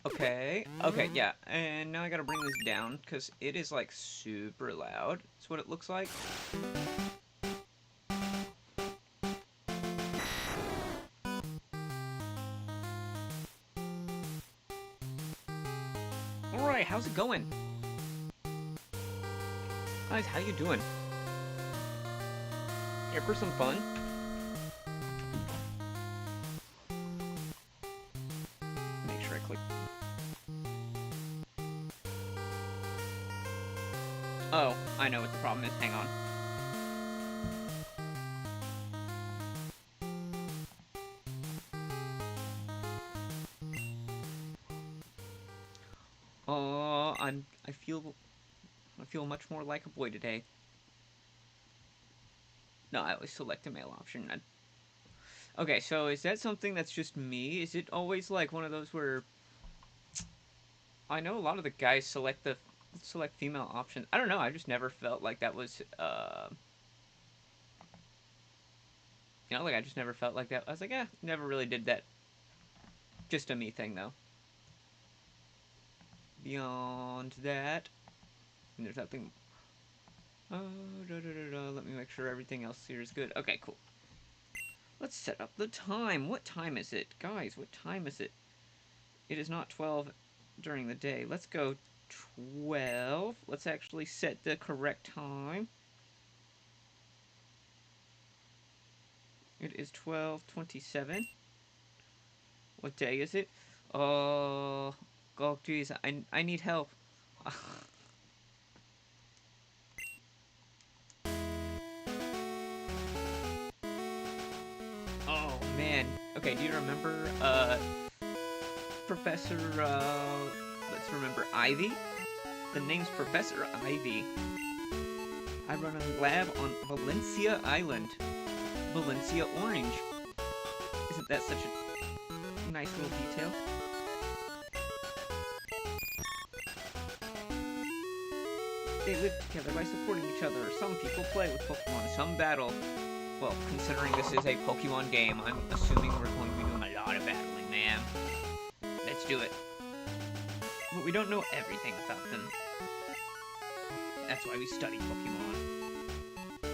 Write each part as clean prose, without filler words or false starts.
Okay, okay, yeah. And now I gotta bring this down, because it is, like, super loud. That's what it looks like. Alright, how's it going? Guys, how you doing? Here for some fun? Make sure I click. Oh, I know what the problem is. Hang on. I feel much more like a boy today. No, I always select a male option. Okay, so is that something that's just me? Is it always like one of those where I know a lot of the guys select female option. I don't know. I just never felt like that was like I just never felt like that. I was like, never really did that. Just a me thing though. Beyond that, and there's nothing. Oh, let me make sure everything else here is good. Okay, cool. Let's set up the time. What time is it? Guys, what time is it? It is not 12 during the day. Let's go 12. Let's actually set the correct time. It is 12:27. What day is it? Oh, oh, geez, I need help. Oh man. Okay, do you remember Professor let's remember Ivy? The name's Professor Ivy. I run a lab on Valencia Island. Valencia Orange. Isn't that such a nice little detail? They live together by supporting each other. Some people play with Pokemon, some battle. Well, considering this is a Pokemon game, I'm assuming we're going to be doing a lot of battling, man. Let's do it. But we don't know everything about them. That's why we study Pokemon.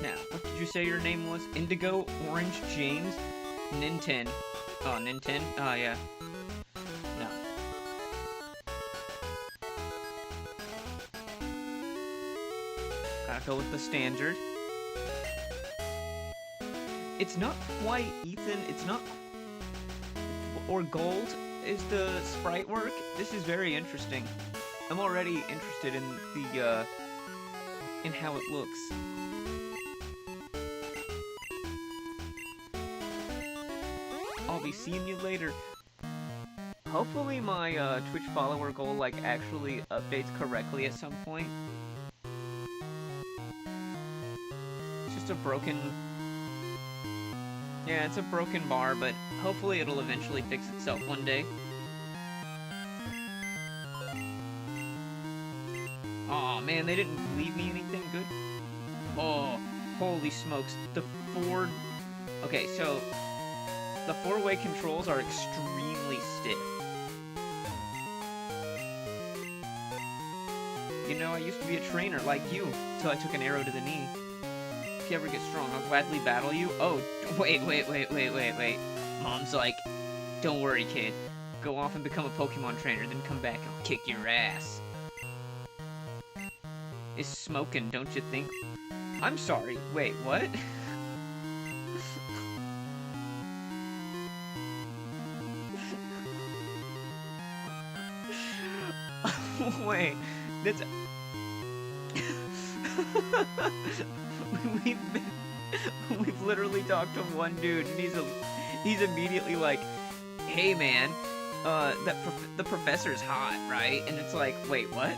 Now, what did you say your name was? Indigo, Orange, James, Ninten. Oh, Ninten? Oh, yeah. No. Gotta go with the standard. It's not quite Ethan, it's not... Or Gold is the sprite work. This is very interesting. I'm already interested in the, in how it looks. I'll be seeing you later. Hopefully my, Twitch follower goal, like, actually updates correctly at some point. It's just a broken... Yeah, it's a broken bar, but hopefully it'll eventually fix itself one day. Aw, man, they didn't leave me anything good? Oh, holy smokes. The four... Okay, so... The four-way controls are extremely stiff. You know, I used to be a trainer like you, until I took an arrow to the knee. If you ever get strong, I'll gladly battle you. Oh, wait. Mom's like, don't worry, kid. Go off and become a Pokemon trainer, then come back and I'll kick your ass. Is smoking, don't you think? I'm sorry. Wait, what? Wait, that's... We've literally talked to one dude, and he's immediately like, "Hey man, the professor's hot, right?" And it's like, wait, what?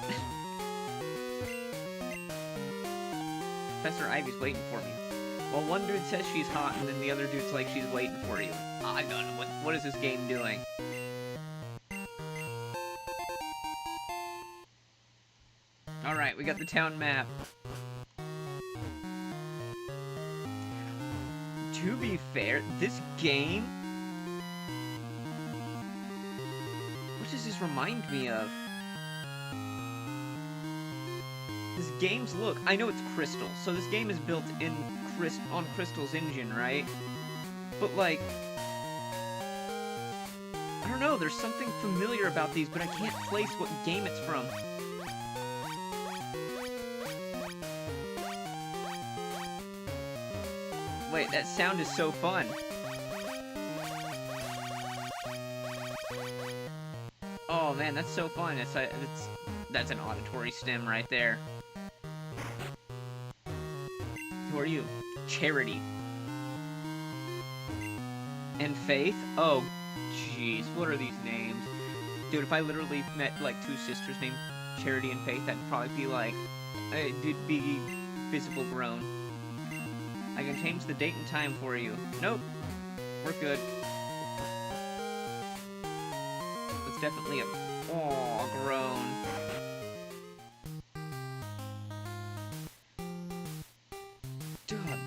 Professor Ivy's waiting for me. Well, one dude says she's hot, and then the other dude's like, she's waiting for you. I don't know, what is this game doing? Alright, we got the town map. To be fair, this game... does this remind me of? This game's look, I know it's Crystal, so this game is built in on Crystal's engine, right? But like, I don't know, there's something familiar about these, but I can't place what game it's from. Wait, that sound is so fun. Oh man, that's so fun. That's an auditory stem right there. Who are you? Charity. And Faith? Oh, jeez, what are these names? Dude, if I literally met, like, two sisters named Charity and Faith, that'd probably be, like, it'd be visible grown. I can change the date and time for you. Nope. We're good. It's definitely a... Aw, grown.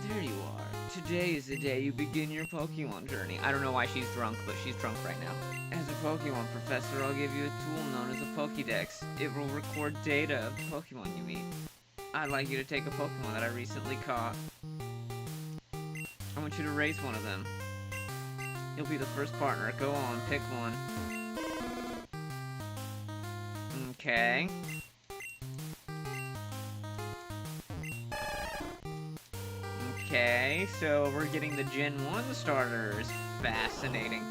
There you are. Today is the day you begin your Pokemon journey. I don't know why she's drunk, but she's drunk right now. As a Pokemon professor, I'll give you a tool known as a Pokédex. It will record data of the Pokemon you meet. I'd like you to take a Pokemon that I recently caught. I want you to race one of them. You'll be the first partner. Go on, pick one. Okay. Okay, so we're getting the Gen 1 starters. Fascinating.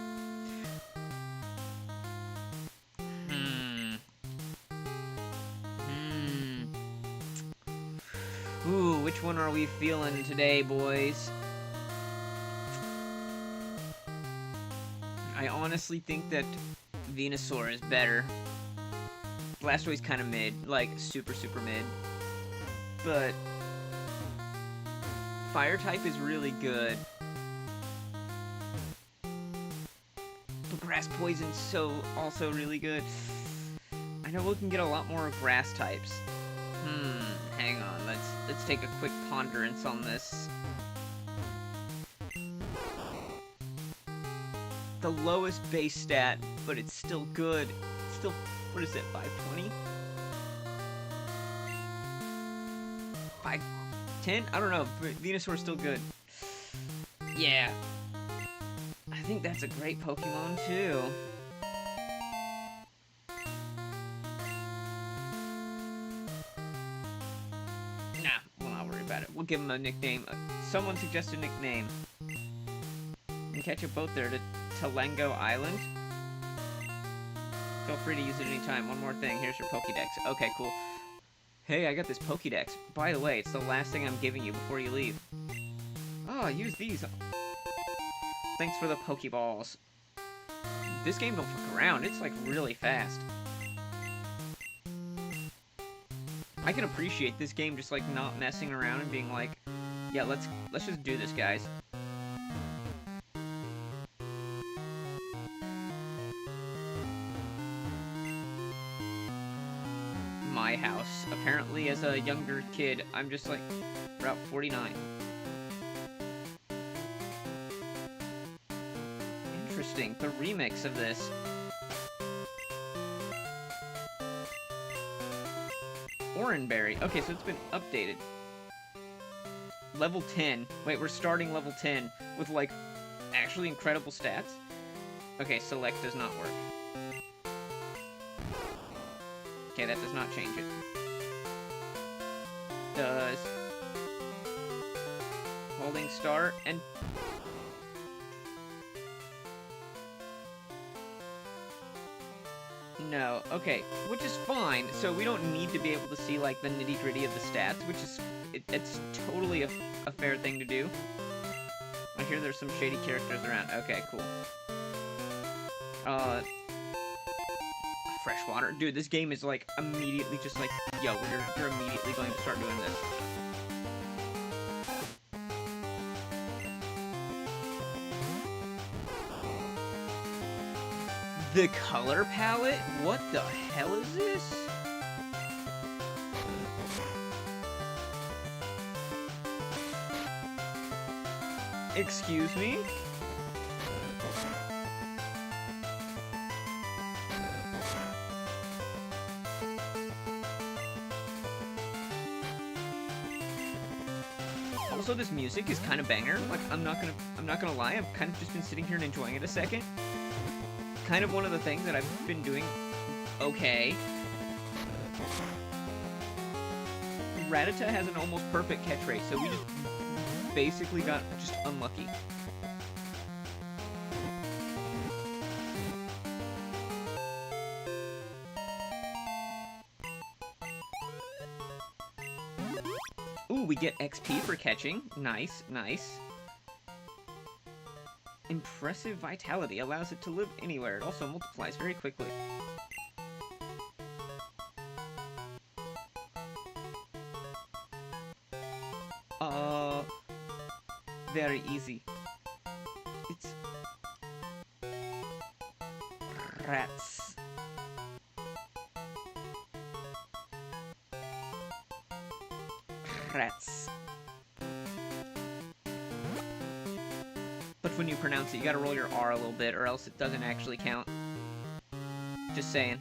Ooh, which one are we feeling today, boys? I honestly think that Venusaur is better. Blastoise's kind of mid, like super mid. But Fire type is really good. But Grass Poison's also really good. I know we can get a lot more grass types. Hang on, let's take a quick ponderance on this. The lowest base stat, but it's still good. It's still, what is it, 520? 510? I don't know, but Venusaur's still good. Yeah. I think that's a great Pokemon, too. Nah, we'll not worry about it. We'll give him a nickname. Someone suggest a nickname. You can catch a boat there to Talango Island. Feel free to use it anytime. One more thing. Here's your Pokédex. Okay, cool. Hey, I got this Pokédex. By the way, it's the last thing I'm giving you before you leave. Oh, use these. Thanks for the Pokeballs. This game don't fuck around. It's, like, really fast. I can appreciate this game just, like, not messing around and being like, yeah, let's just do this, guys. My house. Apparently, as a younger kid, I'm just like, Route 49. Interesting. The remix of this. Oranberry. Okay, so it's been updated. Level 10. Wait, we're starting level 10 with, like, actually incredible stats? Okay, select does not work. Okay, that does not change it. Does. Holding start and... No, okay, which is fine, so we don't need to be able to see, like, the nitty-gritty of the stats, which is, it's totally a fair thing to do. I hear there's some shady characters around. Okay, cool. Freshwater. Dude, this game is, like, immediately just like, yo, you're immediately going to start doing this. The color palette? What the hell is this? Excuse me? Also, this music is kind of banger. Like, I'm not gonna lie, I've kind of just been sitting here and enjoying it a second. Kind of one of the things that I've been doing okay. Rattata has an almost perfect catch rate, so we just basically got just unlucky. Ooh, we get XP for catching. Nice, nice. Impressive vitality allows it to live anywhere. It also multiplies very quickly. Very easy. It's rats. Rats. But when you pronounce it, you gotta roll your R a little bit, or else it doesn't actually count. Just saying.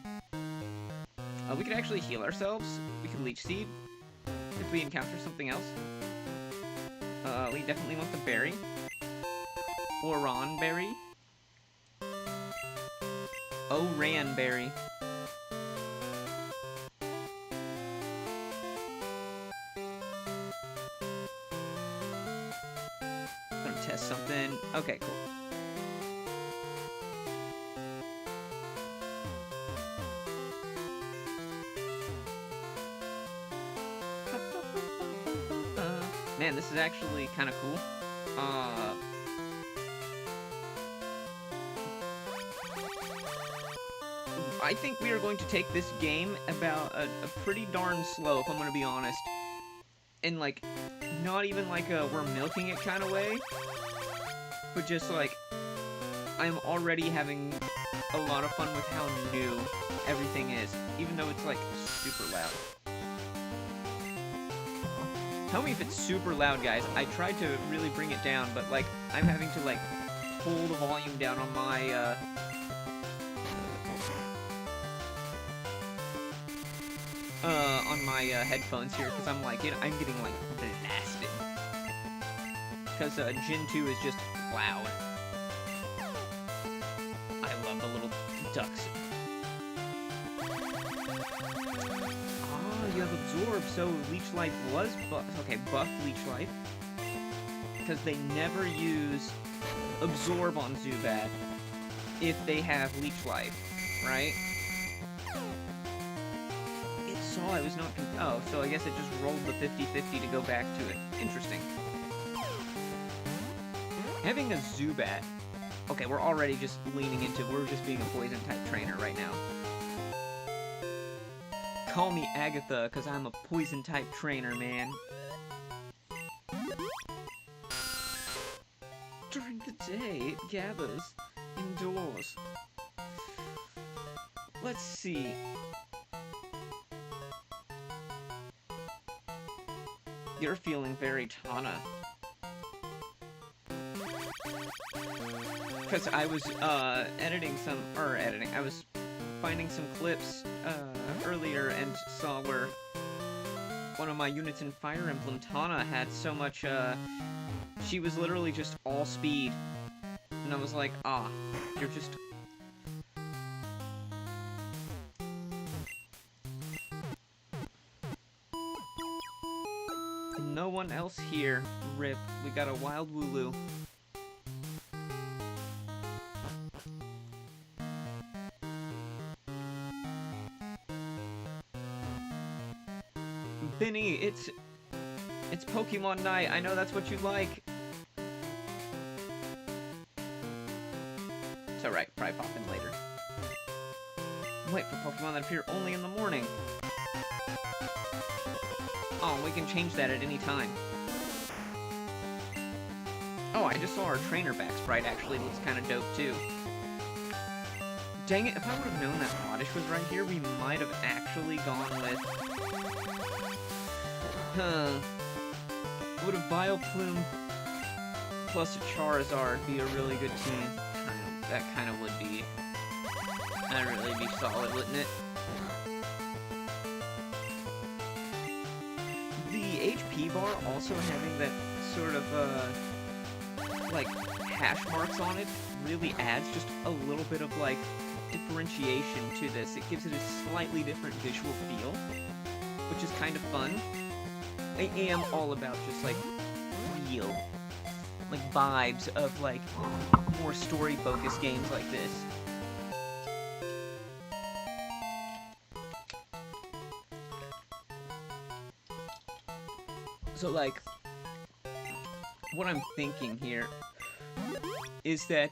We could actually heal ourselves. We could Leech Seed if we encounter something else. We definitely want the berry. Oran berry. Oran berry. Gonna test something. Okay, cool. Man, this is actually kind of cool. I think we are going to take this game about a pretty darn slow, if I'm going to be honest. And, like, not even like a we're milking it kind of way, but just like, I'm already having a lot of fun with how new everything is, even though it's, like, super loud. Tell me if it's super loud, guys. I tried to really bring it down, but, like, I'm having to, like, pull the volume down on my, headphones here, because I'm, like, I'm getting, like, blasted. Because, Gen 2 is just loud. I love the little ducks. You have Absorb, so Leech Life was buffed Leech Life. Because they never use Absorb on Zubat if they have Leech Life, right? It saw it was not... Oh, so I guess it just rolled the 50-50 to go back to it. Interesting. Having a Zubat... Okay, we're already just leaning into... We're just being a Poison-type trainer right now. Call me Agatha, because I'm a Poison-type trainer, man. During the day, it gathers indoors. Let's see. You're feeling very Tana. Because I was, I was finding some clips, earlier and saw where one of my units in Fire Emblem, Tana, had so much, she was literally just all speed. And I was like, ah, you're just... No one else here. Rip. We got a wild Wooloo. Benny, it's Pokemon night. I know that's what you like. It's alright, probably pop in later. Wait for Pokemon that appear only in the morning. Oh, we can change that at any time. Oh, I just saw our trainer back sprite actually looks kind of dope too. Dang it, if I would have known that Oddish was right here, we might have actually gone with... Would a Vileplume plus a Charizard be a really good team? That kind of would be. That'd really be solid, wouldn't it? The HP bar also having that sort of, like, hash marks on it really adds just a little bit of, like, differentiation to this. It gives it a slightly different visual feel, which is kind of fun. I am all about just, like, real, like, vibes of, like, more story-focused games like this. So, like, what I'm thinking here is that,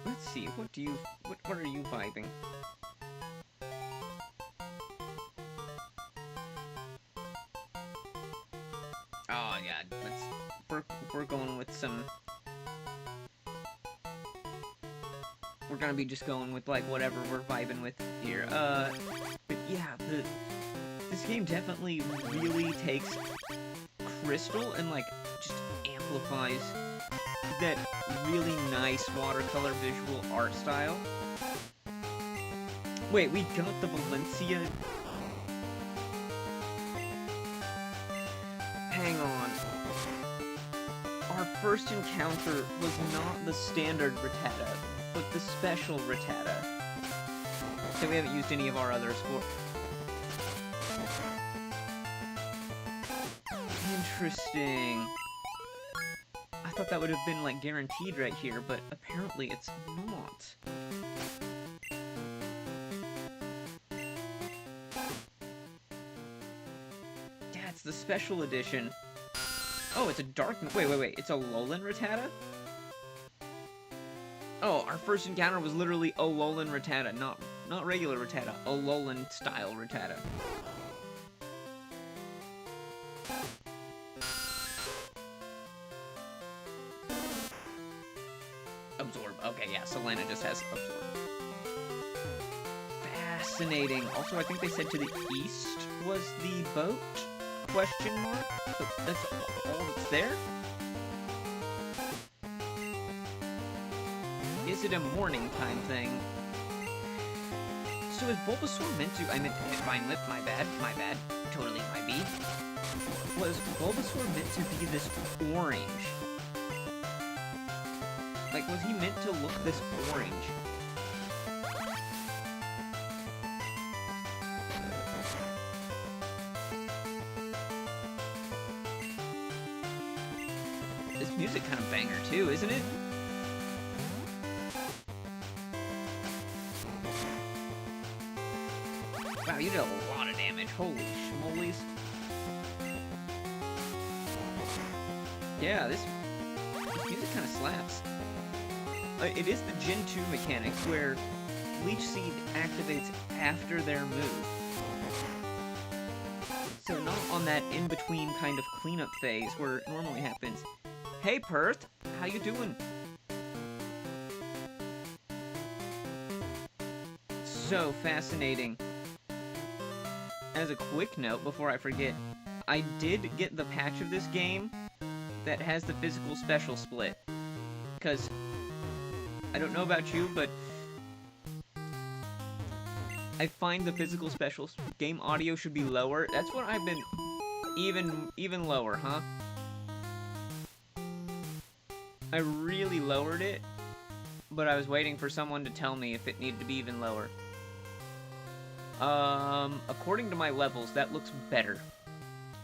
let's see, what are you vibing? Oh, yeah, we're going with some... We're gonna be just going with, like, whatever we're vibing with here. But yeah, this game definitely really takes Crystal and, like, just amplifies that really nice watercolor visual art style. Wait, we got the Valencia... Hang on. Our first encounter was not the standard Rattata, but the special Rattata. So we haven't used any of our others for... Interesting. I thought that would have been, like, guaranteed right here, but apparently it's not. Yeah, it's the special edition. Oh, it's a dark... Wait. It's a Alolan Rattata? Oh, our first encounter was literally Alolan Rattata, not regular Rattata. Alolan-style Rattata. Absorb. Okay, yeah, Selena just has Absorb. Fascinating. Also, I think they said to the east was the boat? Question mark? So that's all that's there? Is it a morning time thing? So is Bulbasaur meant to... I meant Divine Whip, my bad. Totally my B. Was Bulbasaur meant to be this orange? Like, was he meant to look this orange? This music kind of banger too, isn't it? Wow, you did a lot of damage. Holy schmolies. Yeah, this music kind of slaps. It is the Gen 2 mechanic where Leech Seed activates after their move. So not on that in-between kind of cleanup phase where it normally happens. Hey, Perth! How you doing? So fascinating. As a quick note, before I forget, I did get the patch of this game that has the physical special split. Because, I don't know about you, but I find the physical special game audio should be lower. That's what I've been... Even lower, huh? I really lowered it, but I was waiting for someone to tell me if it needed to be even lower. According to my levels, that looks better.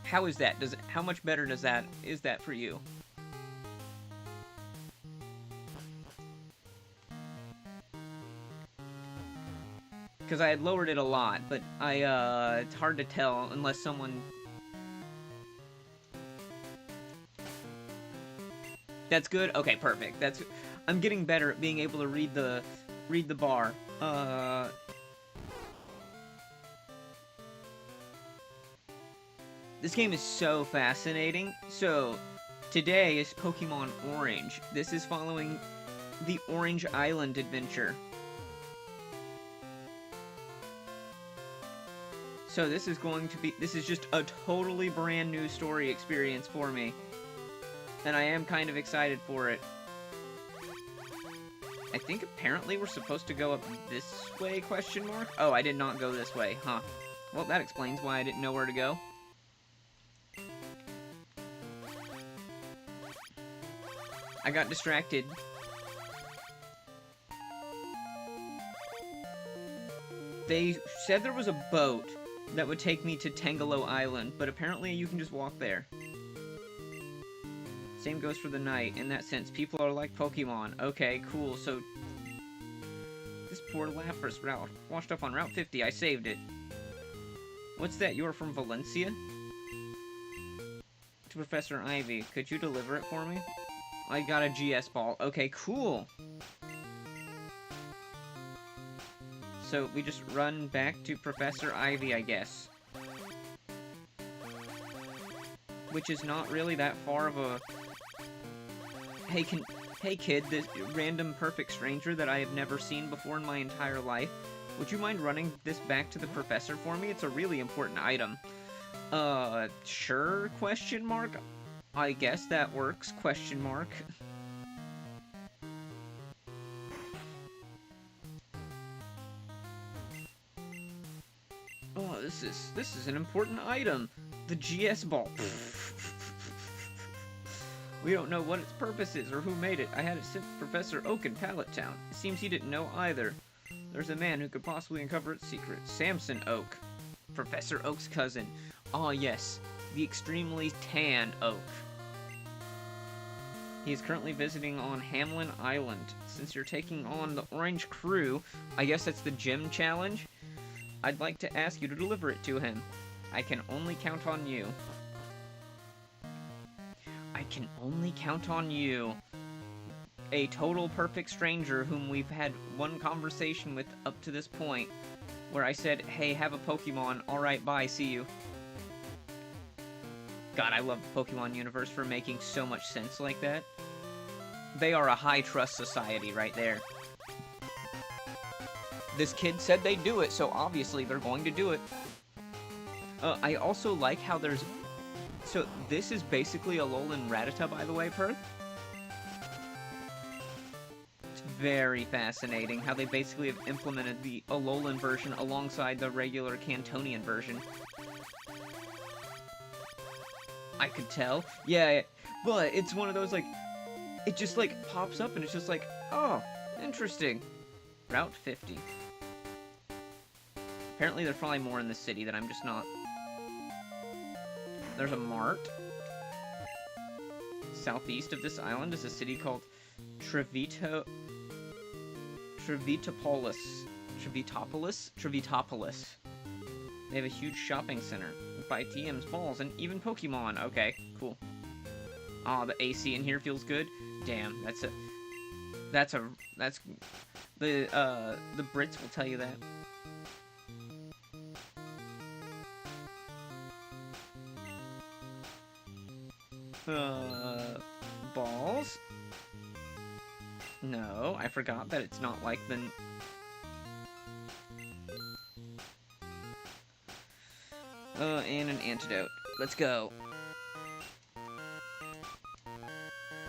How is that? How much better is that for you? Because I had lowered it a lot, but it's hard to tell unless someone... That's good? Okay, perfect. I'm getting better at being able to read the bar. This game is so fascinating. So, today is Pokemon Orange. This is following the Orange Island adventure. So this is just a totally brand new story experience for me. And I am kind of excited for it. I think apparently we're supposed to go up this way, question mark? Oh, I did not go this way, huh. Well, that explains why I didn't know where to go. I got distracted. They said there was a boat that would take me to Tangelo Island, but apparently you can just walk there. Same goes for the night. In that sense, people are like Pokemon. Okay, cool. So, this poor Lapras route washed up on Route 50. I saved it. What's that? You're from Valencia? To Professor Ivy. Could you deliver it for me? I got a GS ball. Okay, cool. So, we just run back to Professor Ivy, I guess. Which is not really that far of a... Hey kid, this random perfect stranger that I have never seen before in my entire life. Would you mind running this back to the professor for me? It's a really important item. Sure, question mark? I guess that works, question mark. Oh, this is an important item. The GS ball. We don't know what its purpose is or who made it. I had it sent to Professor Oak in Pallet Town. It seems he didn't know either. There's a man who could possibly uncover its secret. Samson Oak. Professor Oak's cousin. Ah, yes. The extremely tan Oak. He is currently visiting on Hamlin Island. Since you're taking on the Orange Crew, I guess that's the gym challenge, I'd like to ask you to deliver it to him. I can only count on you. I can only count on you. A total perfect stranger whom we've had one conversation with up to this point, where I said, hey, have a Pokemon, alright, bye, see you. God, I love the Pokemon universe for making so much sense like that. They are a high-trust society right there. This kid said they'd do it, so obviously they're going to do it. I also like how there's... So, this is basically Alolan Rattata, by the way, Perth. It's very fascinating how they basically have implemented the Alolan version alongside the regular Cantonian version. I could tell. Yeah, but it's one of those, like, it just, like, pops up and it's just like, oh, interesting. Route 50. Apparently there's probably more in the city that I'm just not... There's a mart. Southeast of this island is a city called Trevitopolis. They have a huge shopping center. Buy TMs, balls, and even Pokemon. Okay, cool. Aw, the AC in here feels good. Damn, the Brits will tell you that. Balls? No, I forgot that it's not like the... and an antidote. Let's go.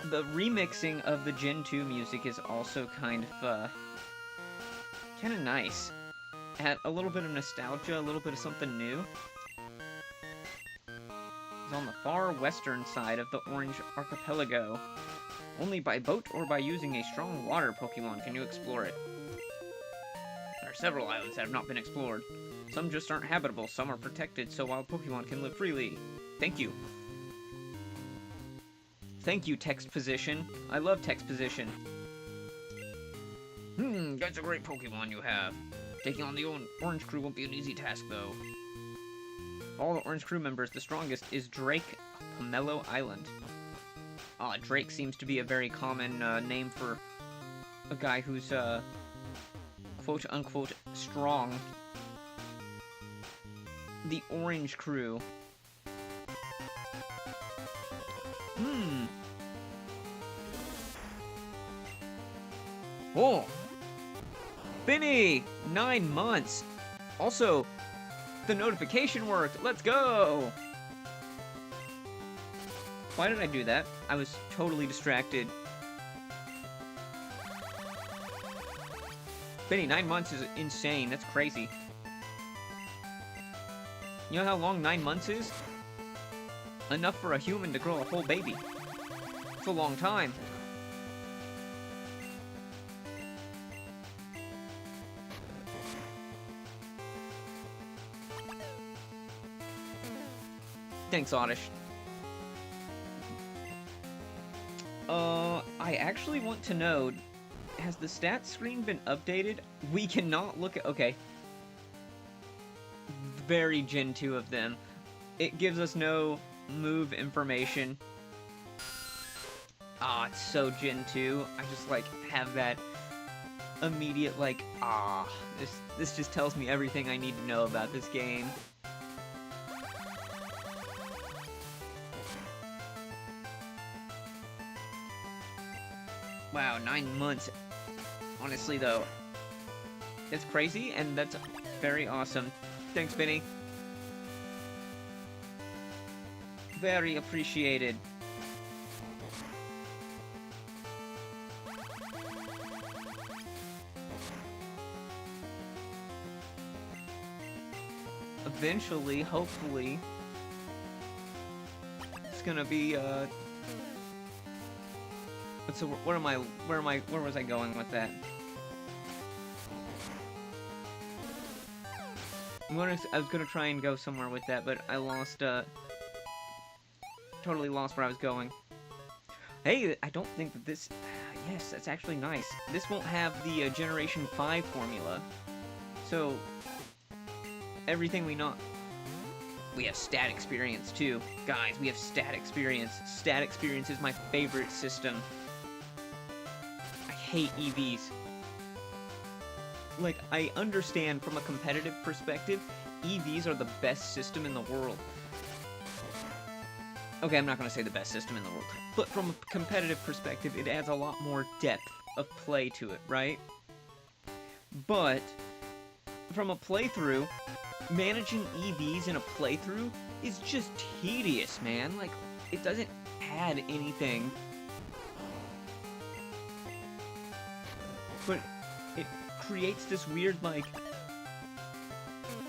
The remixing of the Gen 2 music is also kind of nice. Had a little bit of nostalgia, a little bit of something new. It's on the far western side of the Orange Archipelago. Only by boat or by using a strong water Pokemon can you explore it. There are several islands that have not been explored. Some just aren't habitable, some are protected so wild Pokemon can live freely. Thank you. Thank you, text position. I love text position. That's a great Pokemon you have. Taking on the Orange Crew won't be an easy task, though. Of all the Orange Crew members, the strongest is Drake Pomelo Island. Drake seems to be a very common name for a guy who's, quote-unquote, strong. The Orange Crew. Oh! Benny! 9 months! Also, the notification worked! Let's go! Why did I do that? I was totally distracted. Benny, 9 months is insane. That's crazy. You know how long 9 months is? Enough for a human to grow a whole baby. It's a long time. Thanks, Oddish. I actually want to know, has the stats screen been updated? We cannot look at... Okay. Very Gen 2 of them. It gives us no move information. Ah, it's so Gen 2. I just, like, have that immediate, like, this just tells me everything I need to know about this game. Wow, 9 months. Honestly, though, it's crazy, and that's very awesome. Thanks, Benny. Very appreciated. Eventually, hopefully, it's gonna be, so where was I going with that? I was gonna try and go somewhere with that, but I lost, totally lost where I was going. Hey, I don't think that this, yes, that's actually nice. This won't have the Generation 5 formula. So, everything we know, we have stat experience too. Guys, we have stat experience. Stat experience is my favorite system. I hate EVs. Like, I understand from a competitive perspective, EVs are the best system in the world. Okay, I'm not going to say the best system in the world, but from a competitive perspective, it adds a lot more depth of play to it, right? But, from a playthrough, managing EVs in a playthrough is just tedious, man. Like, it doesn't add anything. But it creates this weird, like,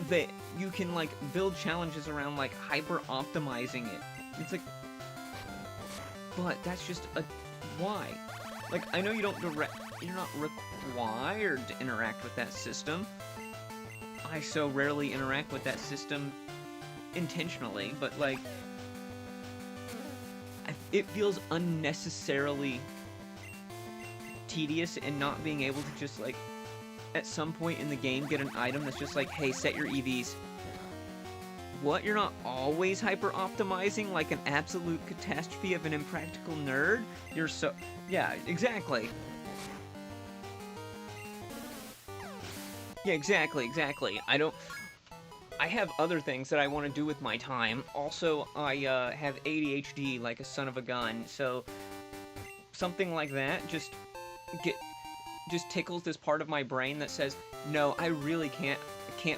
that you can, like, build challenges around, like, hyper-optimizing it. It's like, but that's just a, why? Like, I know you're not required to interact with that system. I so rarely interact with that system intentionally, but, like, it feels unnecessarily tedious in not being able to just, like, at some point in the game get an item that's just like, hey, set your EVs. What? You're not always hyper-optimizing like an absolute catastrophe of an impractical nerd? You're so... Yeah, exactly. Yeah, exactly. I have other things that I want to do with my time. Also, I have ADHD like a son of a gun, so something like that just tickles this part of my brain that says, no, I really can't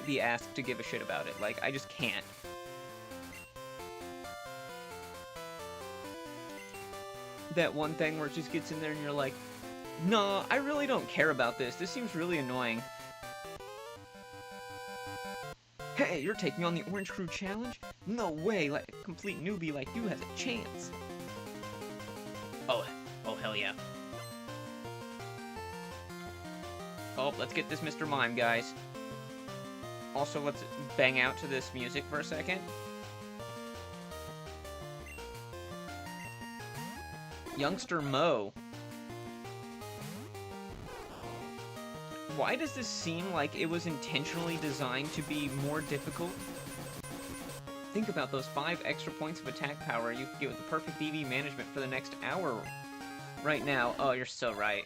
be asked to give a shit about it. Like, I just can't. That one thing where it just gets in there and you're like, no, I really don't care about this. This seems really annoying. Hey, you're taking on the Orange Crew Challenge? No way, like a complete newbie like you has a chance. Oh hell yeah. Oh, let's get this Mr. Mime, guys. Also, let's bang out to this music for a second. Youngster Mo. Why does this seem like it was intentionally designed to be more difficult? Think about those 5 extra points of attack power you could get with the perfect EV management for the next hour. Right now. Oh, you're so right.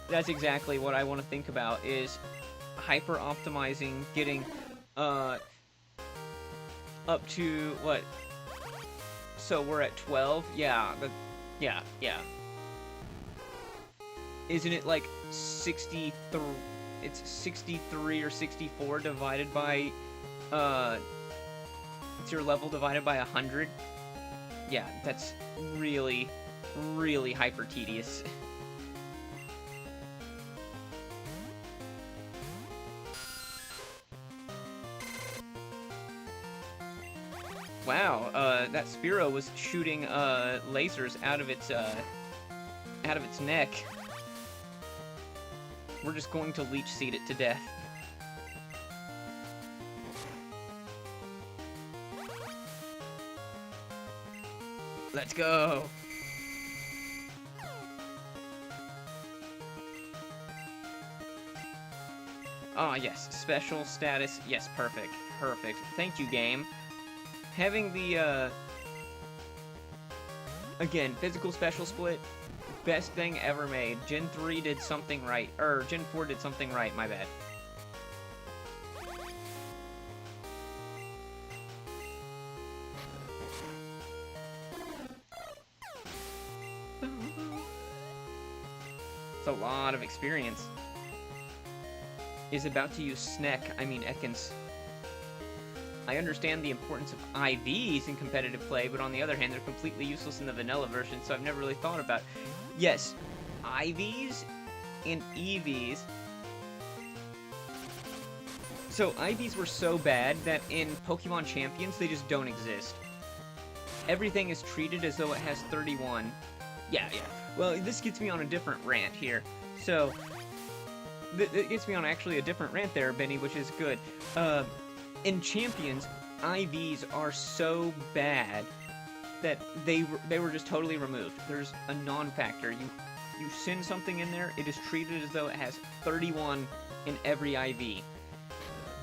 That's exactly what I want to think about, is hyper-optimizing, getting, up to, what? So we're at 12? Yeah, yeah. Isn't it like 63, it's 63 or 64 divided by, it's your level divided by 100? Yeah, that's really, really hyper-tedious. Wow, that Spearow was shooting, lasers out of its neck. We're just going to leech seed it to death. Let's go! Ah, yes, special status. Yes, perfect. Perfect. Thank you, game. Having the, again, physical special split, best thing ever made. Gen 3 did something right. Gen 4 did something right, my bad. It's a lot of experience. Is about to use Ekans. I understand the importance of IVs in competitive play, but on the other hand, they're completely useless in the vanilla version, so I've never really thought about... Yes, IVs and EVs... So, IVs were so bad that in Pokemon Champions, they just don't exist. Everything is treated as though it has 31. Yeah. Well, this gets me on a different rant here. So... It gets me on actually a different rant there, Benny, which is good. In Champions, IVs are so bad that they were just totally removed. There's a non-factor. You send something in there, it is treated as though it has 31 in every IV.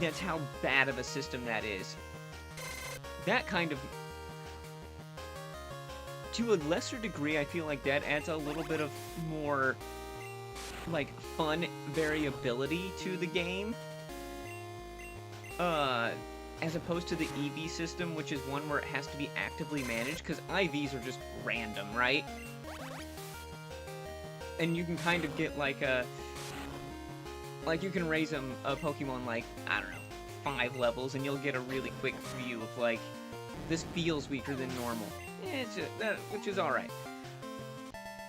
That's how bad of a system that is. That kind of... To a lesser degree, I feel like that adds a little bit of more... like, fun variability to the game. As opposed to the EV system, which is one where it has to be actively managed, because IVs are just random, right? And you can kind of get, like, you can raise a Pokemon, like, I don't know, 5 levels, and you'll get a really quick view of, like, this feels weaker than normal. Which is alright.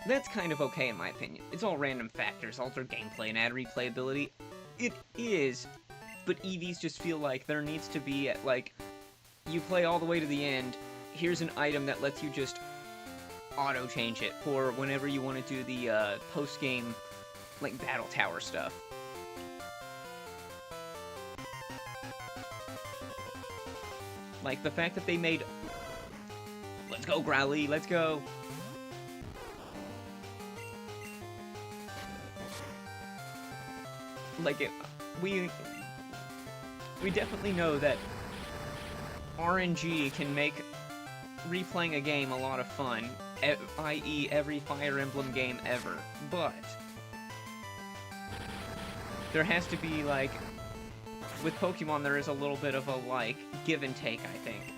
That's kind of okay in my opinion. It's all random factors, alter gameplay and add replayability. It is, but EVs just feel like there needs to be, like, you play all the way to the end, here's an item that lets you just auto-change it for whenever you want to do the, post-game, like, battle tower stuff. Like, the fact that they made... Let's go, Growly, let's go! Like, we definitely know that RNG can make replaying a game a lot of fun, i.e. every Fire Emblem game ever, but there has to be, like, with Pokemon there is a little bit of a, like, give and take, I think.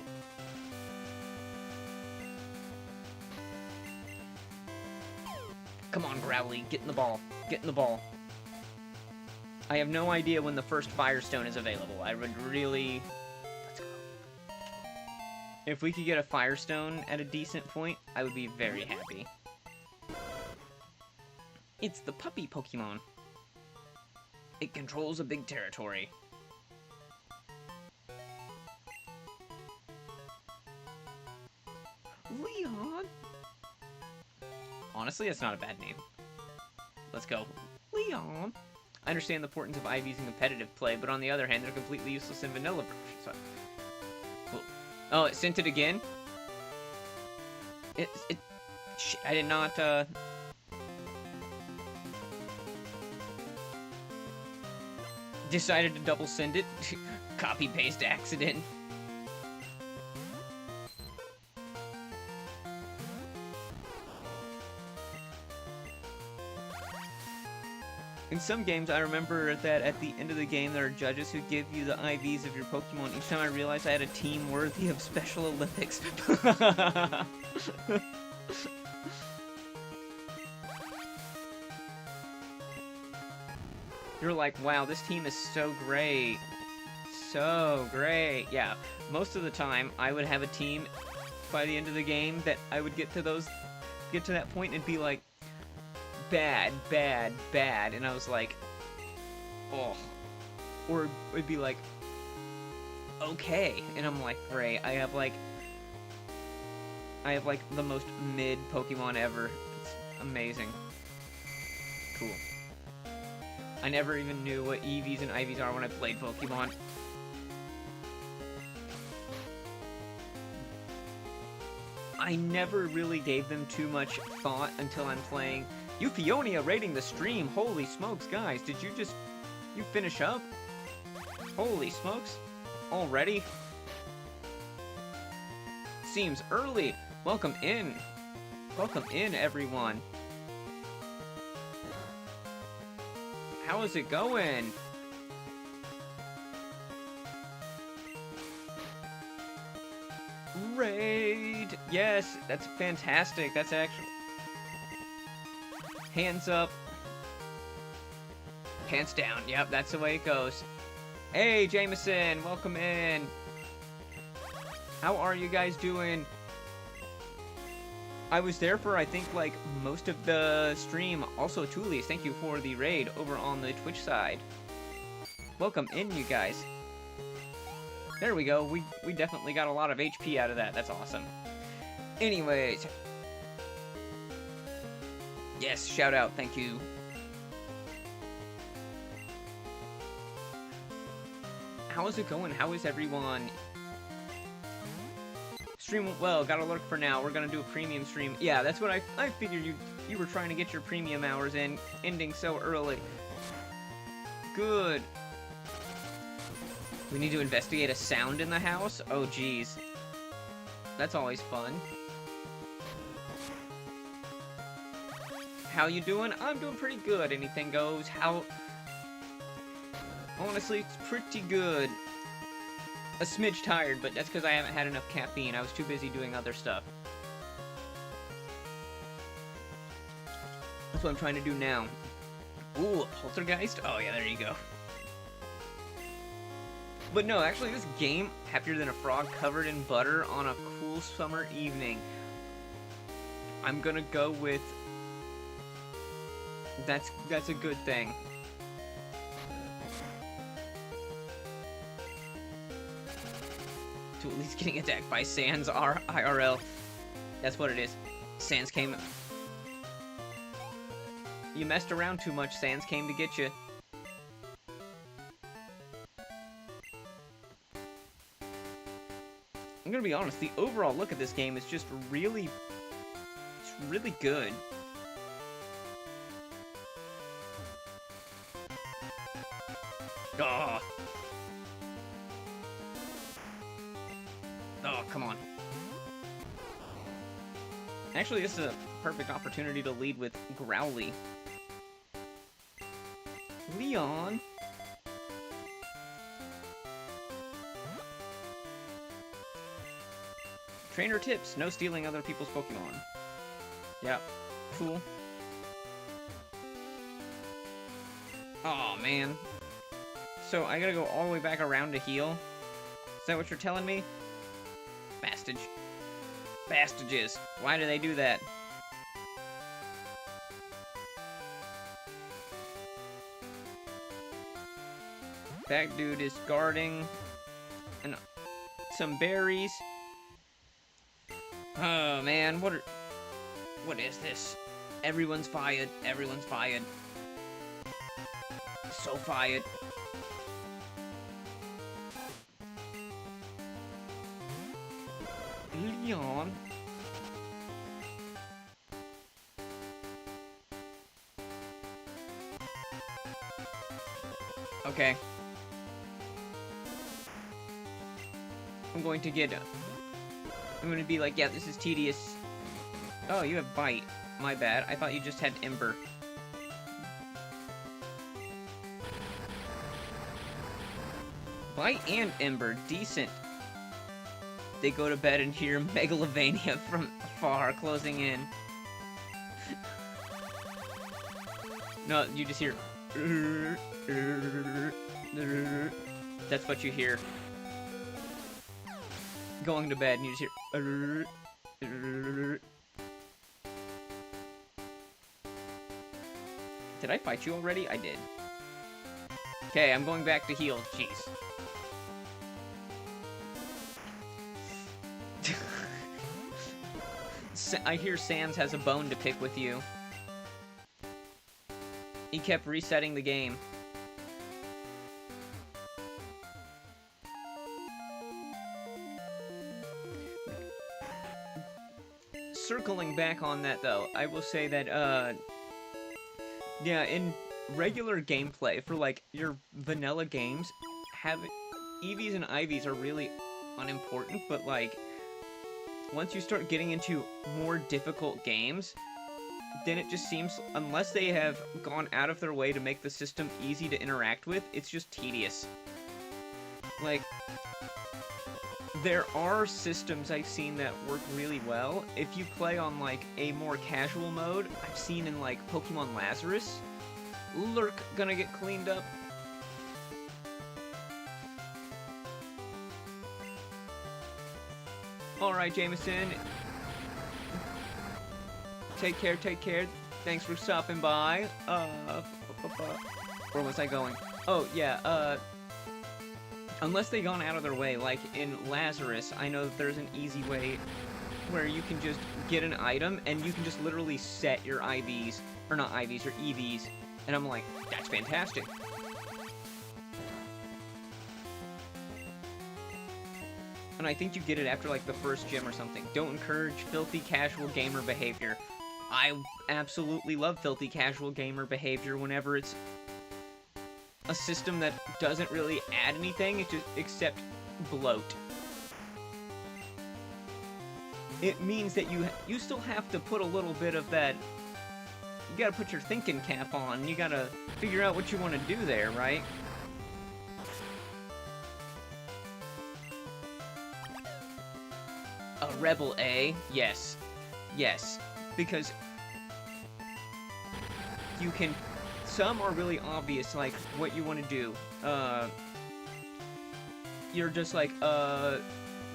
Come on, Growly, get in the ball, get in the ball. I have no idea when the first Firestone is available. I would really... Let's go. If we could get a Firestone at a decent point, I would be very happy. It's the puppy Pokemon. It controls a big territory. Leon? Honestly, that's not a bad name. Let's go. Leon. I understand the importance of IVs in competitive play, but on the other hand, they're completely useless in vanilla versions. So. Cool. Oh, it sent it again? Shit, I did not, decided to double send it. Copy-paste accident. In some games, I remember that at the end of the game, there are judges who give you the IVs of your Pokemon. Each time I realized I had a team worthy of Special Olympics. You're like, wow, this team is so great. So great. Yeah, most of the time, I would have a team by the end of the game that I would get to that point and be like, bad, bad, bad, and I was like, oh. Or it'd be like, okay, and I'm like, great, I have like I have, like, the most mid Pokemon ever. It's amazing. Cool. I never even knew what EVs and IVs are when I played Pokemon. I never really gave them too much thought until I'm playing. Euphionia rating the stream. Holy smokes, guys. Did you finish up? Holy smokes. Already? Seems early. Welcome in. Welcome in, everyone. How is it going? Raid! Yes, that's fantastic. That's actually... Hands up. Pants down. Yep, that's the way it goes. Hey, Jameson! Welcome in. How are you guys doing? I was there for, I think, like, most of the stream. Also, Toolies, thank you for the raid over on the Twitch side. Welcome in, you guys. There we go. We definitely got a lot of HP out of that. That's awesome. Anyways. Yes, shout out. Thank you. How is it going? How is everyone? Stream went well, got a lurk for now. We're gonna do a premium stream. Yeah, that's what I figured you were trying to get your premium hours in, ending so early. Good. We need to investigate a sound in the house? Oh, geez. That's always fun. How you doing? I'm doing pretty good. Anything goes. How... Honestly, it's pretty good. A smidge tired, but that's because I haven't had enough caffeine. I was too busy doing other stuff. That's what I'm trying to do now. Ooh, a poltergeist? Oh yeah, there you go. But no, actually this game, Happier Than a Frog covered in butter on a cool summer evening. I'm gonna go with... That's a good thing. To at least getting attacked by Sans IRL. That's what it is. Sans came... You messed around too much, Sans came to get you. I'm gonna be honest, the overall look at this game is just really... It's really good. Oh. Oh, come on. Actually, this is a perfect opportunity to lead with Growly. Leon! Trainer tips, no stealing other people's Pokemon. Yep, cool. Aw, man. So, I gotta go all the way back around to heal? Is that what you're telling me? Bastage. Bastages. Why do they do that? That dude is guarding some berries. Oh man, what is this? Everyone's fired. Everyone's fired. So fired. Leon. Okay. I'm going to get... I'm going to be like, yeah, this is tedious. Oh, you have Bite. My bad. I thought you just had Ember. Bite and Ember. Decent. They go to bed and hear Megalovania from afar closing in. No, you just hear... That's what you hear. Going to bed and you just hear... Did I fight you already? I did. Okay, I'm going back to heal. Jeez. I hear Sans has a bone to pick with you. He kept resetting the game. Circling back on that, though, I will say that, yeah, in regular gameplay, for, like, your vanilla games, EVs and IVs are really unimportant, but, like, once you start getting into more difficult games, then it just seems, unless they have gone out of their way to make the system easy to interact with, it's just tedious. Like, there are systems I've seen that work really well. If you play on, like, a more casual mode, I've seen in, like, Pokemon Lazarus, Lurk gonna get cleaned up. Alright, Jameson. Take care, take care. Thanks for stopping by. Where was I going? Oh, yeah, unless they've gone out of their way, like in Lazarus, I know that there's an easy way where you can just get an item and you can just literally set your IVs, or not IVs, your EVs, and I'm like, that's fantastic. And I think you get it after, like, the first gym or something. Don't encourage filthy casual gamer behavior. I absolutely love filthy casual gamer behavior whenever it's a system that doesn't really add anything, except bloat. It means that you still have to put a little bit of that. You gotta put your thinking cap on. You gotta figure out what you want to do there, right? A Rebel A? Yes. Yes. Because you can... Some are really obvious, like, what you want to do. You're just like,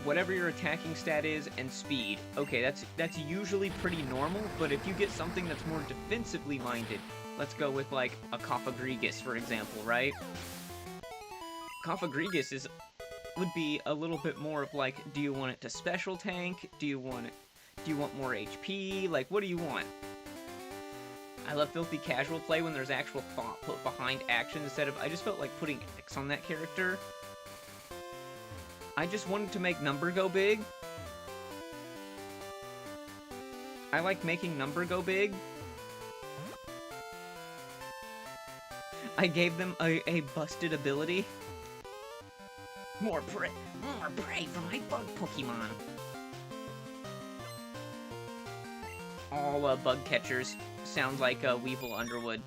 whatever your attacking stat is and speed. Okay, that's usually pretty normal, but if you get something that's more defensively minded, let's go with, like, a Cofagrigus, for example, right? Cofagrigus would be a little bit more of, like, do you want it to special tank? Do you want more HP? Like, what do you want? I love filthy casual play when there's actual thought put behind action instead of... I just felt like putting X on that character. I just wanted to make number go big. I like making number go big. I gave them a busted ability. More prey for my bug Pokemon. All bug catchers sound like Weevil Underwood.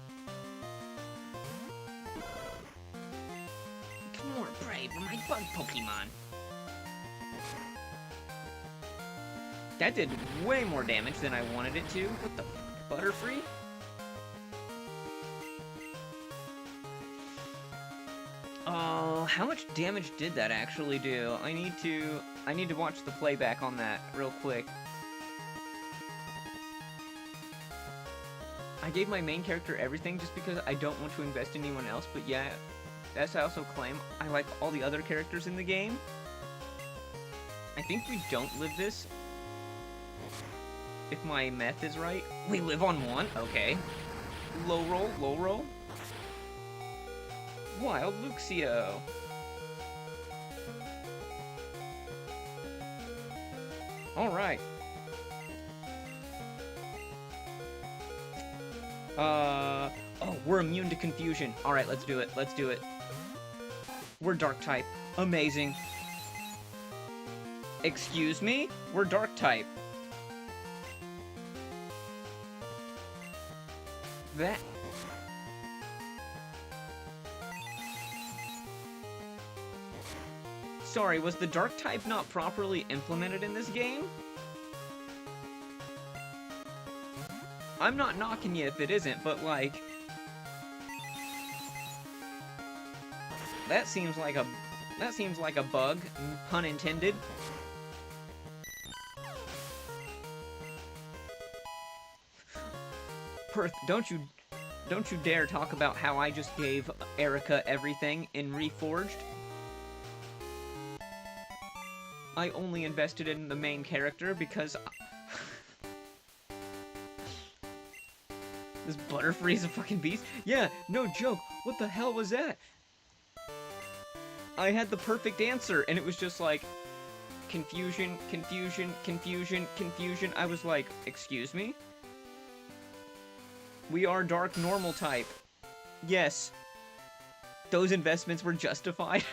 More prey for my bug Pokemon. That did way more damage than I wanted it to. What the Butterfree? How much damage did that actually do? I need to watch the playback on that real quick. I gave my main character everything just because I don't want to invest in anyone else, but yeah, that's I also claim I like all the other characters in the game. I think we don't live this. If my math is right. We live on one? Okay. Low roll, low roll. Wild Luxio. Alright. Oh, we're immune to confusion. Alright, let's do it. Let's do it. We're dark type. Amazing. Excuse me? We're dark type. That... Sorry, was the dark type not properly implemented in this game? I'm not knocking you if it isn't, but like... That seems like a bug, pun intended. Perth, don't you dare talk about how I just gave Erica everything in Reforged. I only invested in the main character because This Butterfree's a fucking beast? Yeah, no joke. What the hell was that? I had the perfect answer, and it was just like, confusion, confusion, confusion, confusion. I was like, excuse me? We are dark normal type. Yes. Those investments were justified.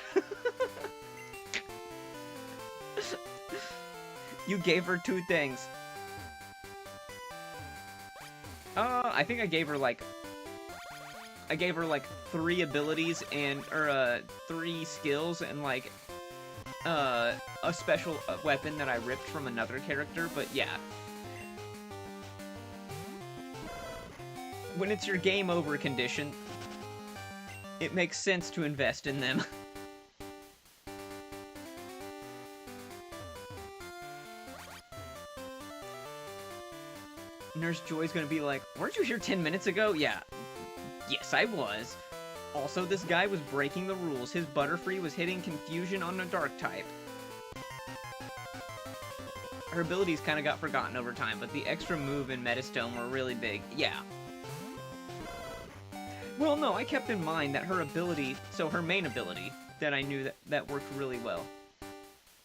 You gave her 2 things. I think I gave her like 3 abilities and, or 3 skills and like, a special weapon that I ripped from another character, but yeah. When it's your game over condition, it makes sense to invest in them. Nurse Joy's gonna be like, weren't you here 10 minutes ago? Yeah. Yes, I was. Also, this guy was breaking the rules. His Butterfree was hitting confusion on a dark type. Her abilities kind of got forgotten over time, but the extra move and Metastone were really big. Yeah. Well, no, I kept in mind that her ability, so her main ability, that I knew that worked really well.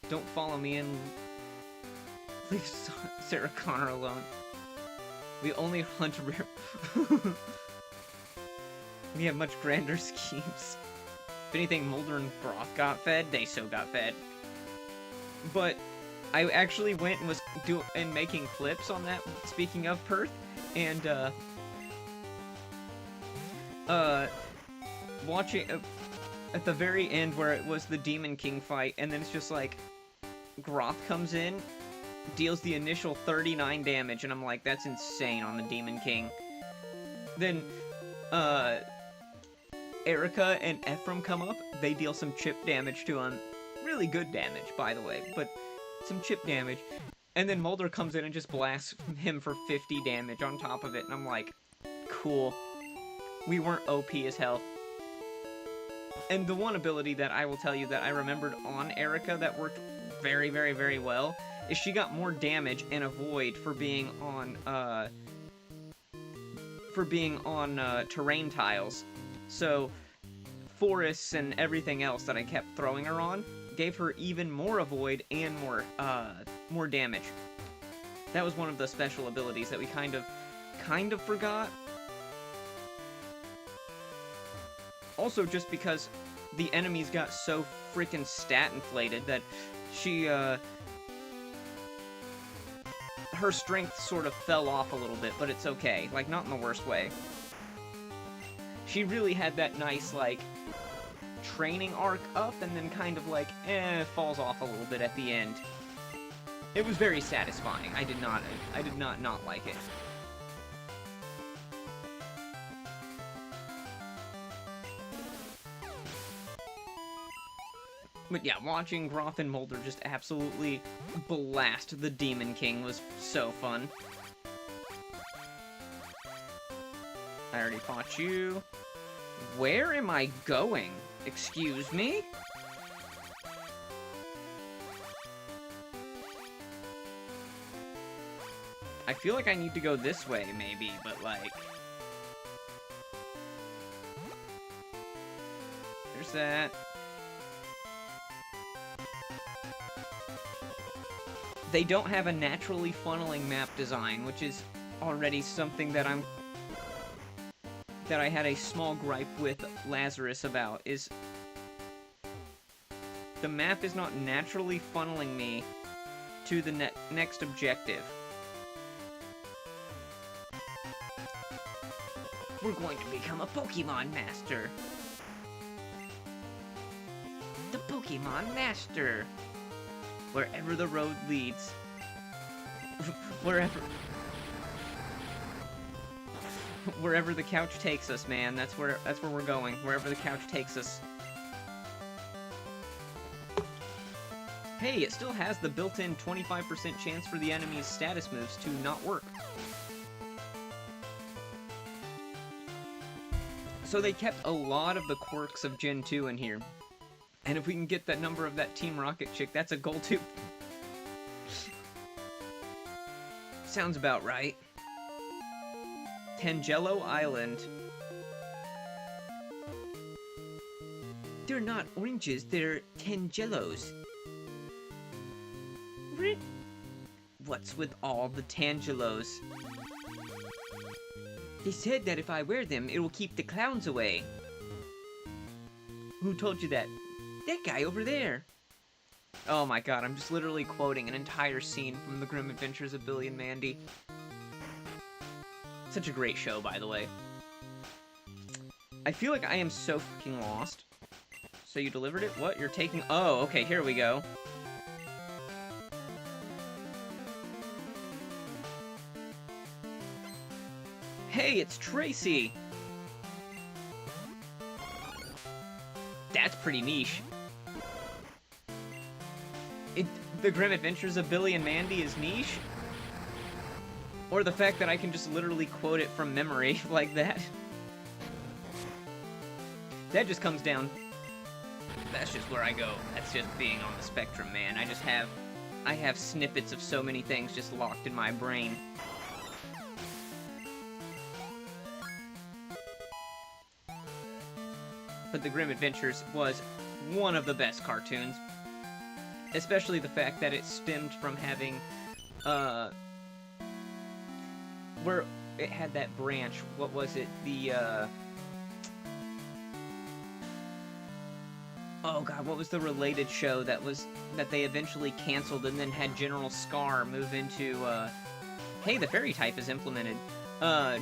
Don't follow me and leave Sarah Connor alone. We only hunt rare. We have much grander schemes. If anything, Mulder and Broth got fed, they so got fed. But I actually went and was making clips on that, speaking of Perth, and watching at the very end where it was the Demon King fight, and then it's just like Groth comes in, deals the initial 39 damage, and I'm like, that's insane on the Demon King. Then Erica and Ephraim come up, they deal some chip damage to him. Really good damage, by the way, but some chip damage. And then Mulder comes in and just blasts him for 50 damage on top of it, and I'm like, cool. We weren't OP as hell. And the one ability that I will tell you that I remembered on Erica that worked very, very, very well is she got more damage and avoid for being on terrain tiles. So forests and everything else that I kept throwing her on gave her even more avoid and more damage. That was one of the special abilities that we kind of forgot. Also, just because the enemies got so freaking stat inflated that she, her strength sort of fell off a little bit, but it's okay. Like, not in the worst way. She really had that nice, like, training arc up, and then kind of like, falls off a little bit at the end. It was very satisfying. I did not like it. But yeah, watching Groth and Mulder just absolutely blast the Demon King was so fun. I already fought you. Where am I going? Excuse me? I feel like I need to go this way, maybe, but like... There's that. They don't have a naturally funneling map design, which is already something that I had a small gripe with Lazarus about, is the map is not naturally funneling me to the next objective. We're going to become a Pokemon Master. The Pokemon Master. Wherever the road leads. Wherever the couch takes us, man. That's where we're going. Wherever the couch takes us. Hey, it still has the built-in 25% chance for the enemy's status moves to not work. So they kept a lot of the quirks of Gen 2 in here. And if we can get that number of that Team Rocket chick, that's a goal too. Sounds about right. Tangelo Island. They're not oranges, they're Tangelos. What's with all the Tangelos? They said that if I wear them, it will keep the clowns away. Who told you that? That guy over there. Oh my god, I'm just literally quoting an entire scene from The Grim Adventures of Billy and Mandy. Such a great show, by the way. I feel like I am so fucking lost. So you delivered it? What? You're taking... Oh, okay, here we go. Hey, it's Tracy! That's pretty niche. The Grim Adventures of Billy and Mandy is niche? Or the fact that I can just literally quote it from memory like that. That just comes down... That's just where I go. That's just being on the spectrum, man. I have snippets of so many things just locked in my brain. But The Grim Adventures was one of the best cartoons. Especially the fact that it stemmed from having, where it had that branch, what was it, oh god, what was the related show that they eventually canceled and then had General Scar move into, hey, the fairy type is implemented,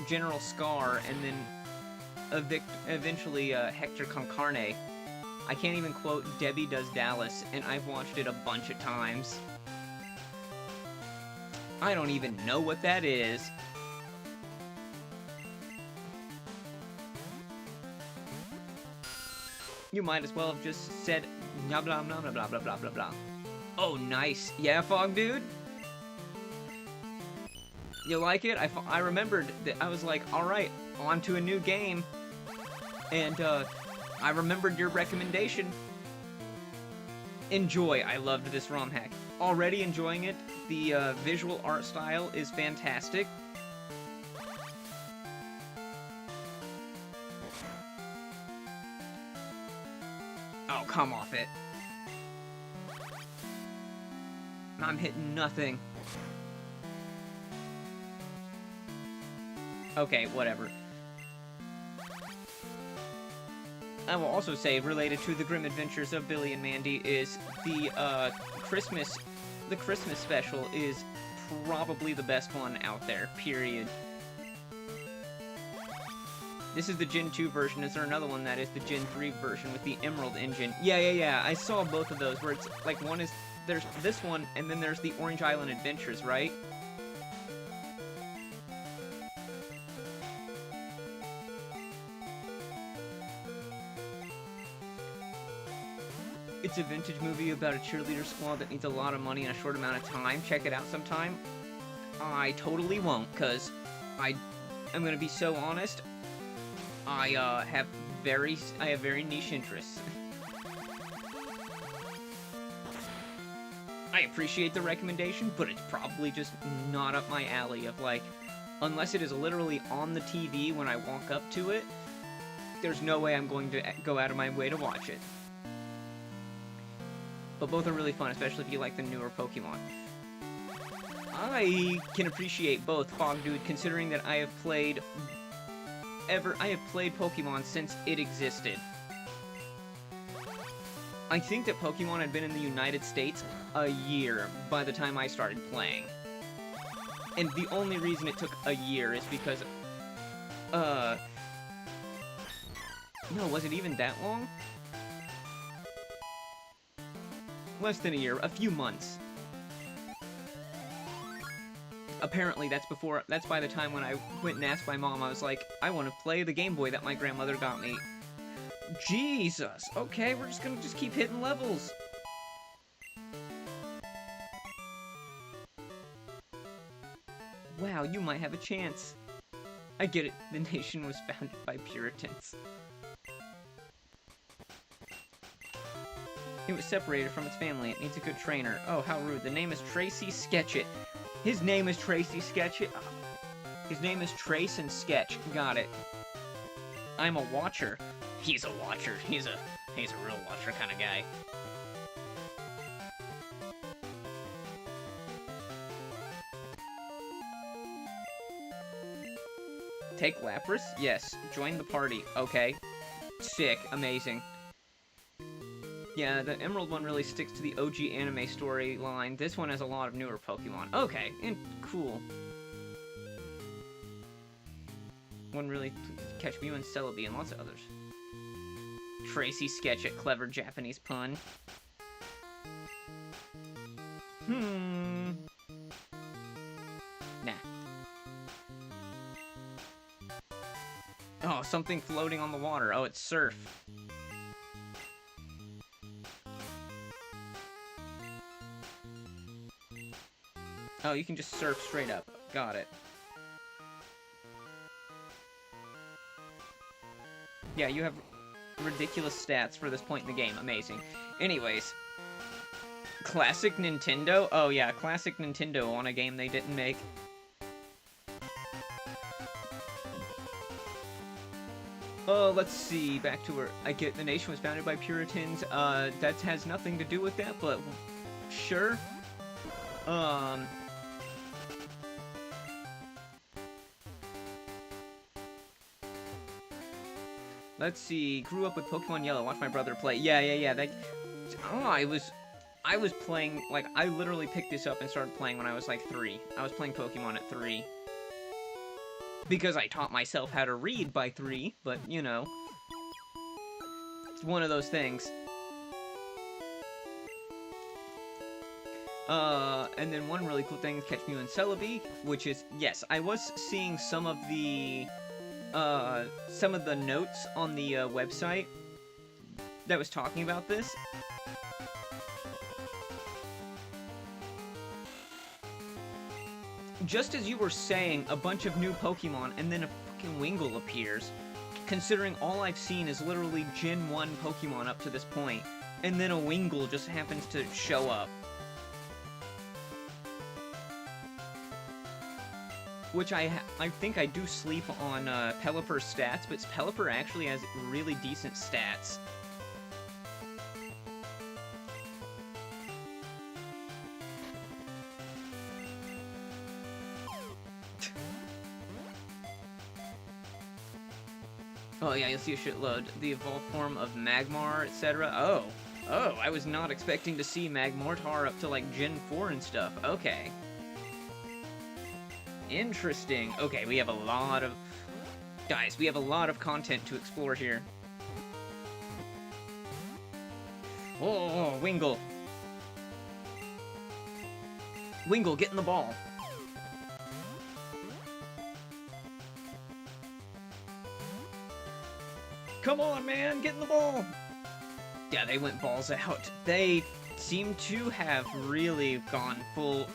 General Scar, and then eventually, Hector Concarne. I can't even quote Debbie Does Dallas, and I've watched it a bunch of times. I don't even know what that is. You might as well have just said blah blah blah blah blah blah blah blah blah. Oh, nice. Yeah, Fog Dude? You like it? I remembered that I was like, alright, on to a new game. And, I remembered your recommendation. Enjoy. I loved this ROM hack. Already enjoying it. The visual art style is fantastic. Oh, come off it. I'm hitting nothing. Okay, whatever. I will also say, related to the Grim Adventures of Billy and Mandy, is the Christmas special is probably the best one out there, period. This is the Gen 2 version. Is there another one that is the Gen 3 version with the Emerald engine? Yeah. I saw both of those, where it's, like, there's this one, and then there's the Orange Island Adventures, right? It's a vintage movie about a cheerleader squad that needs a lot of money in a short amount of time. Check it out sometime. I totally won't, because I'm gonna be so honest. I have very niche interests. I appreciate the recommendation, but it's probably just not up my alley of, like, unless it is literally on the TV when I walk up to it, there's no way I'm going to go out of my way to watch it. But both are really fun, especially if you like the newer Pokemon. I can appreciate both, Fog Dude, considering that I have played Pokemon since it existed. I think that Pokemon had been in the United States a year by the time I started playing. And the only reason it took a year is because, no, was it even that long? Less than a year, a few months. Apparently, that's by the time when I went and asked my mom, I was like, I want to play the Game Boy that my grandmother got me. Jesus! Okay, we're just gonna keep hitting levels. Wow, you might have a chance. I get it, the nation was founded by Puritans. It was separated from its family. It needs a good trainer. Oh, how rude. The name is Tracy Sketchit. His name is Tracy Sketchit. His name is Trace and Sketch. Got it. I'm a watcher. He's a watcher. He's a real watcher kind of guy. Take Lapras? Yes. Join the party. Okay. Sick. Amazing. Yeah, the Emerald one really sticks to the OG anime storyline. This one has a lot of newer Pokemon. Okay, and cool. One really catch Mew and Celebi and lots of others. Tracy Sketch at clever Japanese pun. Nah. Oh, something floating on the water. Oh, it's surf. Oh, you can just surf straight up. Got it. Yeah, you have ridiculous stats for this point in the game. Amazing. Anyways. Classic Nintendo? Oh yeah, classic Nintendo on a game they didn't make. Let's see. Back to where I get the nation was founded by Puritans. That has nothing to do with that, but sure. Let's see. Grew up with Pokemon Yellow. Watched my brother play. Yeah. That. Oh, I was playing, like, I literally picked this up and started playing when I was, like, 3. I was playing Pokemon at 3. Because I taught myself how to read by 3, but, you know. It's one of those things. And then one really cool thing, Catch Mew and Celebi, which is, yes, I was seeing some of the notes on the, website that was talking about this. Just as you were saying, a bunch of new Pokemon, and then a fucking Wingull appears. Considering all I've seen is literally Gen 1 Pokemon up to this point, and then a Wingull just happens to show up. Which I think I do sleep on Pelipper's stats, but Pelipper actually has really decent stats. Oh yeah, you'll see a shitload. The evolved form of Magmar, etc. Oh, I was not expecting to see Magmortar up to like Gen 4 and stuff. Okay. Interesting. Okay, we have a lot of... Guys, we have a lot of content to explore here. Oh, Wingull. Wingull, get in the ball. Come on, man, get in the ball! Yeah, they went balls out. They seem to have really gone full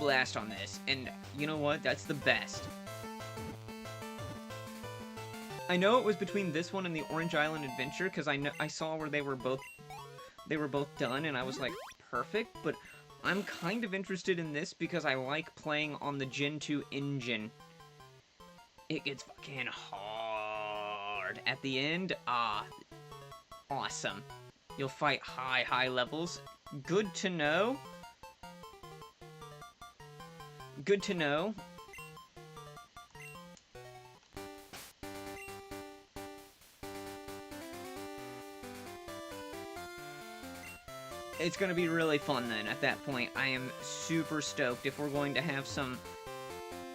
blast on this, and you know what? That's the best. I know it was between this one and the Orange Island Adventure, because I saw where they were both done, and I was like, perfect, but I'm kind of interested in this because I like playing on the Gen 2 engine. It gets fucking hard. At the end, awesome. You'll fight high levels. Good to know. Good to know. It's gonna be really fun then, at that point. I am super stoked if we're going to have some...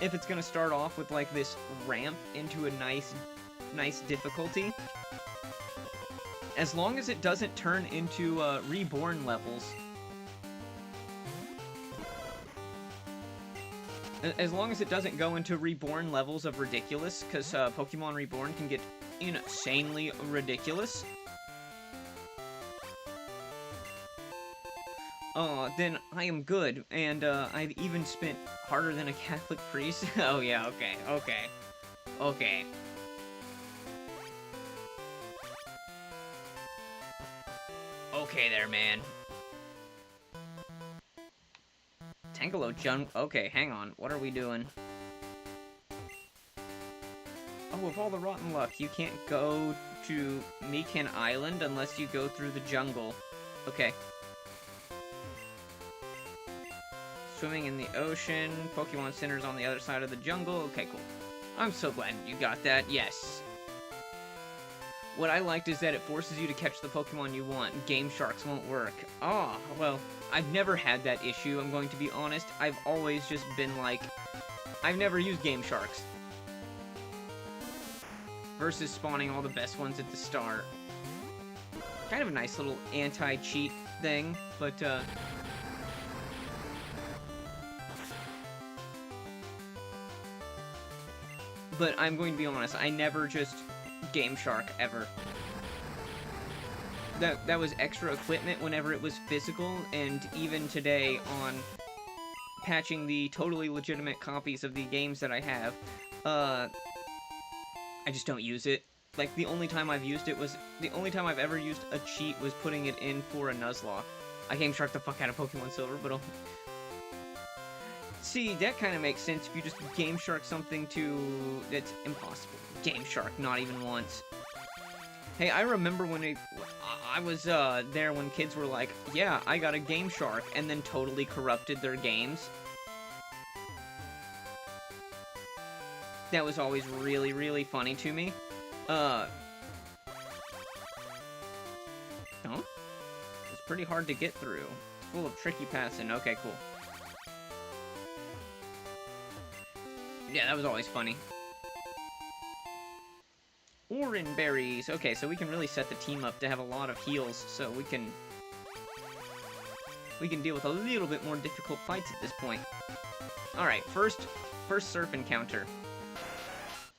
If it's gonna start off with, like, this ramp into a nice difficulty. As long as it doesn't turn into, reborn levels. As long as it doesn't go into reborn levels of ridiculous, because, Pokemon Reborn can get insanely ridiculous. Then I am good, and, I've even spent harder than a Catholic priest. Oh yeah, okay. Okay there, man. Tangelo junk. Okay, hang on. What are we doing? Oh, of all the rotten luck, you can't go to Mikan Island unless you go through the jungle. Okay. Swimming in the ocean, Pokemon Center's on the other side of the jungle. Okay, cool. I'm so glad you got that, yes. What I liked is that it forces you to catch the Pokemon you want. Game Sharks won't work. Ah, well, I've never had that issue, I'm going to be honest. I've always just been like, I've never used Game Sharks. Versus spawning all the best ones at the start. Kind of a nice little anti-cheat thing, but, but I'm going to be honest, I never just Game Shark ever. That was extra equipment whenever it was physical, and even today on patching the totally legitimate copies of the games that I have, I just don't use it. Like, the only time I've used it was, the only time I've ever used a cheat was putting it in for a Nuzlocke. I Game Shark the fuck out of Pokemon Silver, but see, that kind of makes sense if you just Game Shark something that's impossible. Game Shark, not even once. Hey, I remember when I was there when kids were like, yeah, I got a Game Shark, and then totally corrupted their games. That was always really, really funny to me. Oh? It's pretty hard to get through. It's full of tricky passing. Okay, cool. Yeah, that was always funny. Orin berries. Okay, so we can really set the team up to have a lot of heals, so we can deal with a little bit more difficult fights at this point. Alright, first surf encounter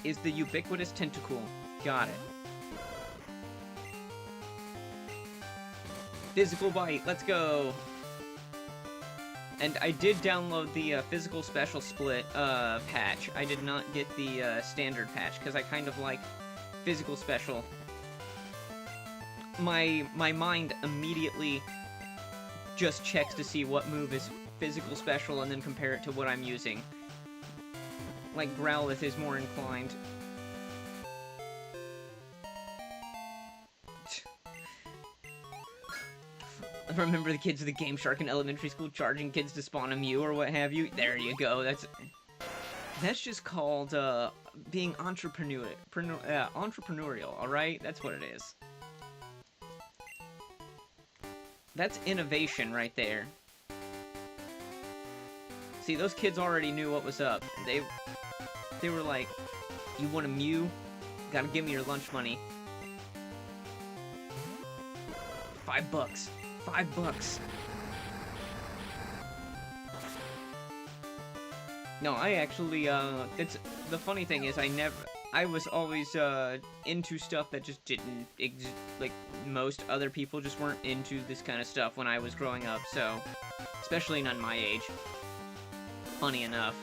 is the ubiquitous Tentacool. Got it. Physical bite, let's go! And I did download the physical special split patch. I did not get the standard patch, because I kind of like physical special. My mind immediately just checks to see what move is physical special and then compare it to what I'm using. Like, Growlithe is more inclined. I remember the kids of the Game Shark in elementary school charging kids to spawn a Mew or what have you. There you go. That's just called being entrepreneurial, alright? That's what it is. That's innovation right there. See, those kids already knew what was up. They were like, you want a Mew? Gotta give me your lunch money. $5. $5. No, I actually, it's, the funny thing is I was always, into stuff that just didn't like, most other people just weren't into this kind of stuff when I was growing up, so, especially none my age. Funny enough.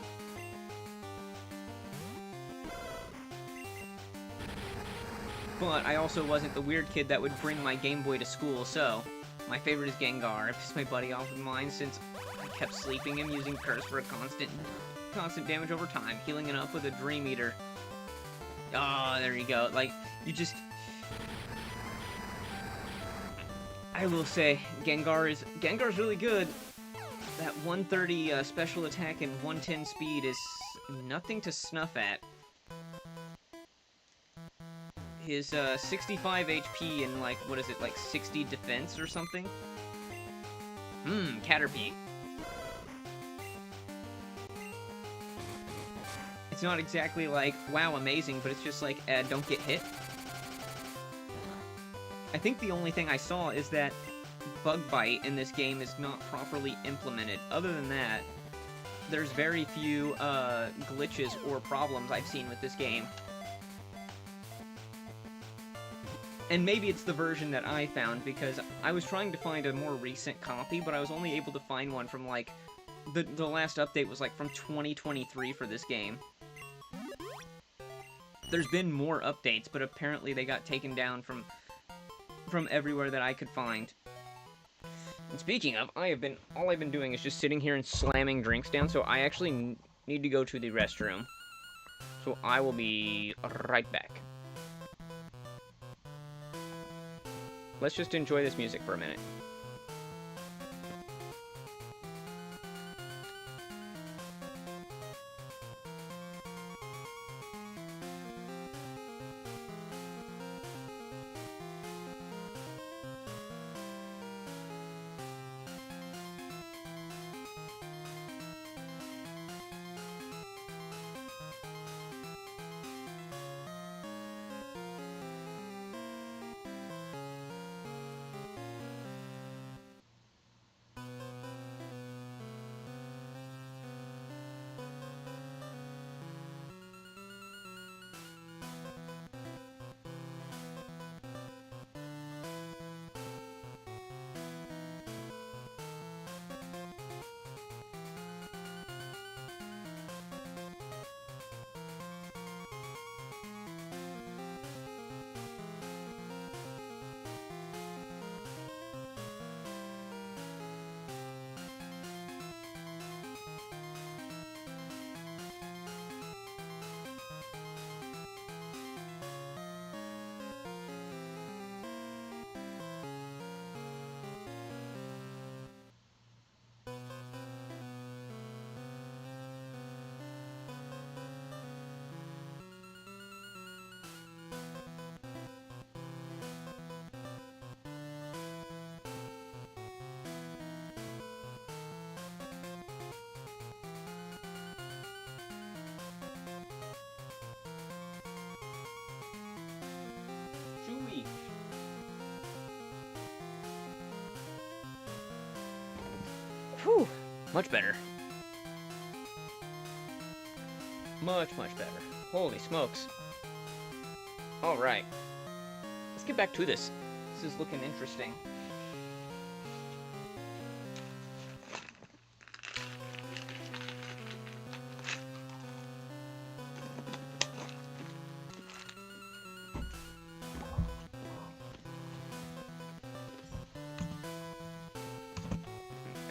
But I also wasn't the weird kid that would bring my Game Boy to school, so my favorite is Gengar. I pissed my buddy off with mine since I kept sleeping him using Curse for a constant damage over time, healing it up with a Dream Eater. Oh, there you go. Like, you just... I will say, Gengar's really good. That 130 special attack and 110 speed is nothing to snuff at. His 65 HP and, like, what is it, like 60 defense or something? Caterpie. It's not exactly like, wow, amazing, but it's just like, don't get hit. I think the only thing I saw is that Bug Bite in this game is not properly implemented. Other than that, there's very few glitches or problems I've seen with this game. And maybe it's the version that I found, because I was trying to find a more recent copy, but I was only able to find one from, like, the last update was, like, from 2023 for this game. There's been more updates, but apparently they got taken down from everywhere that I could find. And speaking of, all I've been doing is just sitting here and slamming drinks down, so I actually need to go to the restroom. So I will be right back. Let's just enjoy this music for a minute. Chewy. Whew, much better. Much better. Holy smokes. Alright. Let's get back to this. This is looking interesting.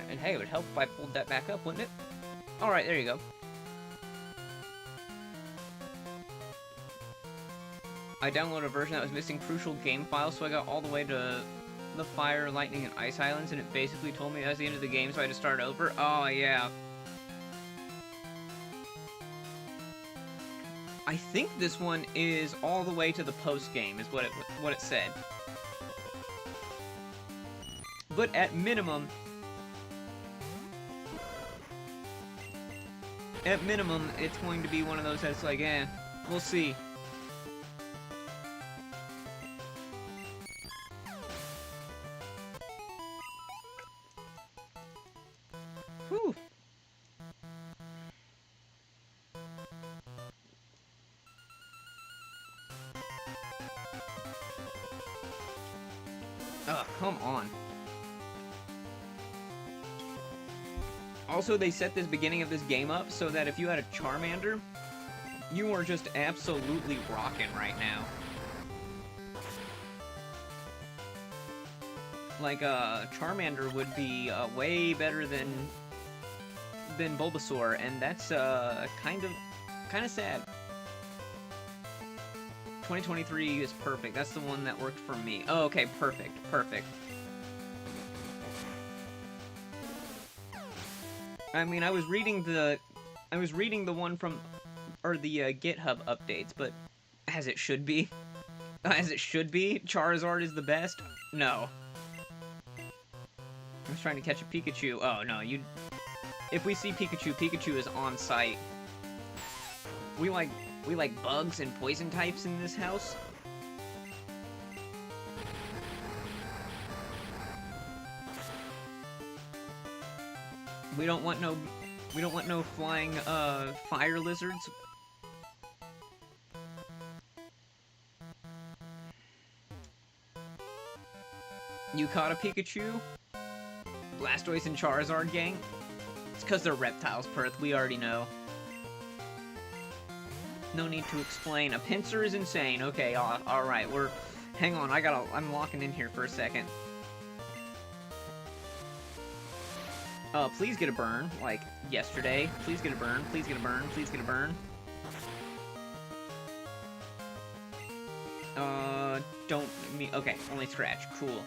And hey, it would help if I pulled that back up, wouldn't it? Alright, there you go. I downloaded a version that was missing crucial game files, so I got all the way to the Fire, Lightning, and Ice Islands, and it basically told me that was the end of the game, so I had to start over. Oh, yeah. I think this one is all the way to the post-game, is what it said. But at minimum, it's going to be one of those that's like, we'll see. Whew. Ugh, come on. Also, they set this beginning of this game up so that if you had a Charmander, you are just absolutely rocking right now. Like, Charmander would be way better than Bulbasaur, and that's kind of sad. 2023 is perfect. That's the one that worked for me. Oh, okay, perfect. I mean, I was reading the one from, or the GitHub updates, but as it should be, Charizard is the best. No. I was trying to catch a Pikachu. Oh no, if we see Pikachu, Pikachu is on site. We like bugs and poison types in this house. We don't want no flying fire lizards. You caught a Pikachu? Blastoise and Charizard gang? It's because they're reptiles, Perth. We already know. No need to explain. A pincer is insane. Okay, alright, hang on, I'm locking in here for a second. Please get a burn, like yesterday. Please get a burn, please get a burn, please get a burn. Don't me. Okay, only scratch. Cool.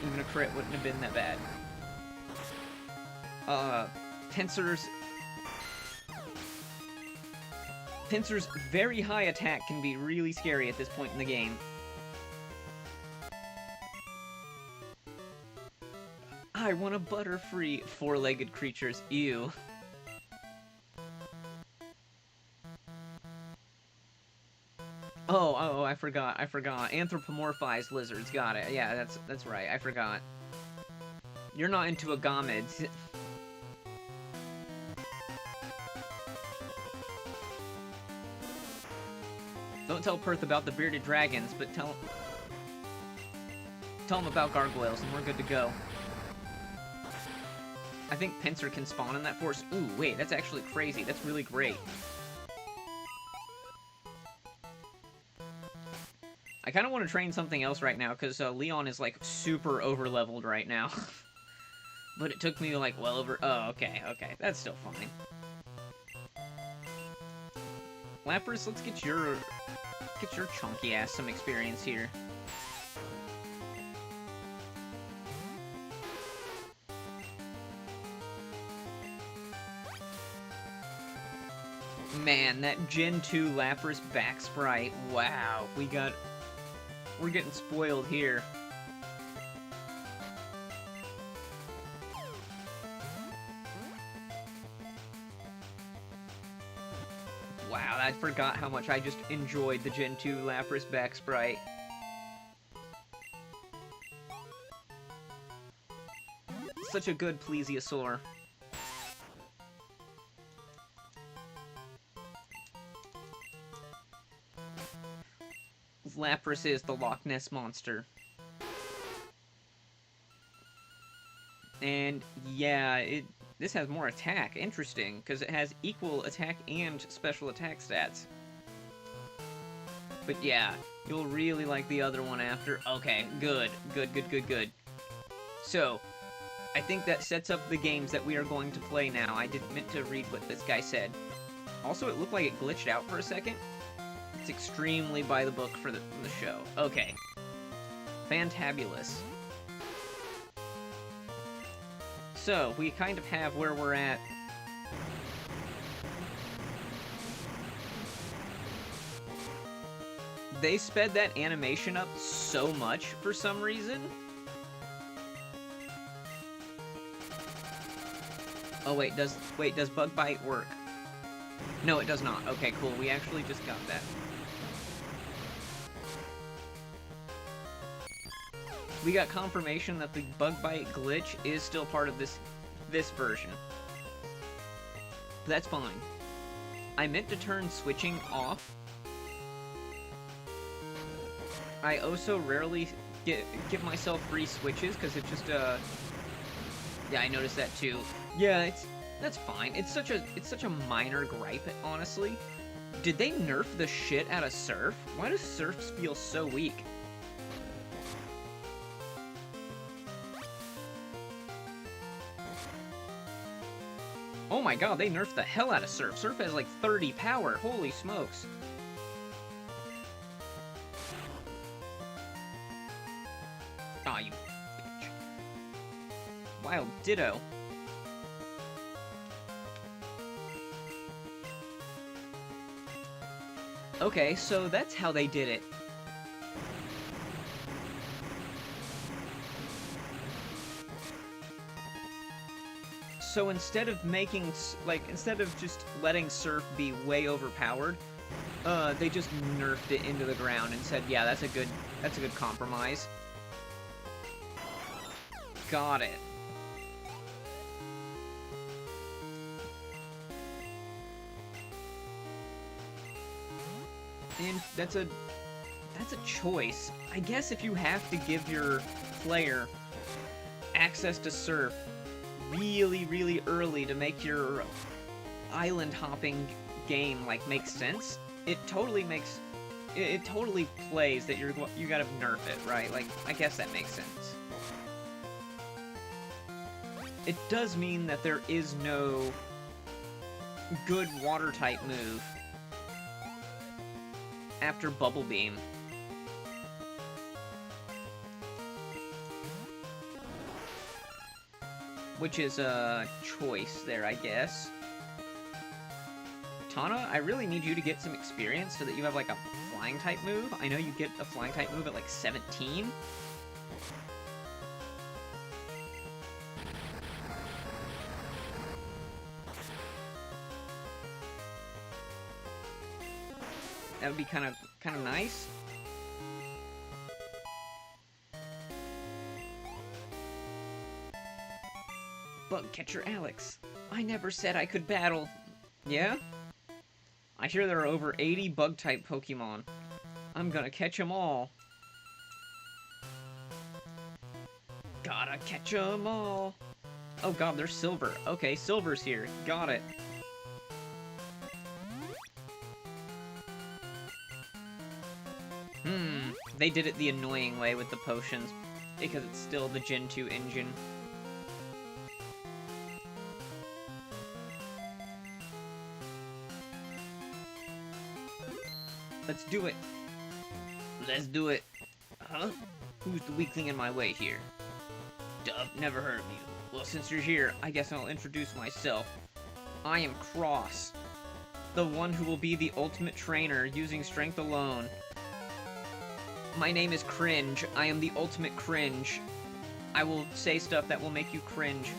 Even a crit wouldn't have been that bad. Pincer's very high attack can be really scary at this point in the game. I want a Butterfree. Four-legged creatures. Ew. Oh, I forgot. Anthropomorphized lizards. Got it. Yeah, that's right. I forgot. You're not into agamids. Don't tell Perth about the bearded dragons, but tell him about gargoyles, and we're good to go. I think Pinsir can spawn in that forest. Ooh, wait, that's actually crazy. That's really great. I kind of want to train something else right now, because Leon is, like, super over-leveled right now. But it took me, like, well over... Oh, okay. That's still fine. Lapras, let's get your chunky ass some experience here. Man, that Gen 2 Lapras back sprite. Wow, we're getting spoiled here. Wow, I forgot how much I just enjoyed the Gen 2 Lapras back sprite. Such a good plesiosaur. Lapras is the Loch Ness Monster. And yeah, this has more attack. Interesting, because it has equal attack and special attack stats. But yeah, you'll really like the other one after. Okay, good. So, I think that sets up the games that we are going to play now. I didn't meant to read what this guy said. Also, it looked like it glitched out for a second. It's extremely by the book for the show. Okay. Fantabulous. So, we kind of have where we're at. They sped that animation up so much for some reason. Oh wait, does Bug Bite work? No, it does not. Okay, cool. We actually just got that. We got confirmation that the Bug Bite glitch is still part of this version. That's fine. I meant to turn switching off. I also rarely give myself free switches because it just yeah, I noticed that too. Yeah, that's fine. It's such a minor gripe, honestly. Did they nerf the shit out of Surf? Why does Surf feel so weak? Oh my god, they nerfed the hell out of Surf. Surf has like 30 power. Holy smokes. Aw, you bitch. Wild Ditto. Okay, so that's how they did it. So instead of just letting Surf be way overpowered, they just nerfed it into the ground and said, yeah, that's a good compromise. Got it. And that's a choice. I guess if you have to give your player access to Surf really, really early to make your island hopping game like make sense, it totally plays that you gotta nerf it, right? Like, I guess that makes sense. It does mean that there is no good water type move. after Bubble Beam. Which is a choice there, I guess. Tana, I really need you to get some experience so that you have, like, a flying type move. I know you get a flying type move at, like, 17. That would be kind of nice. Bug Catcher Alex. I never said I could battle. Yeah? I hear there are over 80 bug-type Pokemon. I'm gonna catch them all. Gotta catch them all. Oh god, there's Silver. Okay, Silver's here. Got it. They did it the annoying way with the potions, because it's still the Gen 2 engine. Let's do it. Let's do it. Huh? Who's the weakling in my way here? Dub, never heard of you. Well, since you're here, I guess I'll introduce myself. I am Cross, the one who will be the ultimate trainer using strength alone. My name is Cringe. I am the ultimate cringe. I will say stuff that will make you cringe.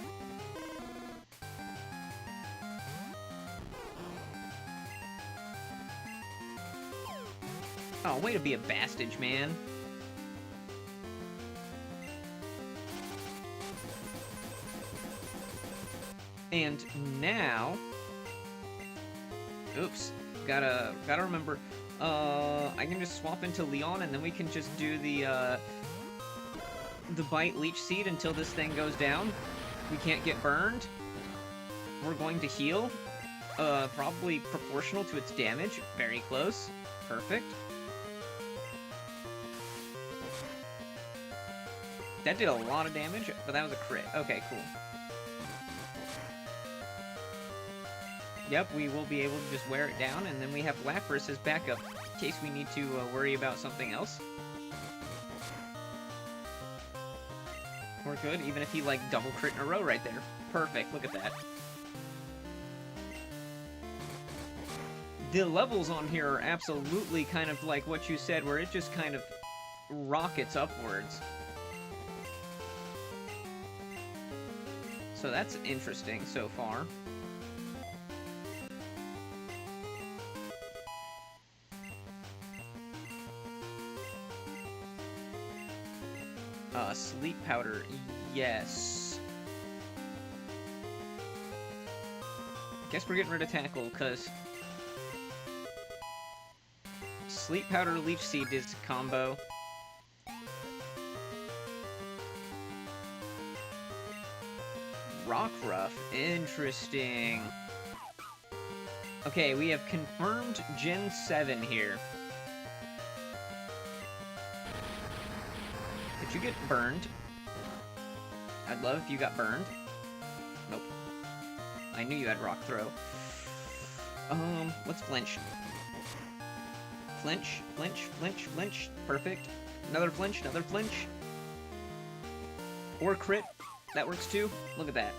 Oh, way to be a bastage, man. And now... Oops. Gotta remember... I can just swap into Leon, and then we can just do the Bite Leech Seed until this thing goes down. We can't get burned. We're going to heal. Probably proportional to its damage. Very close. Perfect. That did a lot of damage, but that was a crit. Okay, cool. Yep, we will be able to just wear it down, and then we have Lapras as backup, in case we need to worry about something else. We're good, even if he, like, double crit in a row right there. Perfect, look at that. The levels on here are absolutely kind of like what you said, where it just kind of rockets upwards. So that's interesting so far. Sleep powder, yes. Guess we're getting rid of Tackle, because Sleep powder, Leech Seed is combo. Rockruff, interesting. Okay, we have confirmed Gen 7 here. Could you get burned? I'd love if you got burned. Nope. I knew you had Rock Throw. Let's flinch. Flinch, flinch, flinch, flinch. Perfect. Another flinch, another flinch. Or crit. That works too. Look at that.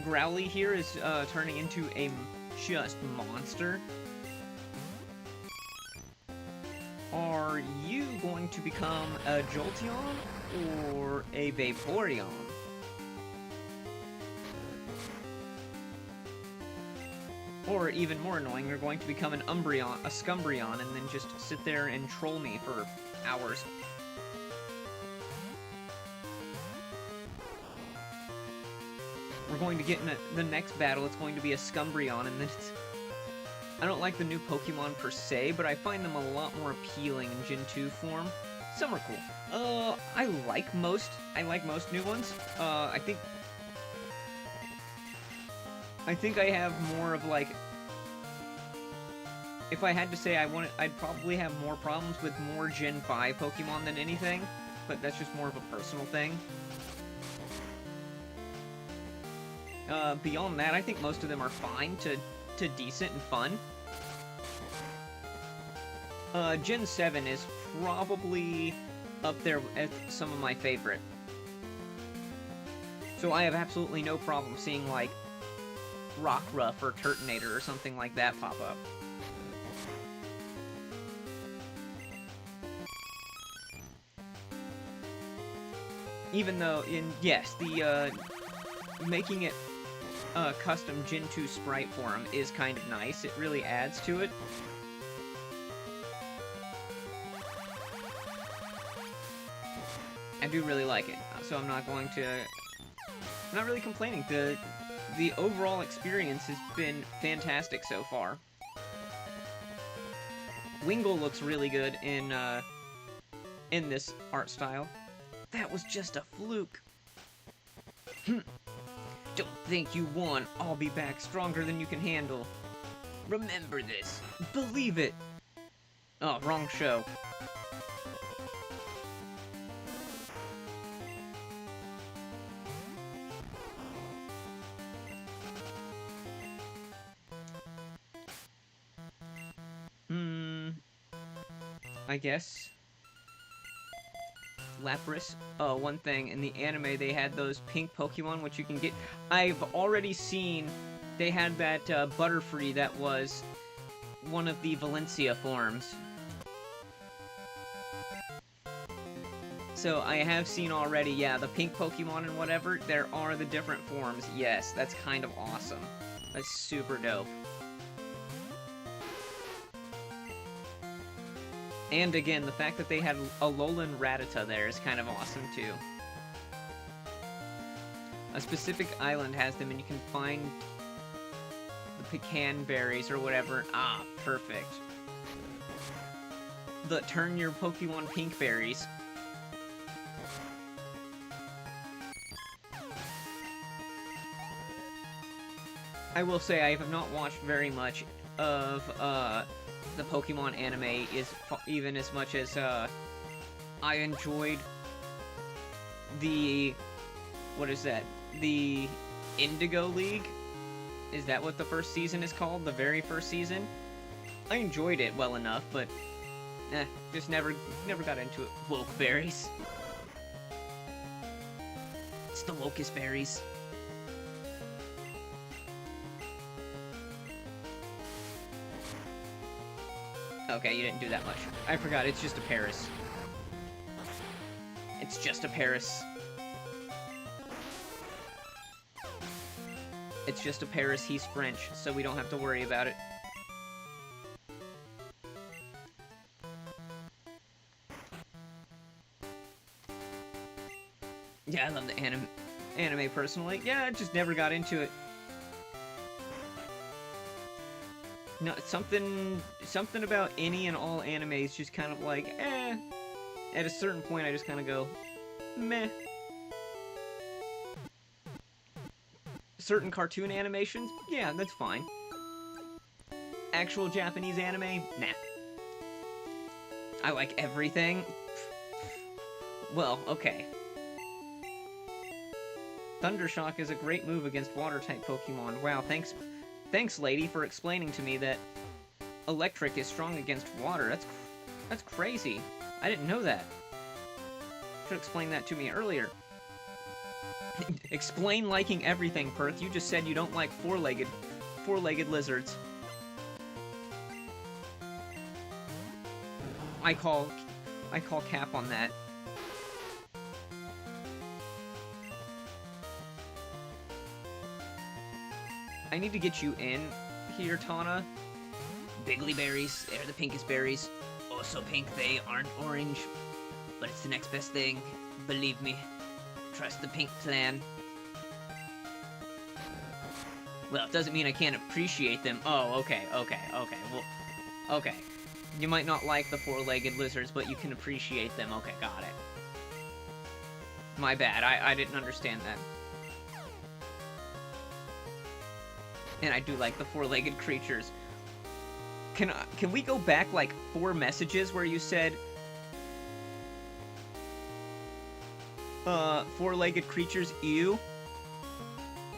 Growly here is turning into a just monster. Are you going to become a Jolteon or a Vaporeon? Or even more annoying, you're going to become an Umbreon, a Scumbreon, and then just sit there and troll me for hours. We're going to get in the next battle, it's going to be a Scumbreon, and then it's... I don't like the new Pokemon per se, but I find them a lot more appealing in Gen 2 form. Some are cool. I like most new ones. I think I have more of, like... If I had to say I'd probably have more problems with more Gen 5 Pokemon than anything, but that's just more of a personal thing. Beyond that, I think most of them are fine to decent and fun. Gen 7 is probably up there at some of my favorite. So I have absolutely no problem seeing, like, Rockruff or Turtonator or something like that pop up. Even though, yes, the, making it a custom Gen 2 sprite for him is kind of nice. It really adds to it. I do really like it, so I'm not going to... I'm not really complaining. The overall experience has been fantastic so far. Wingle looks really good in this art style. That was just a fluke. Don't think you won. I'll be back stronger than you can handle. Remember this. Believe it. Oh, wrong show. I guess. Lapras. Oh, one thing, in the anime they had those pink Pokemon which you can get. I've already seen they had that Butterfree that was one of the Valencia forms. So I have seen already, yeah, the pink Pokemon and whatever, there are the different forms. Yes, that's kind of awesome. That's super dope. And again, the fact that they had Alolan Rattata there is kind of awesome, too. A specific island has them, and you can find the pecan berries or whatever. Ah, perfect. The turn your Pokemon pink berries. I will say I have not watched very much of, the Pokemon anime is even as much as I enjoyed the what is that? The Indigo League? Is that what the first season is called? The very first season? I enjoyed it well enough, but just never got into it. Woke berries. It's the Locust berries. Okay, you didn't do that much. I forgot, it's just a Paris. It's just a Paris. It's just a Paris, he's French, so we don't have to worry about it. Yeah, I love the anime personally. Yeah, I just never got into it. No, something about any and all animes just kind of like, eh. At a certain point, I just kind of go, meh. Certain cartoon animations, yeah, that's fine. Actual Japanese anime, nah. I like everything. Well, okay. Thundershock is a great move against water-type Pokemon. Wow, thanks, lady, for explaining to me that electric is strong against water. That's crazy. I didn't know that. Should explain that to me earlier. Explain liking everything, Perth. You just said you don't like four-legged lizards. I call cap on that. I need to get you in here, Tana. Biggly berries, they're the pinkest berries. Oh, so pink they aren't orange. But it's the next best thing. Believe me. Trust the pink clan. Well, it doesn't mean I can't appreciate them. Oh, okay. Well, okay. You might not like the four-legged lizards, but you can appreciate them. Okay, got it. My bad, I didn't understand that. And I do like the four-legged creatures. Can we go back like 4 messages where you said four-legged creatures, ew?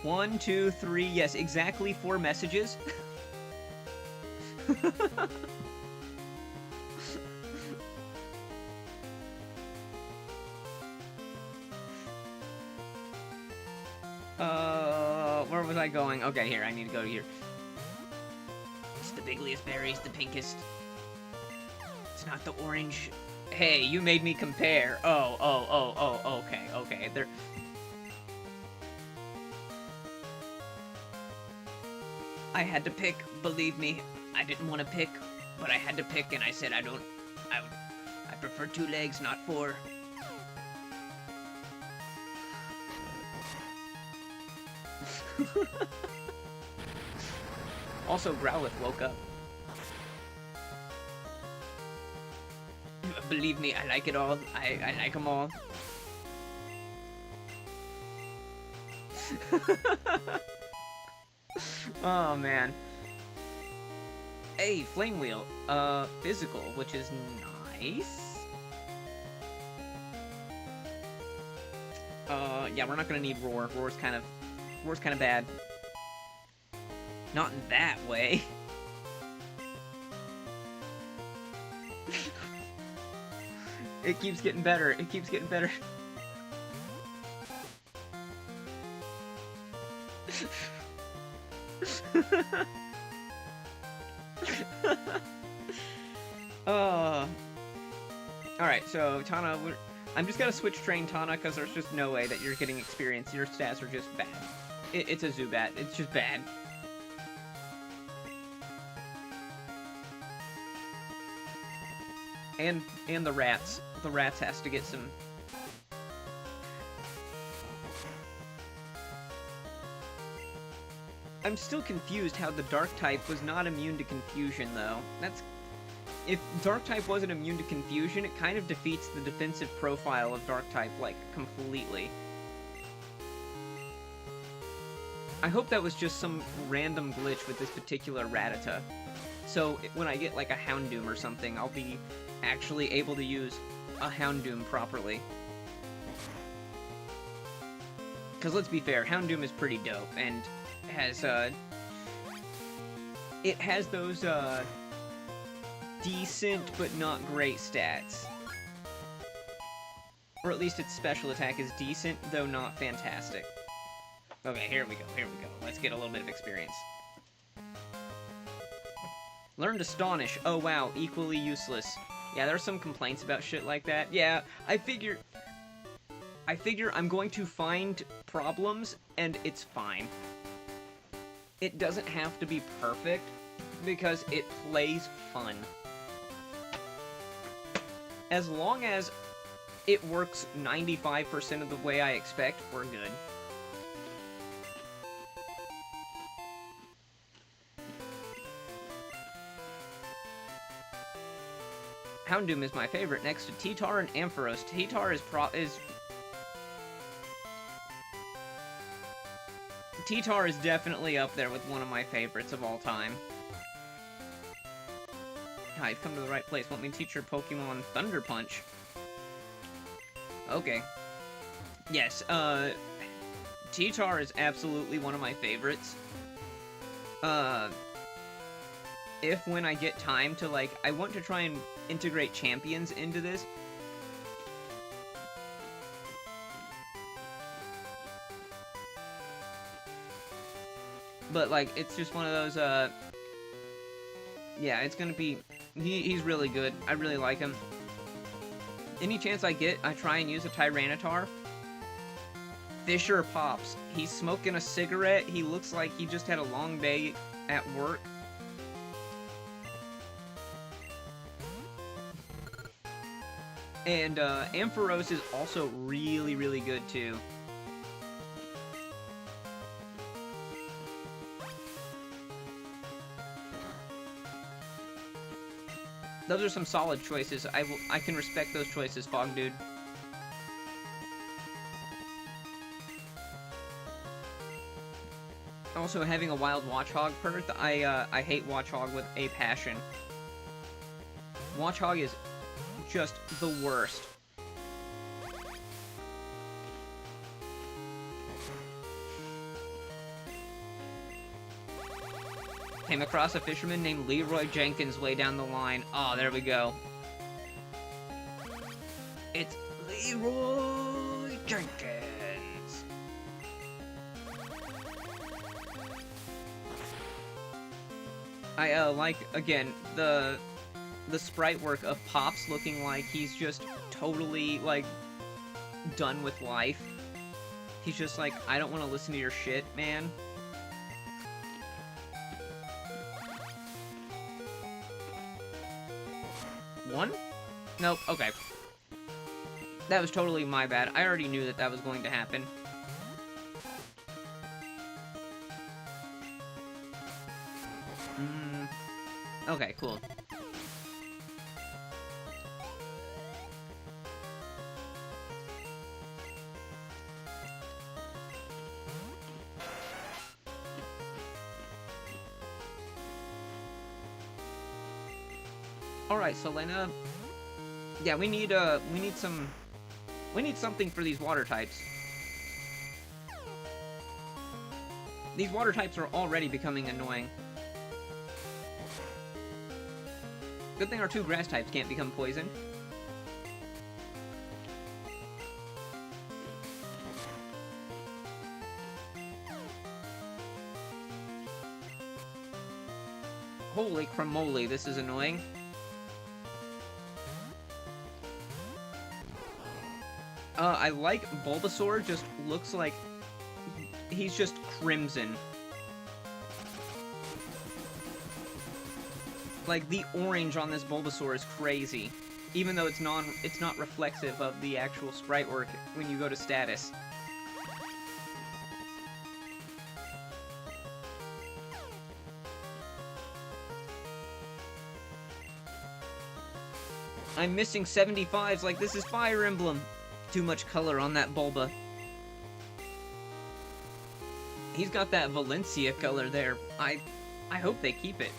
1, 2, 3, yes, exactly 4 messages. I going? Okay, here, I need to go here. It's the biggliest berries, the pinkest. It's not the orange. Hey, you made me compare. Oh, okay. They're... I had to pick, believe me. I didn't want to pick, but I had to pick, and I said I prefer 2 legs, not 4. Also, Growlithe woke up. Believe me, I like it all. I like them all. Oh, man. Hey, Flame Wheel. Physical, which is nice. Yeah, we're not gonna need Roar. Roar's kind of bad. Not in that way. It keeps getting better. It keeps getting better. Alright, so Tana, I'm just gonna switch train Tana because there's just no way that you're getting experience. Your stats are just bad. It's a Zubat. It's just bad. And the rats. The rats has to get some... I'm still confused how the Dark type was not immune to confusion, though. That's... If Dark type wasn't immune to confusion, it kind of defeats the defensive profile of Dark type, like, completely. I hope that was just some random glitch with this particular Rattata. So, when I get, like, a Houndoom or something, I'll be actually able to use a Houndoom properly. Because let's be fair, Houndoom is pretty dope, and has, it has those, decent but not great stats. Or at least its special attack is decent, though not fantastic. Okay, here we go. Let's get a little bit of experience. Learned Astonish. Oh wow, equally useless. Yeah, there's some complaints about shit like that. Yeah, I figure I'm going to find problems, and it's fine. It doesn't have to be perfect, because it plays fun. As long as it works 95% of the way I expect, we're good. Houndoom is my favorite, next to T-Tar and Ampharos. T-Tar T-Tar is definitely up there with one of my favorites of all time. Hi, you've come to the right place. Want me to teach your Pokemon Thunder Punch? Okay. Yes, T-Tar is absolutely one of my favorites. If when I get time to, like, I want to try and integrate champions into this. But, like, it's just one of those, yeah, it's gonna be... He's really good. I really like him. Any chance I get, I try and use a Tyranitar. Fisher pops. He's smoking a cigarette. He looks like he just had a long day at work. And, Ampharos is also really, really good, too. Those are some solid choices. I can respect those choices, Fog Dude. Also, having a wild Watchog Perth, I hate Watchog with a passion. Watchog is just the worst. Came across a fisherman named Leroy Jenkins way down the line. Oh, there we go. It's Leroy Jenkins. I like, again, the sprite work of Pops looking like he's just totally, like, done with life. He's just like, I don't want to listen to your shit, man. One? Nope, okay. That was totally my bad. I already knew that that was going to happen. Okay, cool. Alright, Selena. Yeah, we need something for these water types. These water types are already becoming annoying. Good thing our 2 grass types can't become poison. Holy cramoly, this is annoying. I like Bulbasaur, just looks like he's just crimson. Like, the orange on this Bulbasaur is crazy. Even though it's not reflexive of the actual sprite work when you go to status. I'm missing 75s, like this is Fire Emblem. Too much color on that Bulba. He's got that Valencia color there. I hope they keep it.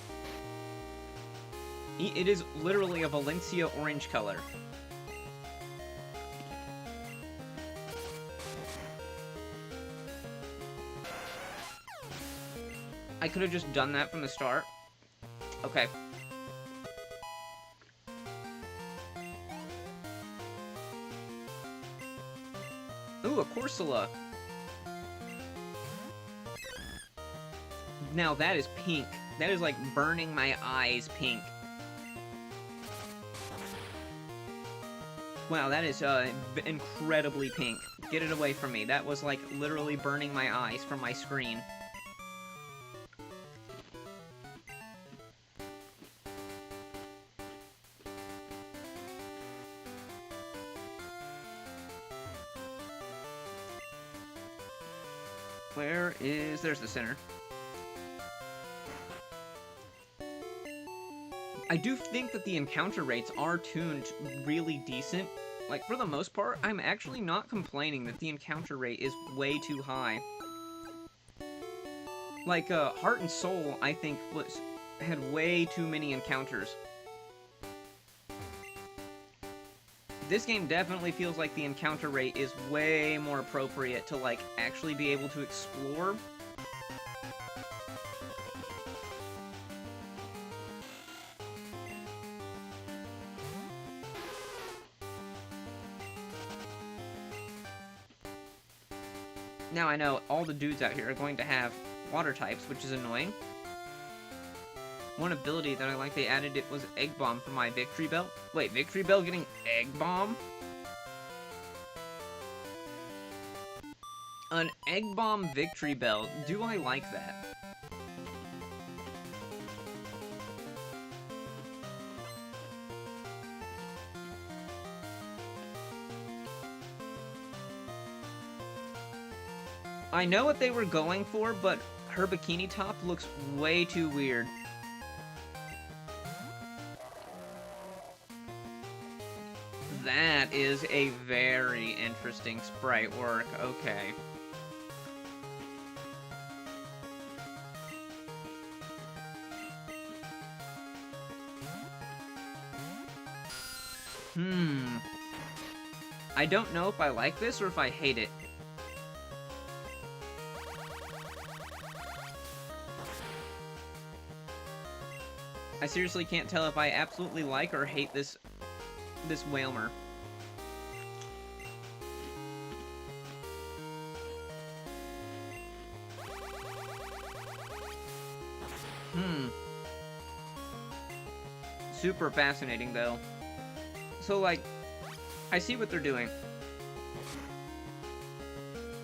It is literally a Valencia orange color. I could have just done that from the start. Okay. Ooh, a Corsola. Now that is pink. That is like burning my eyes pink. Wow, that is incredibly pink. Get it away from me. That was like literally burning my eyes from my screen. Where is... There's the center. I do think that the encounter rates are tuned really decent. Like, for the most part, I'm actually not complaining that the encounter rate is way too high. Like, Heart and Soul, I think, had way too many encounters. This game definitely feels like the encounter rate is way more appropriate to, like, actually be able to explore. Now I know all the dudes out here are going to have water types, which is annoying. One ability that I like they added it was Egg Bomb for my Victory Bell. Wait, Victory Bell getting Egg Bomb? An Egg Bomb Victory Bell. Do I like that? I know what they were going for, but her bikini top looks way too weird. That is a very interesting sprite work. Okay. I don't know if I like this or if I hate it. I seriously can't tell if I absolutely like or hate this Whalmer. super fascinating, though. So, like, I see what they're doing.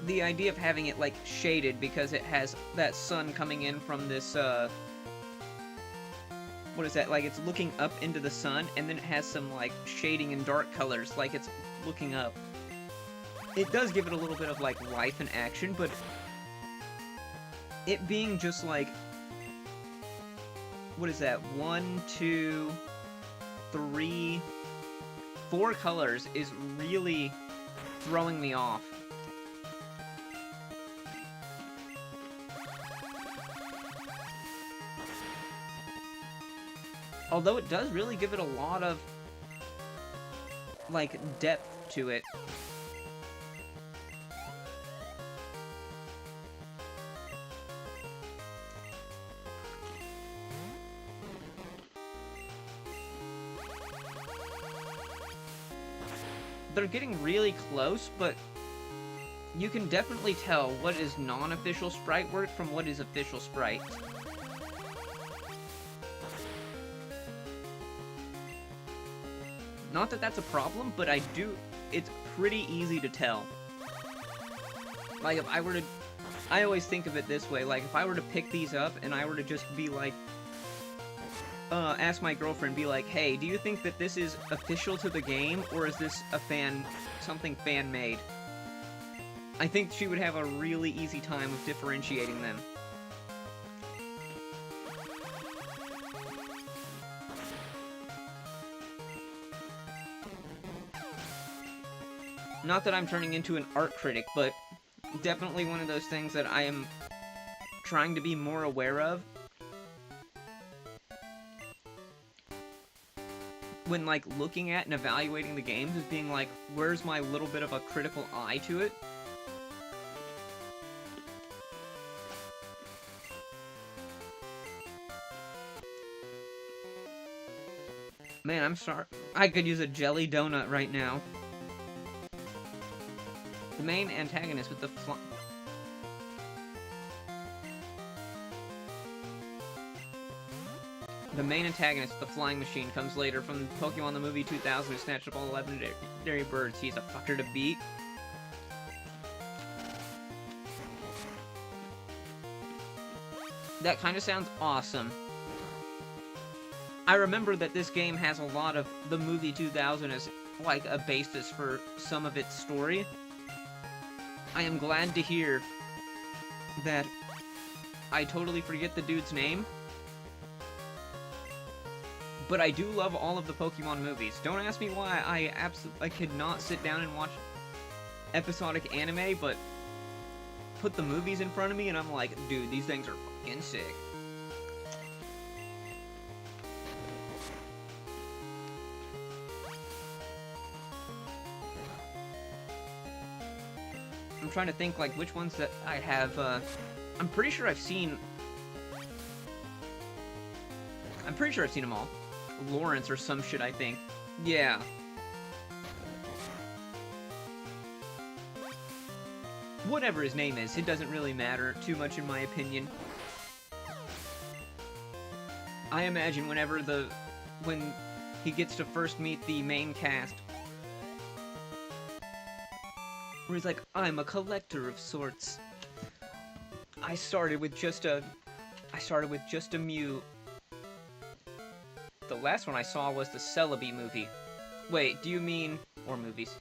The idea of having it, like, shaded because it has that sun coming in from this, what is that? Like, it's looking up into the sun, and then it has some, like, shading in dark colors, like it's looking up. It does give it a little bit of, like, life and action, but it being just, like, what is that? 1, 2, 3, 4 colors is really throwing me off. Although it does really give it a lot of, like, depth to it. They're getting really close, but you can definitely tell what is non-official sprite work from what is official sprite. Not that that's a problem, but it's pretty easy to tell. Like, if I were to, I always think of it this way, like, if I were to pick these up and I were to just be like, ask my girlfriend, be like, hey, do you think that this is official to the game, or is this something fan-made? I think she would have a really easy time of differentiating them. Not that I'm turning into an art critic, but definitely one of those things that I am trying to be more aware of when, like, looking at and evaluating the games, is being like, where's my little bit of a critical eye to it? Man, I'm sorry. I could use a jelly donut right now. The main antagonist with the flying machine comes later from Pokemon the Movie 2000 who snatched up all the legendary birds. He's a fucker to beat. That kind of sounds awesome. I remember that this game has a lot of the Movie 2000 as, like, a basis for some of its story. I am glad to hear that I totally forget the dude's name, but I do love all of the Pokemon movies. Don't ask me why I could not sit down and watch episodic anime, but put the movies in front of me and I'm like, dude, these things are fucking sick. I'm trying to think, like, which ones that I have, I'm pretty sure I've seen them all. Lawrence or some shit, I think. Yeah. Whatever his name is, it doesn't really matter too much in my opinion. I imagine when he gets to first meet the main cast, where he's like, I'm a collector of sorts. I started with just a Mew. The last one I saw was the Celebi movie. Wait, do you mean... or movies?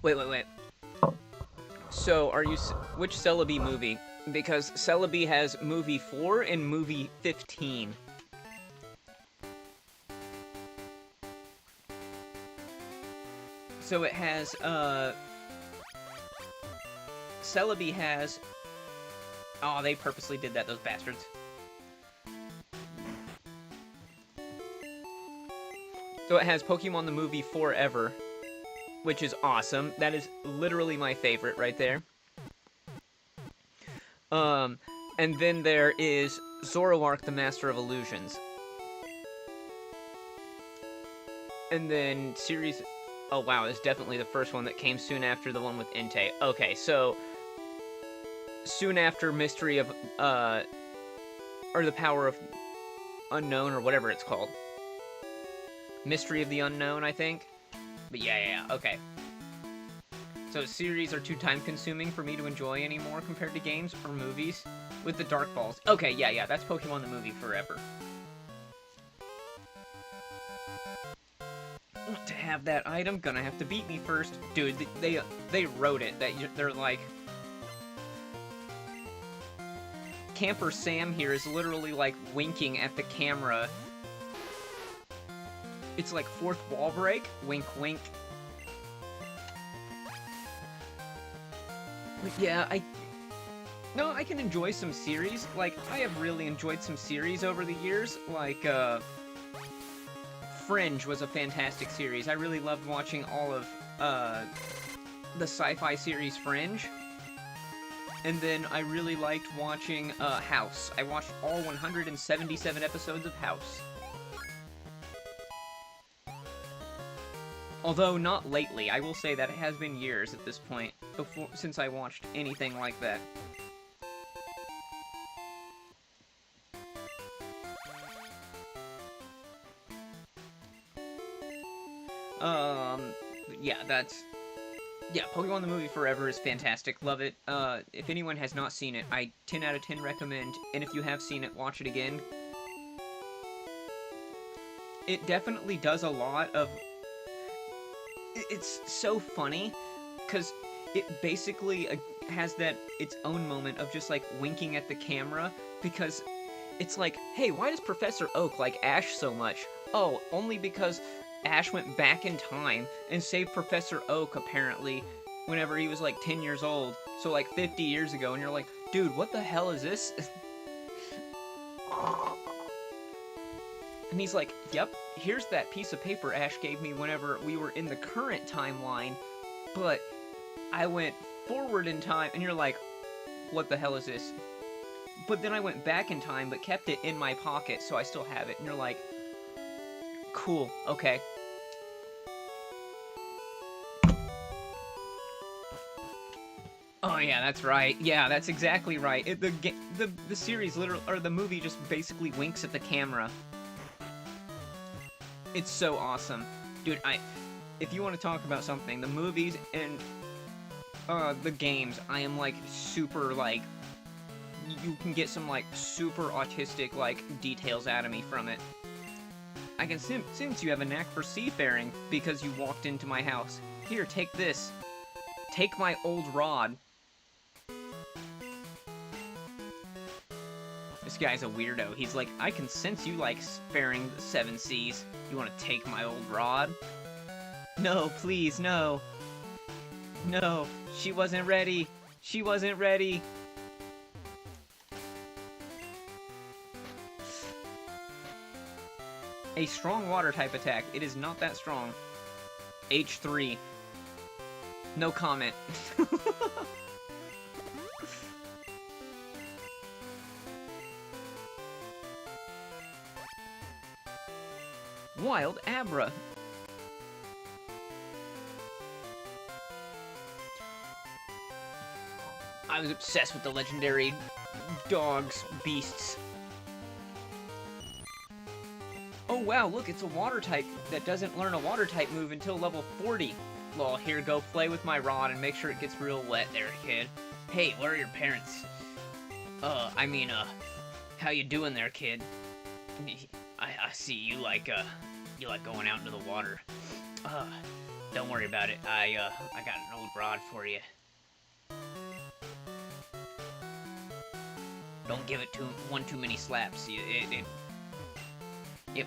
Wait. So, which Celebi movie? Because Celebi has movie 4 and movie 15. So it has, Celebi has... Oh, they purposely did that, those bastards. So it has Pokemon the Movie Forever, which is awesome. That is literally my favorite right there. And then there is Zoroark the Master of Illusions. And then series... Oh wow, it's definitely the first one that came soon after the one with Entei. Okay, so... soon after Mystery of or the power of unknown, or whatever it's called. Mystery of the Unknown, I think. But yeah, okay. So series are too time-consuming for me to enjoy anymore compared to games or movies. With the Dark Balls. Okay, yeah, that's Pokemon the movie forever. To have that item, gonna have to beat me first. Dude, they wrote it, that they're like... Camper Sam here is literally, like, winking at the camera. It's like fourth wall break. Wink, wink. But yeah, No, I can enjoy some series. Like, I have really enjoyed some series over the years. Like, Fringe was a fantastic series. I really loved watching all of, the sci-fi series Fringe. And then I really liked watching, House. I watched all 177 episodes of House. Although not lately. I will say that it has been years at this point since I watched anything like that. Yeah, Pokemon the movie forever is fantastic. Love it. If anyone has not seen it, I 10 out of 10 recommend. And if you have seen it, watch it again. It definitely does a lot of... It's so funny, because it basically has its own moment of just, like, winking at the camera, because it's like, hey, why does Professor Oak like Ash so much? Oh, only because Ash went back in time and saved Professor Oak, apparently, whenever he was, like, 10 years old. So, like, 50 years ago, and you're like, dude, what the hell is this? And he's like, yep, here's that piece of paper Ash gave me whenever we were in the current timeline, but I went forward in time, and you're like, what the hell is this? But then I went back in time, but kept it in my pocket, so I still have it, and you're like, cool, okay. Oh yeah, that's right. Yeah, that's exactly right. The series literally, or the movie, just basically winks at the camera. It's so awesome. Dude, if you want to talk about something, the movies and the games, I am like super like, you can get some like super autistic like details out of me from it. I can sense you have a knack for seafaring because you walked into my house. Here, take this. Take my old rod. This guy's a weirdo. He's like, I can sense you like faring the 7 seas. You want to take my old rod? No, please, no. No, she wasn't ready. She wasn't ready. A strong water type attack. It is not that strong. H3. No comment. Wild Abra. I was obsessed with the legendary dogs, beasts. Oh wow, look, it's a water type that doesn't learn a water type move until level 40. Lol, here, go play with my rod and make sure it gets real wet there, kid. Hey, where are your parents? How you doing there, kid? I see you like going out into the water. Don't worry about it. I got an old rod for you. Don't give it too many slaps. It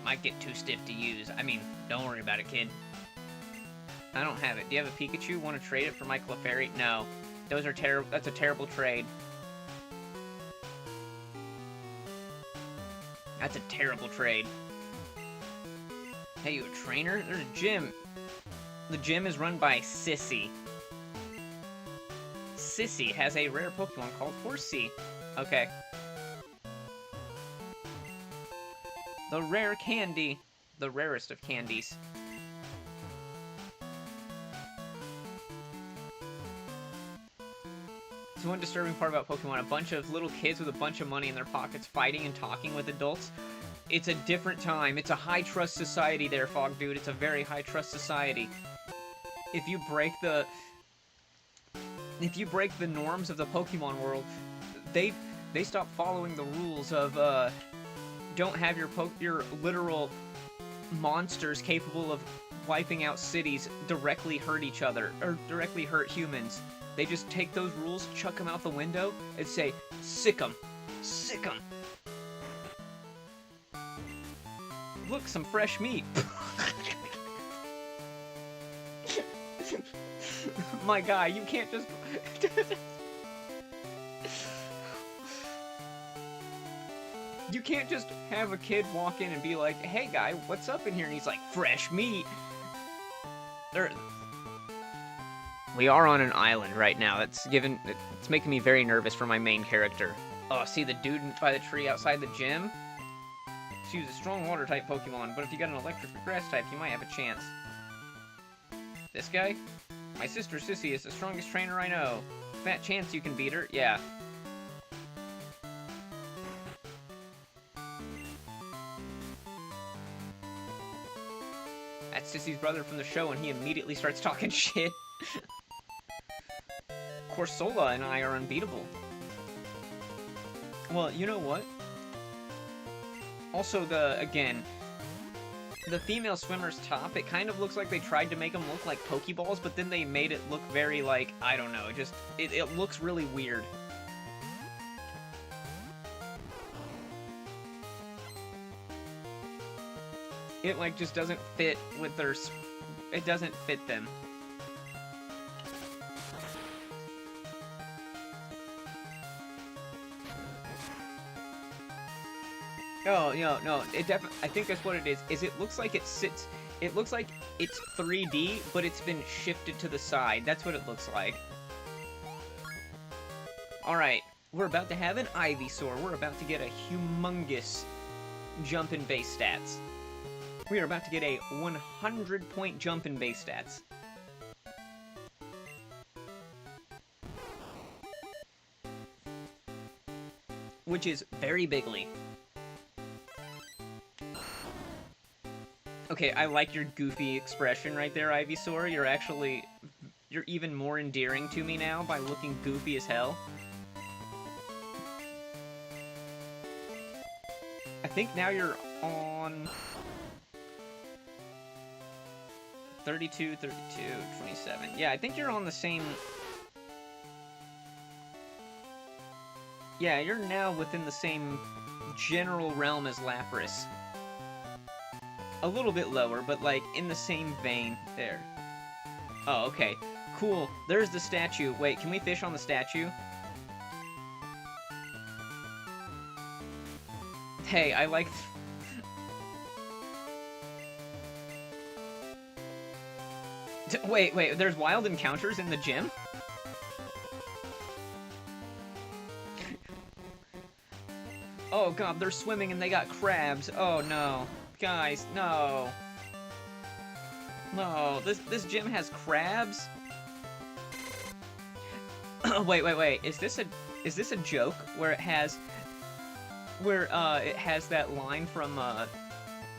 might get too stiff to use. I mean, don't worry about it, kid. I don't have it. Do you have a Pikachu? Want to trade it for my Clefairy? No. Those are terrible. That's a terrible trade. That's a terrible trade. Hey, you a trainer? There's a gym. The gym is run by Sissy. Sissy has a rare Pokemon called Horsea. Okay. The rare candy. The rarest of candies. So one disturbing part about Pokemon, a bunch of little kids with a bunch of money in their pockets fighting and talking with adults. It's a different time. It's a high-trust society there, Fog Dude. It's a very high-trust society. If you break the norms of the Pokemon world, they stop following the rules of, don't have your literal monsters capable of wiping out cities directly hurt each other, or directly hurt humans. They just take those rules, chuck them out the window, and say, sick 'em. Sick 'em. Look, some fresh meat. My guy, you can't just... You can't just have a kid walk in and be like, hey guy, what's up in here? And he's like, fresh meat. We are on an island right now. It's making me very nervous for my main character. Oh, see the dude by the tree outside the gym? She was a strong water type Pokemon, but if you got an electric or grass type, you might have a chance. This guy? My sister Sissy is the strongest trainer I know. Fat chance you can beat her? Yeah. That's Sissy's brother from the show, and he immediately starts talking shit. Corsola and I are unbeatable. Well, you know what? Also, the female swimmer's top, it kind of looks like they tried to make them look like Pokeballs, but then they made it look very, like, I don't know, it looks really weird. It, like, just doesn't fit with their... It doesn't fit them. Oh, no, it definitely... I think that's what it is it looks like it sits... It looks like it's 3D, but it's been shifted to the side. That's what it looks like. Alright, we're about to have an Ivysaur. We're about to get a humongous jump in base stats. We are about to get a 100-point jump in base stats. Which is very bigly. Okay, I like your goofy expression right there, Ivysaur. You're even more endearing to me now by looking goofy as hell. I think now you're on... 32, 32, 27. Yeah, I think you're on the same... Yeah, you're now within the same general realm as Lapras. A little bit lower, but, like, in the same vein. There. Oh, okay. Cool. There's the statue. Wait, can we fish on the statue? Hey, I like... Wait, there's wild encounters in the gym? Oh god, they're swimming and they got crabs. Oh no. Guys, no. No, this gym has crabs? Wait. Is this a joke where it has that line from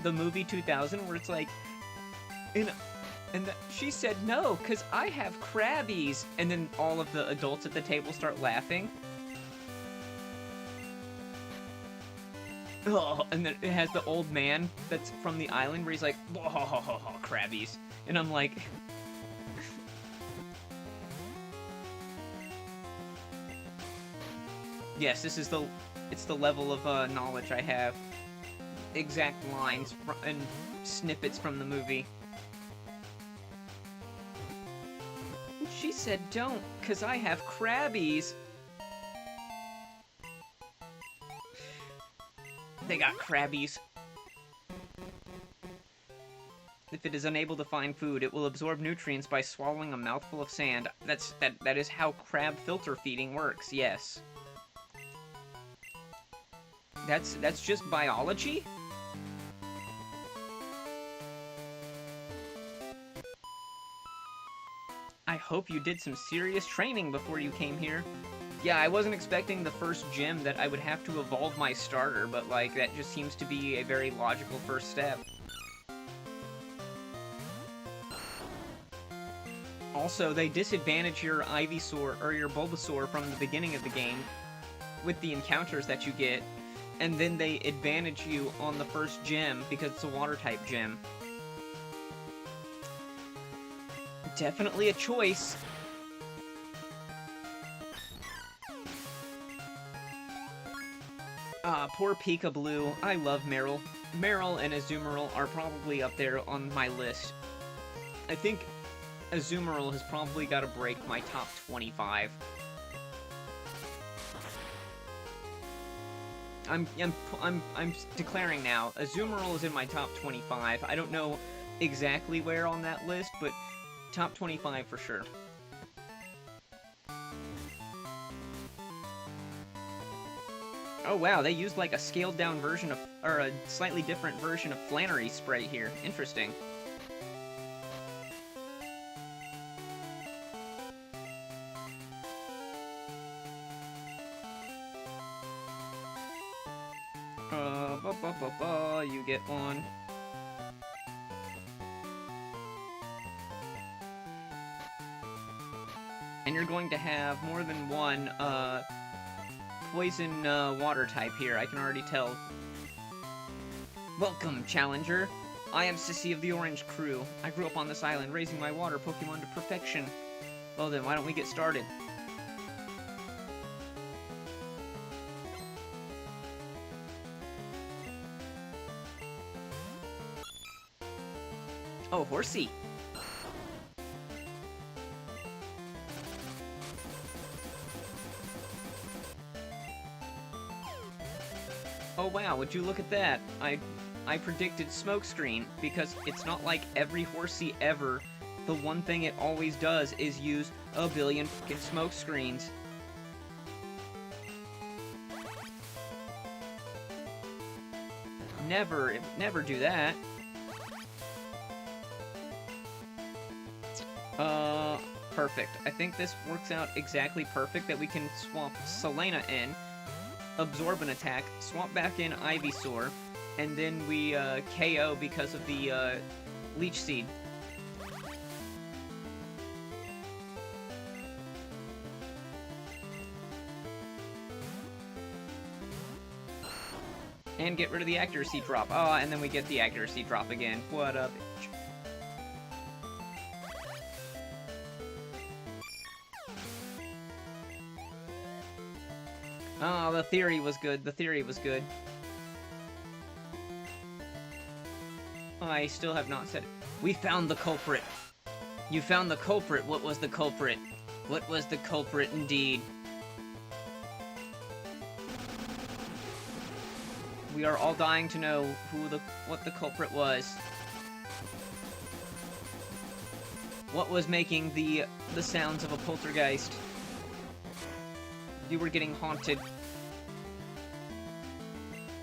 the movie 2000 where it's like she said no, cause I have crabbies, and then all of the adults at the table start laughing. Oh, and then it has the old man that's from the island where he's like, oh, crabbies. And I'm like... Yes, it's the level of knowledge I have. Exact lines and snippets from the movie. She said don't, 'cause I have crabbies. They got crabbies. If it is unable to find food, it will absorb nutrients by swallowing a mouthful of sand. That is how crab filter feeding works, yes. That's just biology? I hope you did some serious training before you came here. Yeah, I wasn't expecting the first gym that I would have to evolve my starter, but, like, that just seems to be a very logical first step. Also, they disadvantage your Ivysaur, or your Bulbasaur from the beginning of the game with the encounters that you get, and then they advantage you on the first gym because it's a water-type gym. Definitely a choice. Poor Pika-Blue. I love Meryl. Meryl and Azumarill are probably up there on my list. I think Azumarill has probably got to break my top 25. I'm declaring now. Azumarill is in my top 25. I don't know exactly where on that list, but top 25 for sure. Oh wow, they used like a scaled down version of, or a slightly different version of Flannery spray here. Interesting. You get one. And you're going to have more than one, poison, water type here, I can already tell. Welcome, Challenger. I am Sissy of the Orange Crew. I grew up on this island, raising my water Pokemon to perfection. Well then, why don't we get started? Oh, Horsey. Oh wow, would you look at that? I predicted Smokescreen, because it's not like every Horsey ever, the one thing it always does is use a billion fucking Smokescreens. Never do that. Perfect. I think this works out exactly perfect that we can swap Selena in, absorb an attack, swap back in Ivysaur, and then we KO because of the Leech Seed. And get rid of the accuracy drop. Oh, and then we get the accuracy drop again. What up? Oh, the theory was good. The theory was good. I still have not said it. We found the culprit. You found the culprit. What was the culprit? What was the culprit indeed? We are all dying to know what the culprit was. What was making the sounds of a poltergeist? You were getting haunted.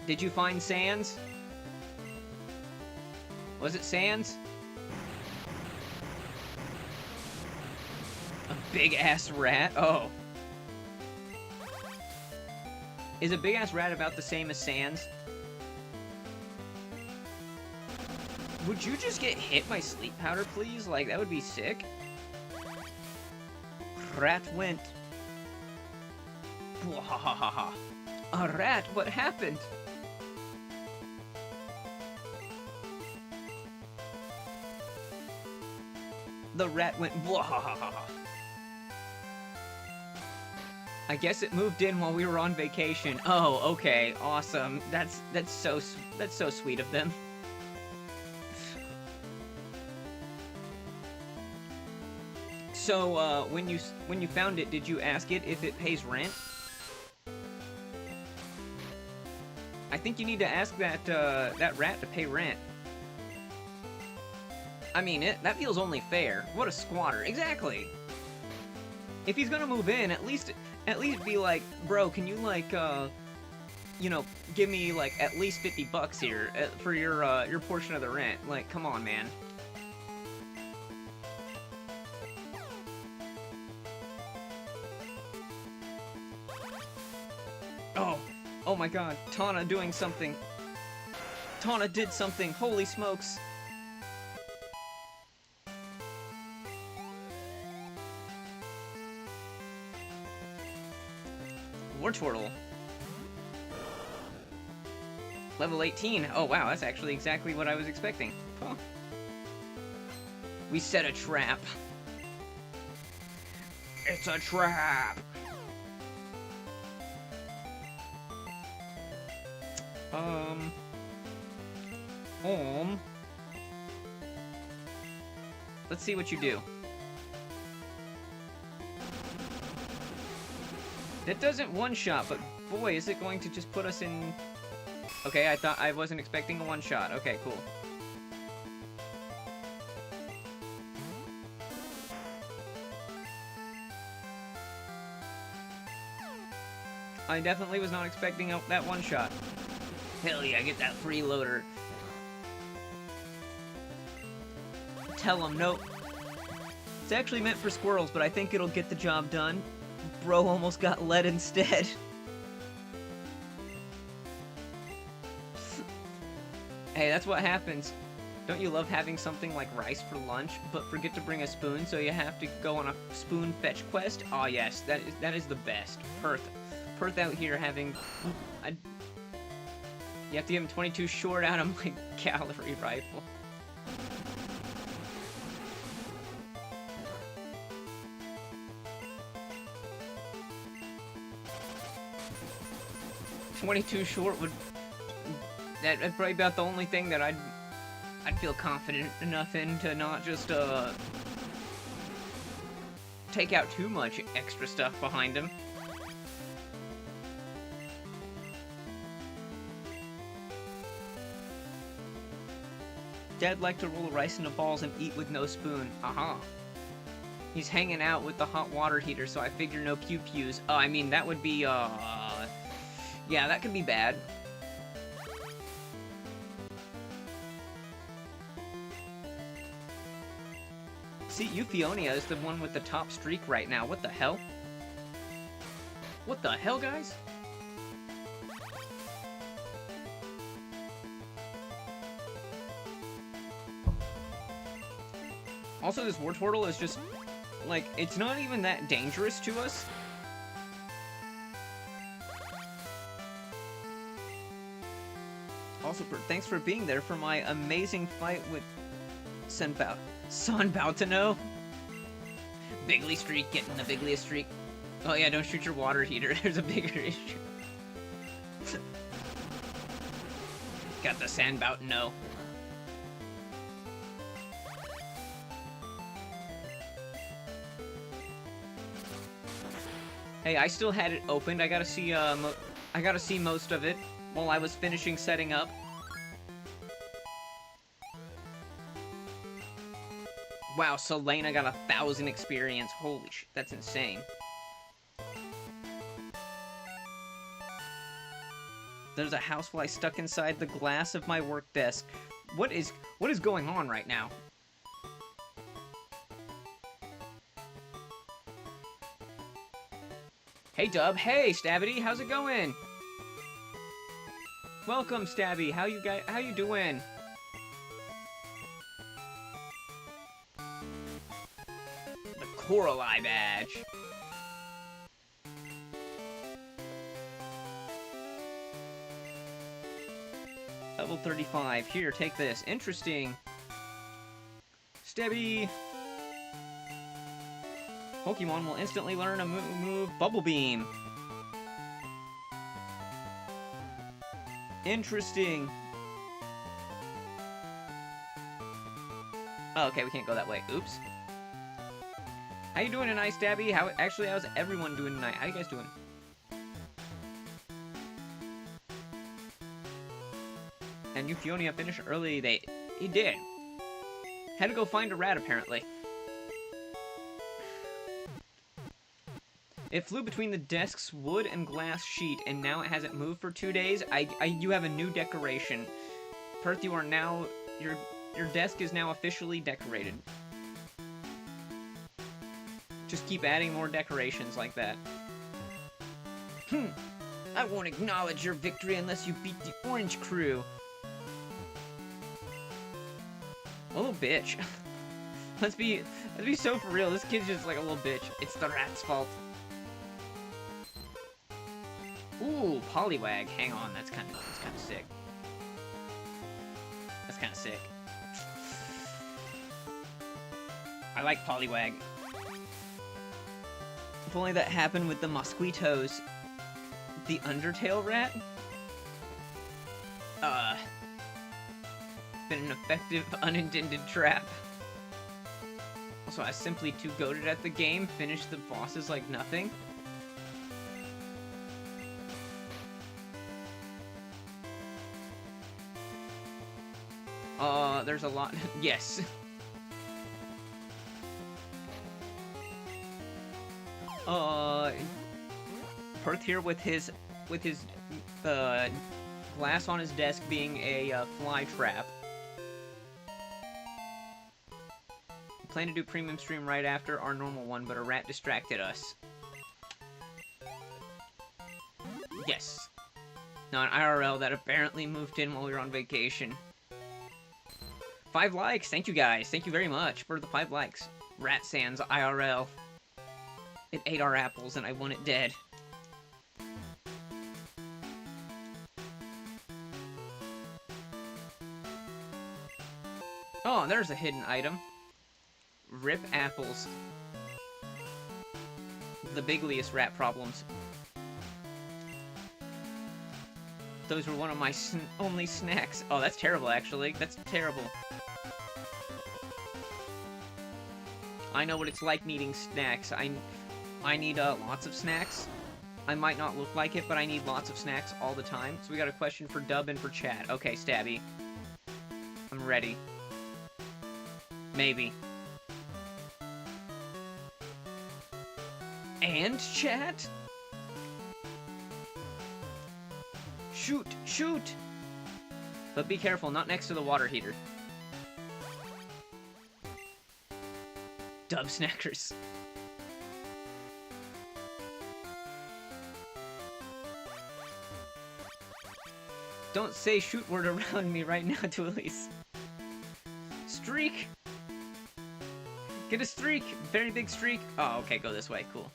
Did you find Sans? Was it Sans? A big-ass rat? Oh. Is a big-ass rat about the same as Sans? Would you just get hit by sleep powder, please? Like, that would be sick. Rat went. Bwahahaha. A rat? What happened? The rat went bwahahaha. I guess it moved in while we were on vacation. Oh, okay, awesome. That's so sweet of them. So, when you found it, did you ask it if it pays rent? I think you need to ask that rat to pay rent. I mean, that feels only fair. What a squatter. Exactly. If he's gonna move in, at least be like, bro, can you, like, you know, give me, like, at least $50 here for your portion of the rent. Like, come on, man. my god, Tana doing something. Tana did something, holy smokes. Wartortle. Level 18. Oh wow, that's actually exactly what I was expecting. Huh. We set a trap. It's a trap! Let's see what you do. That doesn't one-shot, but boy, is it going to just put us in... Okay, I wasn't expecting a one-shot. Okay, cool. I definitely was not expecting that one-shot. Hell yeah, get that freeloader. Tell him, nope. It's actually meant for squirrels, but I think it'll get the job done. Bro almost got lead instead. Hey, that's what happens. Don't you love having something like rice for lunch, but forget to bring a spoon, so you have to go on a spoon fetch quest? Oh yes, that is the best. Perth out here having... You have to give him 22 short out of my cavalry rifle. .22 short would... That'd probably about the only thing that I'd feel confident enough in to not just, take out too much extra stuff behind him. Dad liked to roll rice into balls and eat with no spoon. Aha. He's hanging out with the hot water heater, so I figure no pew-pews. Oh, I mean, that would be, yeah, that could be bad. See, Euphionia is the one with the top streak right now. What the hell? What the hell, guys? Also, this Wartortle is just, like, it's not even that dangerous to us. Also, thanks for being there for my amazing fight with Sanbautano. Bigly streak, getting the bigliest streak. Oh yeah, don't shoot your water heater. There's a bigger issue. Got the Sanbautano. Hey, I still had it opened. I gotta see most of it while I was finishing setting up. Wow, Selena got 1,000 experience. Holy shit, that's insane. There's a housefly stuck inside the glass of my work desk. What is going on right now? Hey Dub, hey Stabby, how's it going? Welcome Stabby, how you doing? The Coral Eye badge. Level 35. Here, take this. Interesting. Stabby. Pokemon will instantly learn a move Bubble Beam. Interesting. Oh, okay, we can't go that way. Oops. How you doing tonight, Stabby? How's everyone doing tonight? How you guys doing? And Euphionia finished early. He did. Had to go find a rat, apparently. It flew between the desk's wood and glass sheet, and now it hasn't moved for 2 days. You have a new decoration. Perth, you are now... Your desk is now officially decorated. Just keep adding more decorations like that. I won't acknowledge your victory unless you beat the orange crew. A little bitch. Let's be so for real. This kid's just like a little bitch. It's the rat's fault. Ooh, Poliwag. Hang on, that's kind of sick. That's kind of sick. I like Poliwag. If only that happened with the mosquitoes. The Undertale rat? It's been an effective, unintended trap. Also, I was simply too goated at the game, finished the bosses like nothing. There's a lot. Yes. Perth here with his glass on his desk being a fly trap. We plan to do premium stream right after our normal one, but a rat distracted us. Yes. Not IRL that apparently moved in while we were on vacation. 5 likes! Thank you guys! Thank you very much for the 5 likes. Rat Sans IRL. It ate our apples and I want it dead. Oh, there's a hidden item. Rip apples. The bigliest rat problems. Those were one of my only snacks. Oh, that's terrible, actually. That's terrible. I know what it's like needing snacks. I need lots of snacks. I might not look like it, but I need lots of snacks all the time. So we got a question for Dub and for chat. Okay, Stabby. I'm ready. Maybe. And chat? Shoot! Shoot! But be careful, not next to the water heater. Dub snackers. Don't say shoot word around me right now to Elise. Streak! Get a streak! Very big streak! Oh, okay, go this way. Cool.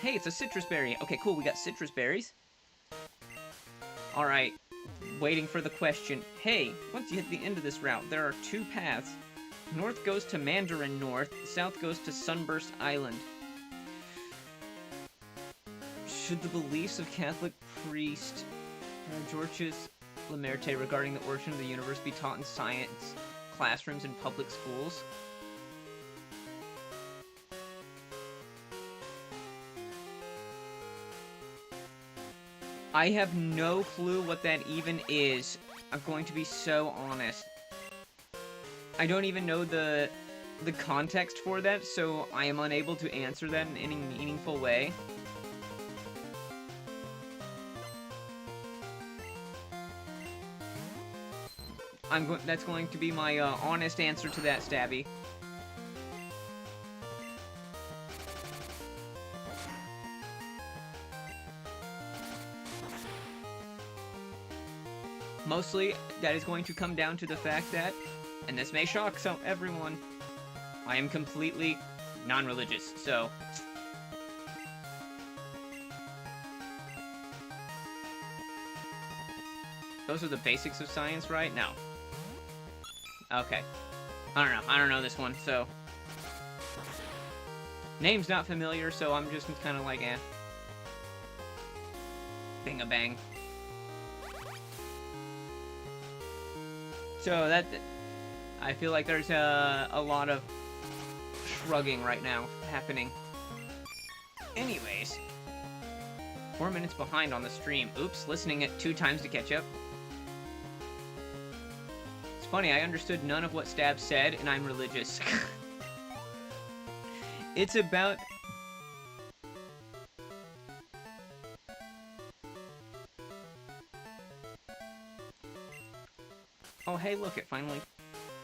Hey, it's a citrus berry. Okay, cool, we got citrus berries. Alright, waiting for the question. Hey, once you hit the end of this route, there are 2 paths. North goes to Mandarin North, south goes to Sunburst Island. Should the beliefs of Catholic priest Georges Lemaitre regarding the origin of the universe be taught in science classrooms in public schools? I have no clue what that even is. I'm going to be so honest. I don't even know the context for that, so I am unable to answer that in any meaningful way. That's going to be my honest answer to that, Stabby. Mostly, that is going to come down to the fact that, and this may shock everyone, I am completely non-religious, so... Those are the basics of science, right? No. Okay. I don't know this one, so... Name's not familiar, so I'm just kind of like, eh. Bing-a-bang. So that... I feel like there's a lot of shrugging right now happening. Anyways. 4 minutes behind on the stream. Oops, listening it 2 times to catch up. It's funny, I understood none of what Stab said, and I'm religious. It's about... Oh, hey, look, it finally...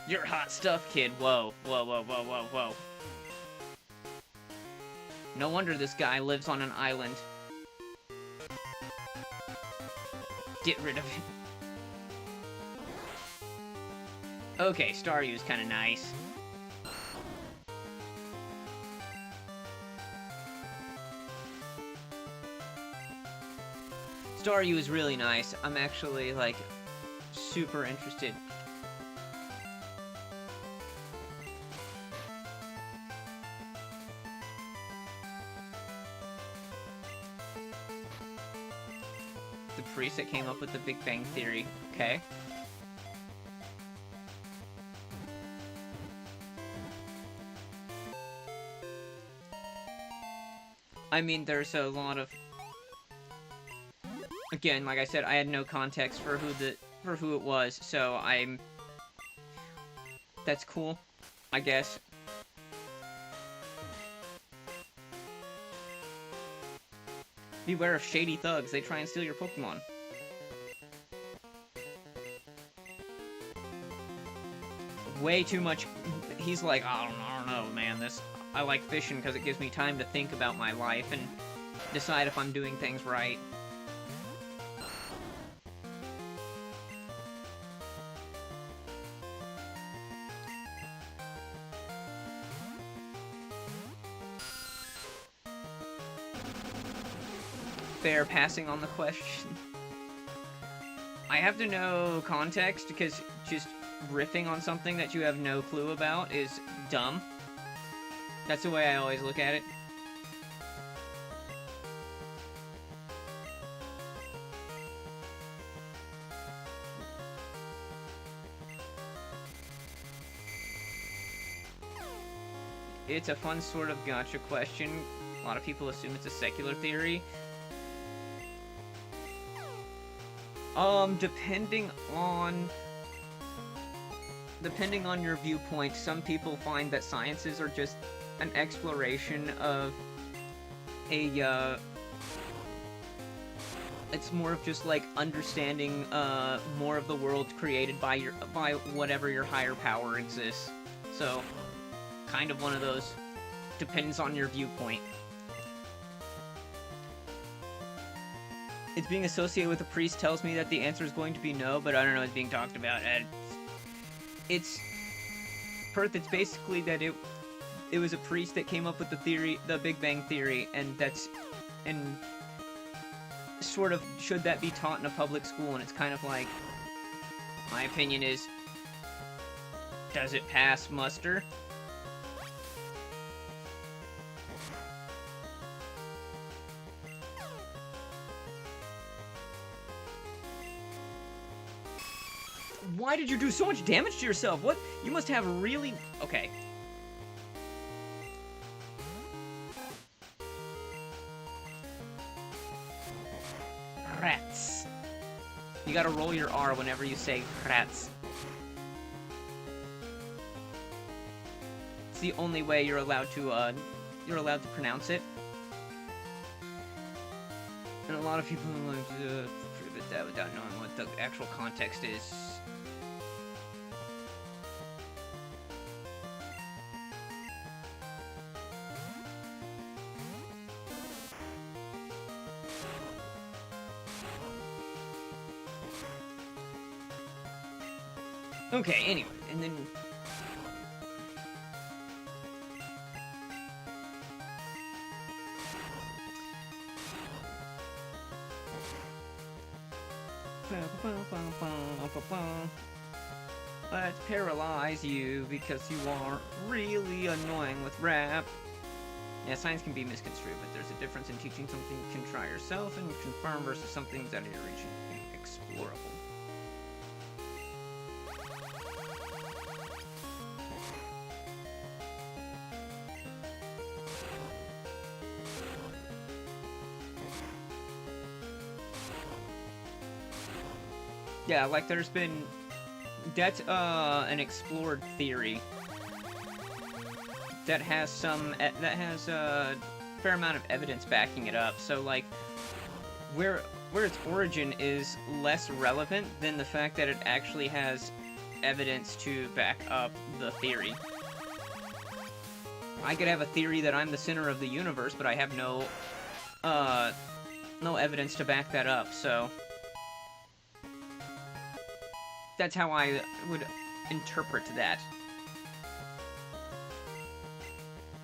You're hot stuff, kid. Whoa, whoa, whoa, whoa, whoa, whoa. No wonder this guy lives on an island. Get rid of it. Okay, Staryu's kind of nice. Staryu is really nice. I'm actually, like, super interested. The priest that came up with the Big Bang Theory. Okay. I mean, there's a lot of... Again, like I said, I had no context for who it was, so I'm... That's cool, I guess. Beware of shady thugs, they try and steal your Pokemon. Way too much... He's like, I don't know, man, I like fishing because it gives me time to think about my life and decide if I'm doing things right. Fair passing on the question. I have to know context because just riffing on something that you have no clue about is dumb. That's the way I always look at it. It's a fun sort of gotcha question. A lot of people assume it's a secular theory. Depending on your viewpoint, some people find that sciences are just an exploration of a, it's more of just, like, understanding, more of the world created by whatever your higher power exists. So, kind of one of those, depends on your viewpoint. It's being associated with a priest tells me that the answer is going to be no, but I don't know what's being talked about. It's basically that it was a priest that came up with the theory, the Big Bang Theory, and sort of, should that be taught in a public school? And it's kind of like, my opinion is, does it pass muster? Why did you do so much damage to yourself? What? You must have really... Okay. Rats. You gotta roll your R whenever you say rats. It's the only way you're allowed to pronounce it. And a lot of people are like to prove it that without knowing what the actual context is. Okay, anyway, and then... Let's paralyze you because you are really annoying with rap. Yeah, science can be misconstrued, but there's a difference in teaching something you can try yourself and confirm versus something that is explorable. Yeah, like there's been... That's, an explored theory that has a fair amount of evidence backing it up. So, like, where its origin is less relevant than the fact that it actually has evidence to back up the theory. I could have a theory that I'm the center of the universe, but I have no evidence to back that up, so... That's how I would interpret that.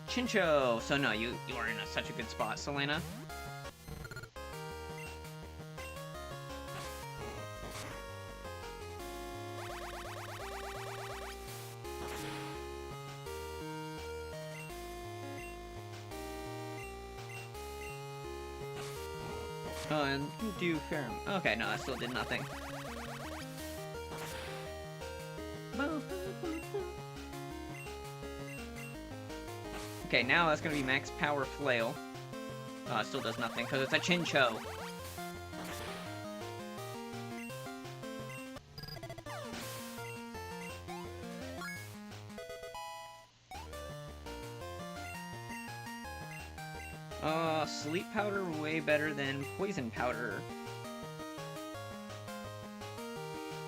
Chincho! So no, you are in such a good spot, Selena. And do fair. Okay, no, that still did nothing. Okay, now that's gonna be max power flail. It still does nothing because it's a Chincho. Sleep powder way better than poison powder.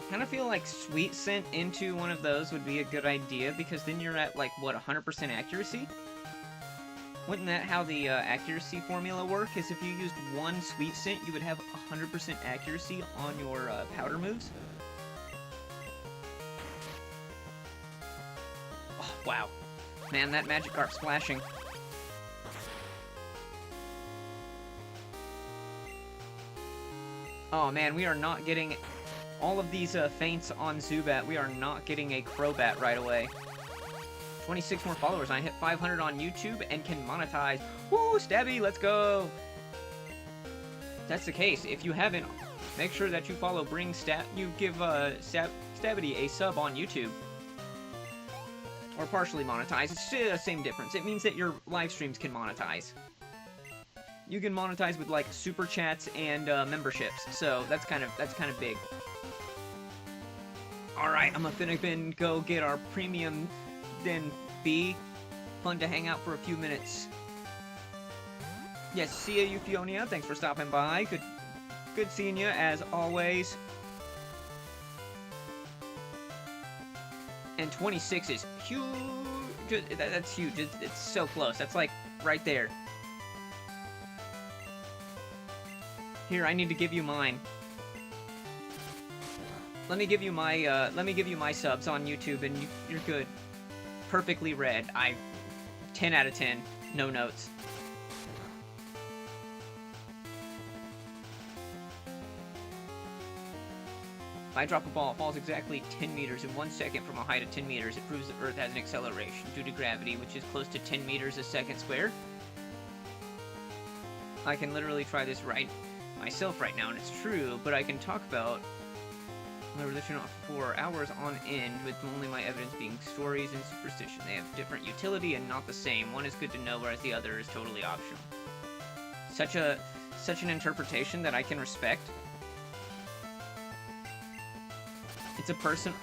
Kind of feel like sweet scent into one of those would be a good idea because then you're at like what, 100% accuracy? Wouldn't that how the accuracy formula work? Is if you used one sweet scent, you would have 100% accuracy on your powder moves? Oh, wow. Man, that Magikarp splashing. Oh man, we are not getting all of these feints on Zubat. We are not getting a Crobat right away. 26 more followers. I hit 500 on YouTube and can monetize. Woo, Stabby, let's go! That's the case. If you haven't, make sure that you follow you give Stabby a sub on YouTube. Or partially monetize. It's still the same difference. It means that your live streams can monetize. You can monetize with like super chats and memberships, so that's kind of big. All right, I'm gonna go get our premium, then B. Fun to hang out for a few minutes. Yes, see ya, Euphonia. Thanks for stopping by. Good seeing you as always. And 26 is huge. That's huge. It's so close. That's like right there. Here, I need to give you mine. Let me give you my subs on YouTube, and you're good. Perfectly read. 10 out of 10. No notes. If I drop a ball, it falls exactly 10 meters in 1 second from a height of 10 meters. It proves the Earth has an acceleration due to gravity, which is close to 10 meters a second squared. I can literally try this myself right now, and it's true, but I can talk about my religion for hours on end, with only my evidence being stories and superstition. They have different utility and not the same. One is good to know, whereas the other is totally optional. Such an interpretation that I can respect. It's a person...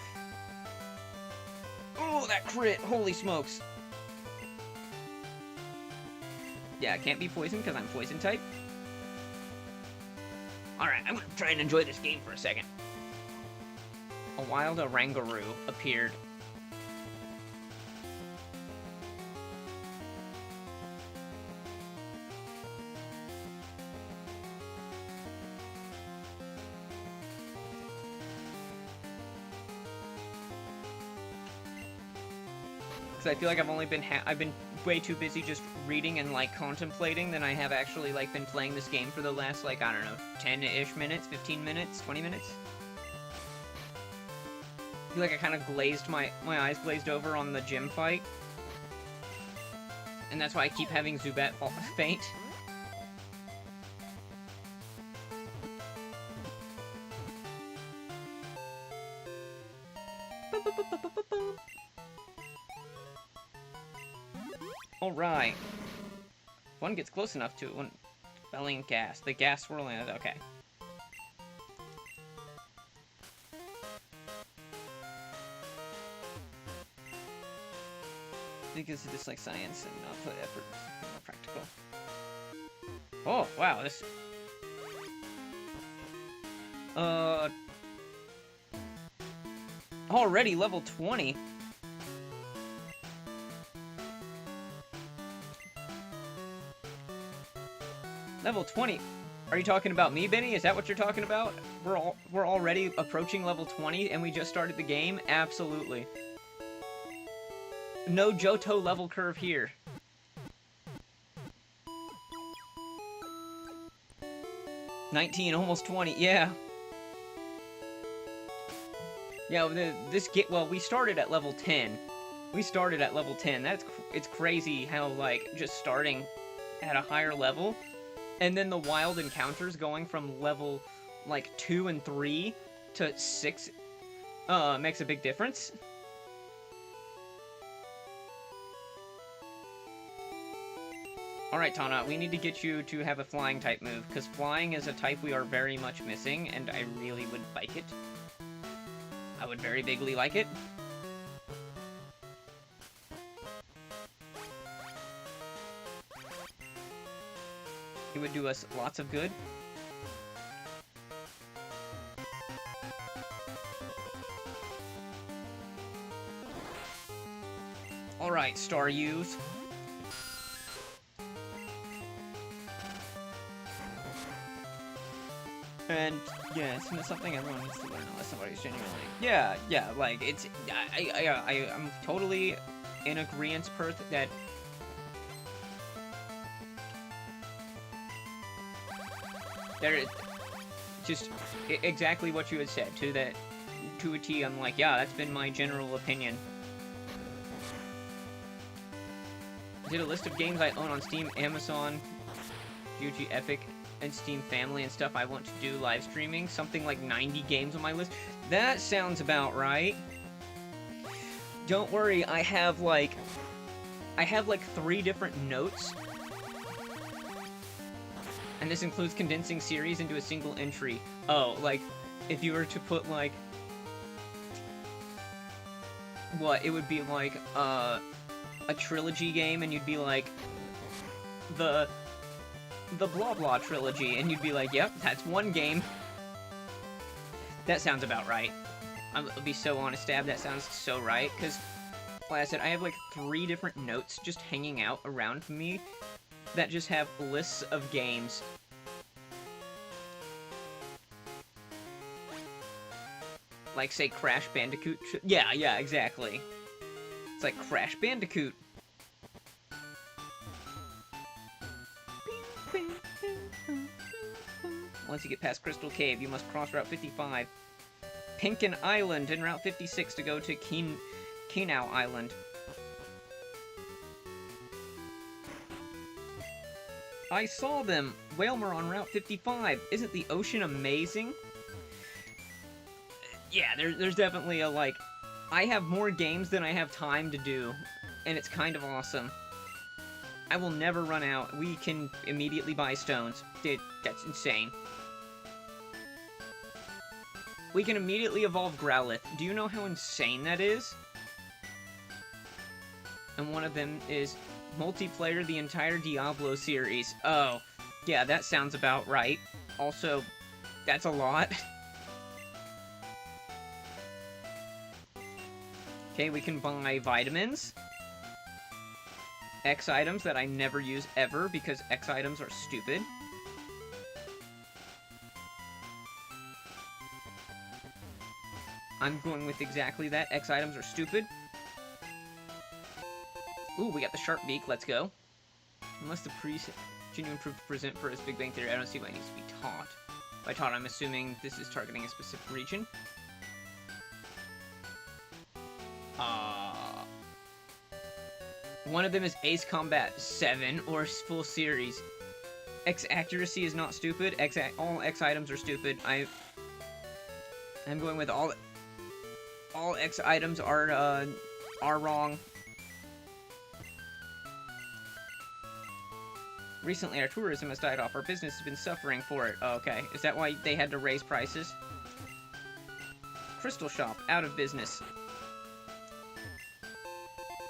Oh, that crit! Holy smokes! Yeah, it can't be poison because I'm poison type. Alright, I'm gonna try and enjoy this game for a second. A wild Orangaroo appeared. Because I feel like I've been way too busy just reading and like contemplating than I have actually like been playing this game for the last like, I don't know, 10-ish minutes, 15 minutes, 20 minutes. I feel like I kind of glazed my eyes glazed over on the gym fight. And that's why I keep having Zubat faint. Alright. One gets close enough to it when belling gas. The gas swirling, okay. Because it's like science and not put effort, more practical. Oh, wow, this... Already level 20? Level 20? Are you talking about me, Benny? Is that what you're talking about? We're already approaching level 20 and we just started the game? Absolutely. No Johto level curve here. $19, almost 20, yeah. Yeah, well, we started at level 10. We started at level 10. It's crazy how, like, just starting at a higher level, and then the wild encounters going from level, like, 2 and 3 to 6, makes a big difference. Alright, Tana, we need to get you to have a flying type move, because flying is a type we are very much missing, and I really would like it. I would very bigly like it. It would do us lots of good. Alright, Staryus. And, yeah, it's something everyone needs to learn unless somebody's genuinely... Yeah, like, it's... I'm totally in agreeance, Perth, that... Just exactly what you had said, to a T, I'm like, yeah, that's been my general opinion. Did a list of games I own on Steam, Amazon, GOG, Epic, and Steam Family and stuff I want to do live streaming. Something like 90 games on my list. That sounds about right. Don't worry, I have like 3 different notes. And this includes condensing series into a single entry. Oh, like, if you were to put, like... What, it would be like, a trilogy game, and you'd be like... The blah blah trilogy, and you'd be like, yep, that's one game. That sounds about right. I'll be so honest, Stab, that sounds so right, because, like I said, I have like 3 different notes just hanging out around me that just have lists of games. Like, say, Crash Bandicoot. Yeah, exactly. It's like Crash Bandicoot. Once you get past Crystal Cave, you must cross Route 55. Pinken Island and Route 56 to go to Kinau Island. I saw them! Whalmer on Route 55. Isn't the ocean amazing? Yeah, there's definitely a, like... I have more games than I have time to do, and it's kind of awesome. I will never run out. We can immediately buy stones. That's insane. We can immediately evolve Growlithe. Do you know how insane that is? And one of them is multiplayer the entire Diablo series. Oh, yeah, that sounds about right. Also, that's a lot. Okay, we can buy vitamins. X items that I never use ever because X items are stupid. I'm going with exactly that. X items are stupid. Ooh, we got the Sharp Beak. Let's go. Unless the genuine proof to present for his Big Bang Theory, I don't see why it needs to be taught. By taught, I'm assuming this is targeting a specific region. One of them is Ace Combat 7 or full series. X accuracy is not stupid. All X items are stupid. I'm going with all X items are wrong. Recently, our tourism has died off. Our business has been suffering for it. Oh, okay. Is that why they had to raise prices? Crystal Shop, out of business.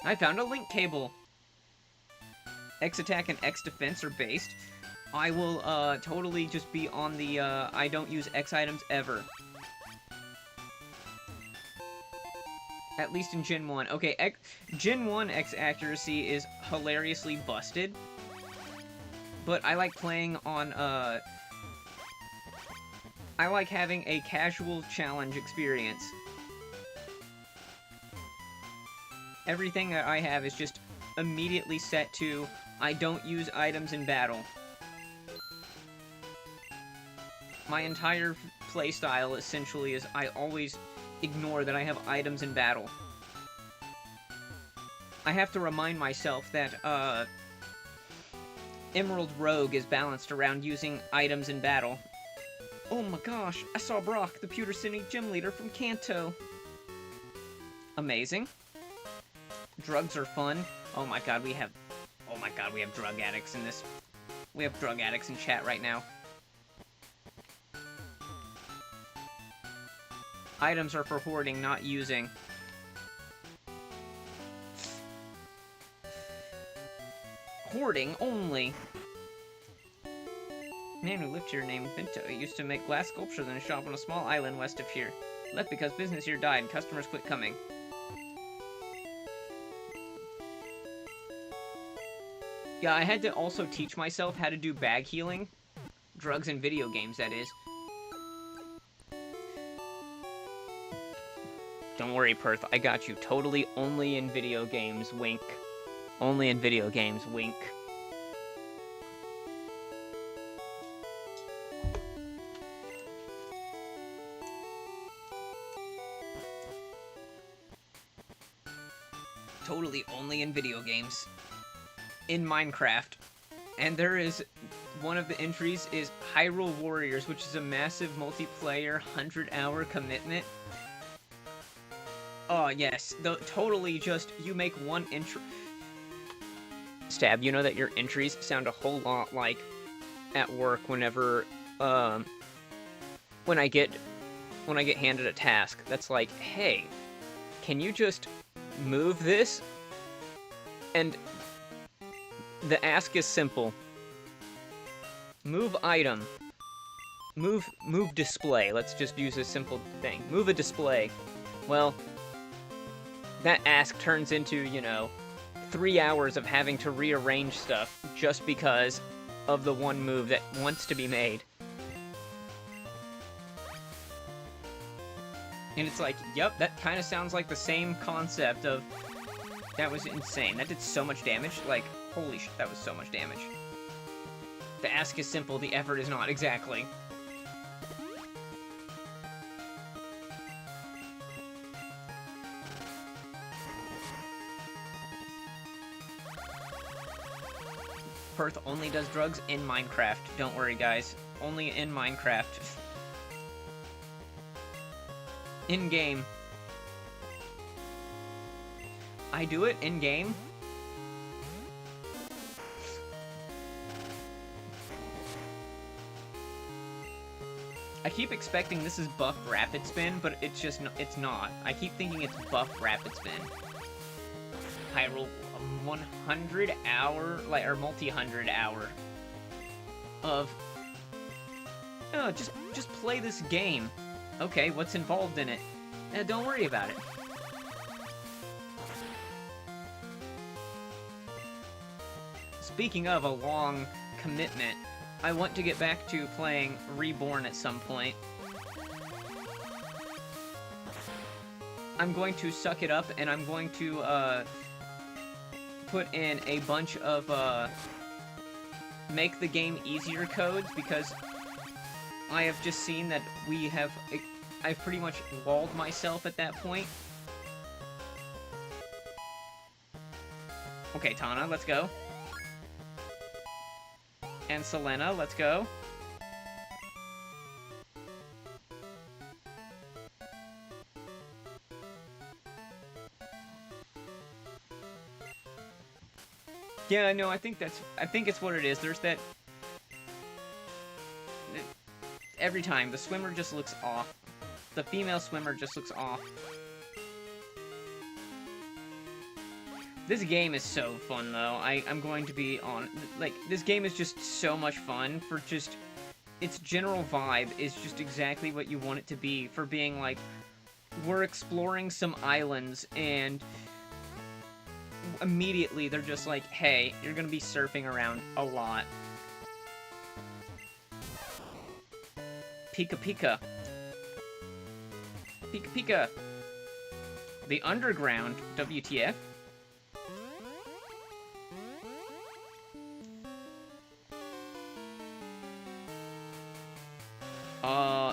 I found a link cable. X attack and X defense are based. I will totally just be on the I don't use X items ever. At least in Gen 1. Okay, Gen 1 X accuracy is hilariously busted. but I like playing on, I like having a casual challenge experience. Everything that I have is just immediately set to, I don't use items in battle. My entire playstyle essentially is I always ignore that I have items in battle. I have to remind myself that, Emerald Rogue is balanced around using items in battle. Oh my gosh, I saw Brock, the Pewter City gym leader from Kanto. Amazing. Drugs are fun. Oh my god, we have drug addicts in this. We have drug addicts in chat right now. Items are for hoarding, not using. Hoarding only. Man who lived here named Binto used to make glass sculptures in a shop on a small island west of here. Left because business here died and customers quit coming. Yeah, I had to also teach myself how to do bag healing. Drugs in video games, that is. Don't worry, Perth, I got you. Totally only in video games, wink. Only in video games, wink. Totally only in video games. In Minecraft. And there is... one of the entries is Hyrule Warriors, which is a massive multiplayer 100-hour commitment. Oh, yes. Totally just, you make one entry... Stab, you know that your entries sound a whole lot like at work whenever, when I get handed a task that's like, hey, can you just move this? And the ask is simple. Move item. Move display. Let's just use a simple thing. Move a display. Well, that ask turns into, you know, 3 hours of having to rearrange stuff just because of the one move that wants to be made. And it's like, yep, that kind of sounds like the same concept of... That was insane. That did so much damage. Like, holy shit, that was so much damage. The ask is simple, the effort is not, exactly. Perth only does drugs in Minecraft. Don't worry, guys. Only in Minecraft. In-game. I do it in-game? I keep expecting this is buff rapid spin, but it's just it's not. I keep thinking it's buff rapid spin. Hyrule 100 hour, like, or multi-100 hour of, oh, just play this game. Okay, what's involved in it? Don't worry about it. Speaking of a long commitment, I want to get back to playing Reborn at some point. I'm going to suck it up, and I'm going to, put in a bunch of, make the game easier codes, because I have just seen that I've pretty much walled myself at that point. Okay, Tana, let's go. And Selena, let's go. Yeah, no, I think it's what it is. There's that... Every time, the swimmer just looks off. The female swimmer just looks off. This game is so fun, though. I'm going to be on... Like, this game is just so much fun for just... Its general vibe is just exactly what you want it to be, for being like, we're exploring some islands, and immediately they're just like, hey, you're gonna be surfing around a lot. Pika Pika. Pika Pika. The underground, WTF?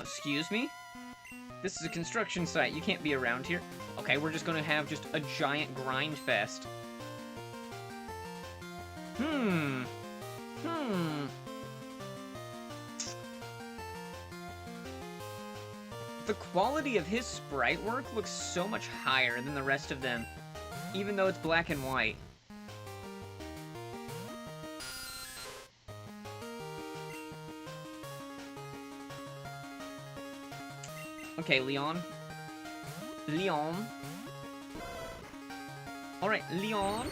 Excuse me? This is a construction site. You can't be around here. Okay, we're just gonna have just a giant grind fest. The quality of his sprite work looks so much higher than the rest of them, even though it's black and white. Okay, Leon. Leon. Alright, Leon.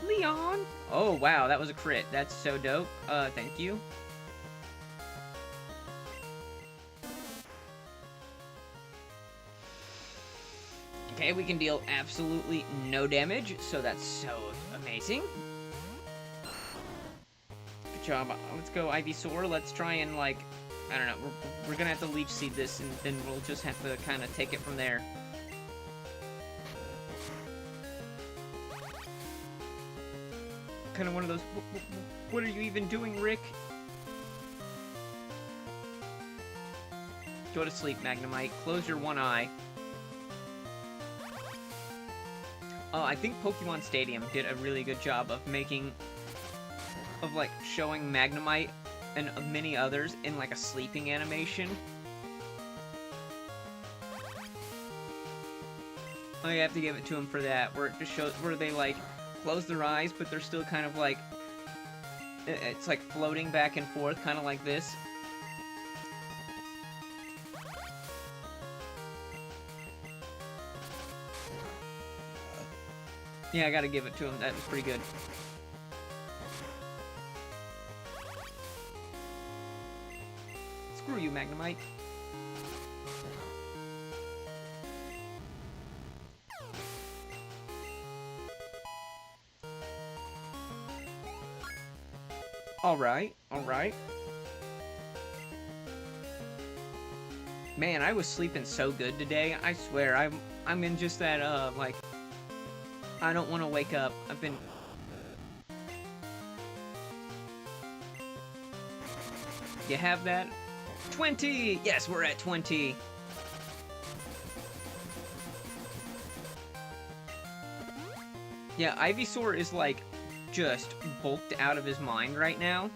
Leon! Oh, wow, that was a crit. That's so dope. Thank you. Okay, we can deal absolutely no damage, so that's so amazing. Good job. Let's go Ivysaur. Let's try and, like, I don't know, we're gonna have to Leech Seed this, and then we'll just have to kind of take it from there. Kind of one of those, what are you even doing, Rick? Go to sleep, Magnemite. Close your one eye. I think Pokemon Stadium did a really good job of like, showing Magnemite and many others in, like, a sleeping animation. I have to give it to him for that, where it just shows, where they, like, close their eyes, but they're still kind of, like, it's, like, floating back and forth, kind of like this. Yeah, I gotta give it to him. That was pretty good. Screw you, Magnemite. Alright, alright. Man, I was sleeping so good today. I swear, I'm in just that, like, I don't want to wake up. I've been... You have that? 20! Yes, we're at 20! Yeah, Ivysaur is, like, just bulked out of his mind right now.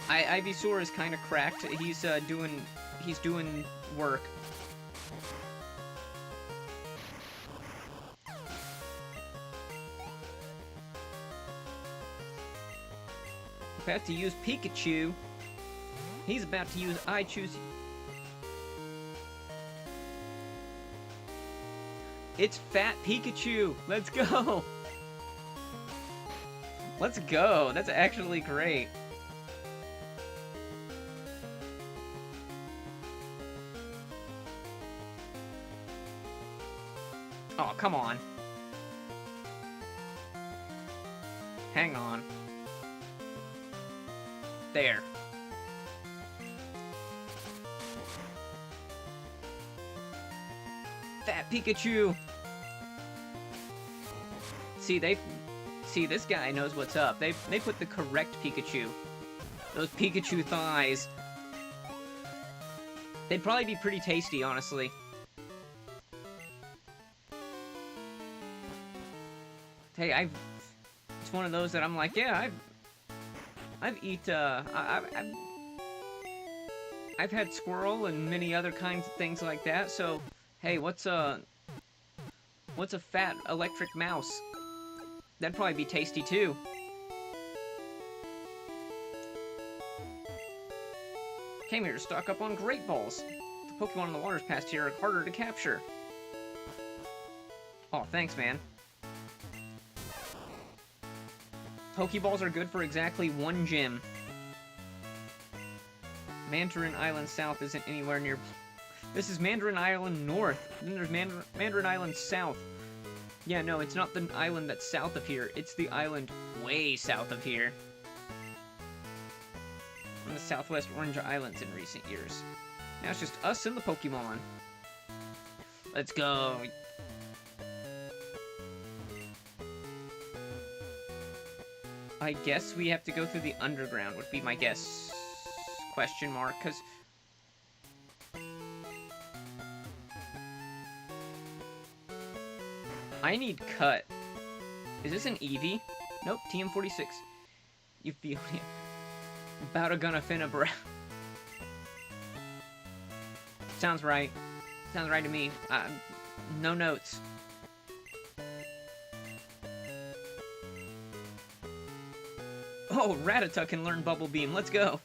Ivysaur is kind of cracked. He's doing work. About to use Pikachu. He's about to use I Choose. It's Fat Pikachu. Let's go. Let's go. That's actually great. Oh, come on. Hang on. There. Fat Pikachu! See, this guy knows what's up. They put the correct Pikachu. Those Pikachu thighs. They'd probably be pretty tasty, honestly. Hey, it's one of those that I'm like, yeah, I've had squirrel and many other kinds of things like that, so, hey, what's a fat electric mouse? That'd probably be tasty, too. Came here to stock up on Great Balls. The Pokemon in the waters past here are harder to capture. Oh, thanks, man. Pokeballs are good for exactly 1 gym. Mandarin Island South isn't anywhere near... This is Mandarin Island North. Then there's Mandarin Island South. Yeah, no, it's not the island that's south of here. It's the island way south of here. On the Southwest Orange Islands in recent years. Now it's just us and the Pokemon. Let's go. I guess we have to go through the underground, would be my guess. Question mark, because... I need cut. Is this an Eevee? Nope, TM46. You feel it. About a gonna finna bra. Sounds right. Sounds right to me. No notes. Oh, Rattata can learn Bubble Beam. Let's go.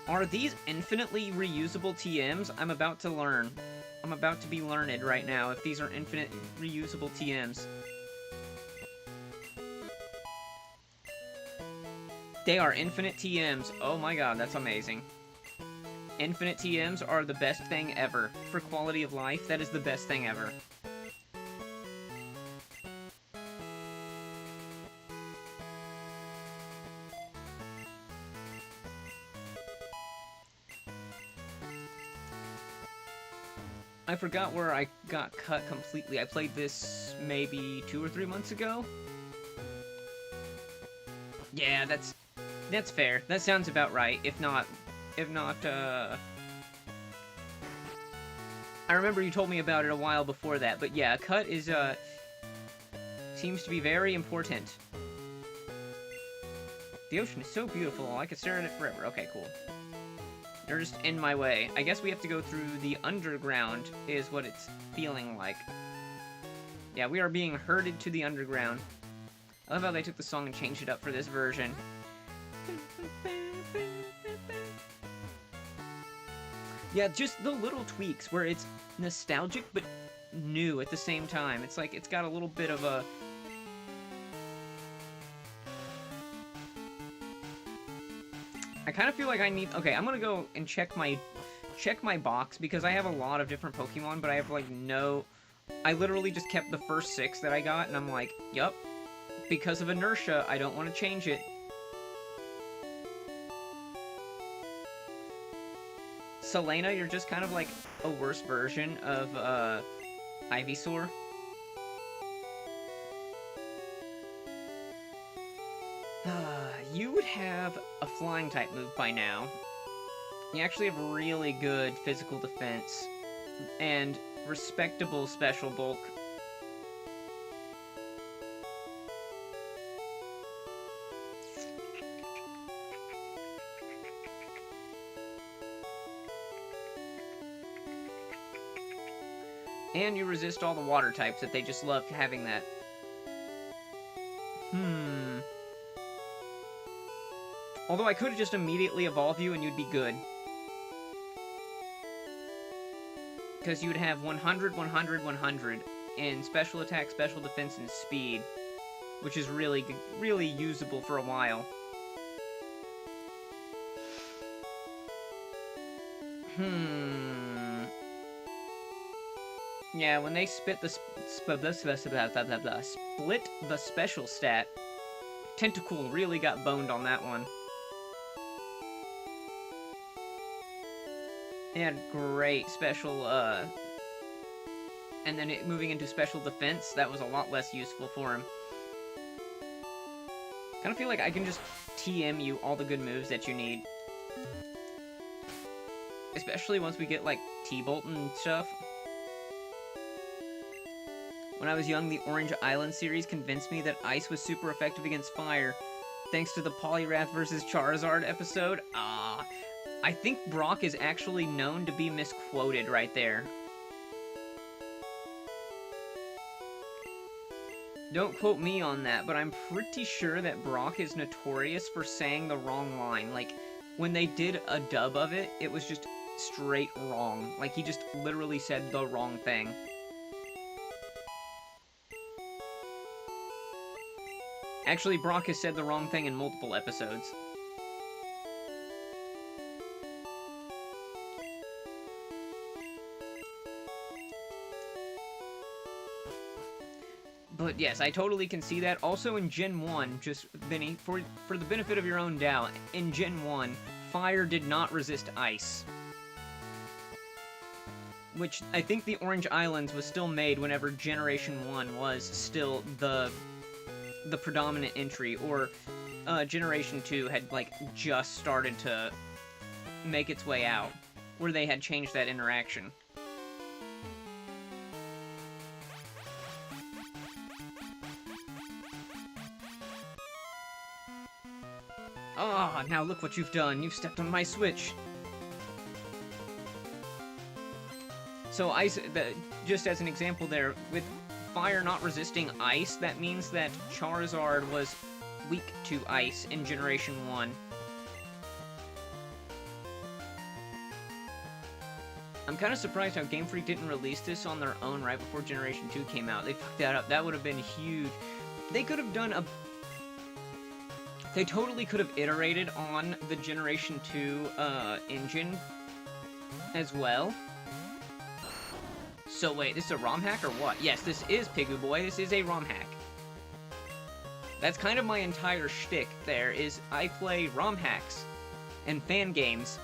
Are these infinitely reusable TMs? I'm about to learn. I'm about to be learned right now if these are infinite reusable TMs. They are infinite TMs. Oh my god, that's amazing. Infinite TMs are the best thing ever. For quality of life, that is the best thing ever. I forgot where I got cut completely. I played this maybe 2 or 3 months ago. Yeah, that's fair. That sounds about right. If not, I remember you told me about it a while before that, but yeah, cut is, seems to be very important. The ocean is so beautiful, I could stare at it forever. Okay, cool. You're just in my way. I guess we have to go through the underground, is what it's feeling like. Yeah, we are being herded to the underground. I love how they took the song and changed it up for this version. Yeah, just the little tweaks where it's nostalgic but new at the same time. It's like it's got a little bit of a... I kind of feel like I need... Okay, I'm gonna go and check my box because I have a lot of different Pokemon, but I have like no... I literally just kept the first 6 that I got, and I'm like, yup. Because of inertia, I don't want to change it. Selena, you're just kind of like a worse version of, Ivysaur. You would have a flying type move by now. You actually have really good physical defense and respectable special bulk. And you resist all the water types that they just love having that. Although I could just immediately evolve you and you'd be good. Because you would have 100, 100, 100 in special attack, special defense, and speed. Which is really, really usable for a while. Yeah, when they split the special stat, Tentacool really got boned on that one. It had great special, and then moving into special defense, that was a lot less useful for him. Kind of feel like I can just TM you all the good moves that you need. Especially once we get, like, T-Bolt and stuff. When I was young, the Orange Island series convinced me that ice was super effective against fire, thanks to the Poliwrath vs. Charizard episode. I think Brock is actually known to be misquoted right there. Don't quote me on that, but I'm pretty sure that Brock is notorious for saying the wrong line. Like, when they did a dub of it, it was just straight wrong. Like, he just literally said the wrong thing. Actually, Brock has said the wrong thing in multiple episodes. But yes, I totally can see that. Also in Gen 1, just, Vinny, for the benefit of your own doubt, in Gen 1, fire did not resist ice. Which, I think the Orange Islands was still made whenever Generation 1 was still the predominant entry, or Generation 2 had, like, just started to make its way out, where they had changed that interaction. Ah, oh, now look what you've done. You've stepped on my switch. So ice, just as an example there, with fire not resisting ice, that means that Charizard was weak to ice in Generation 1. I'm kind of surprised how Game Freak didn't release this on their own right before Generation 2 came out. They fucked that up. That would have been huge. They could have done a... They totally could have iterated on the Generation 2 engine as well. So wait, this is a ROM hack or what? Yes, this is Pigoo Boy. This is a ROM hack. That's kind of my entire shtick there, is I play ROM hacks and fan games.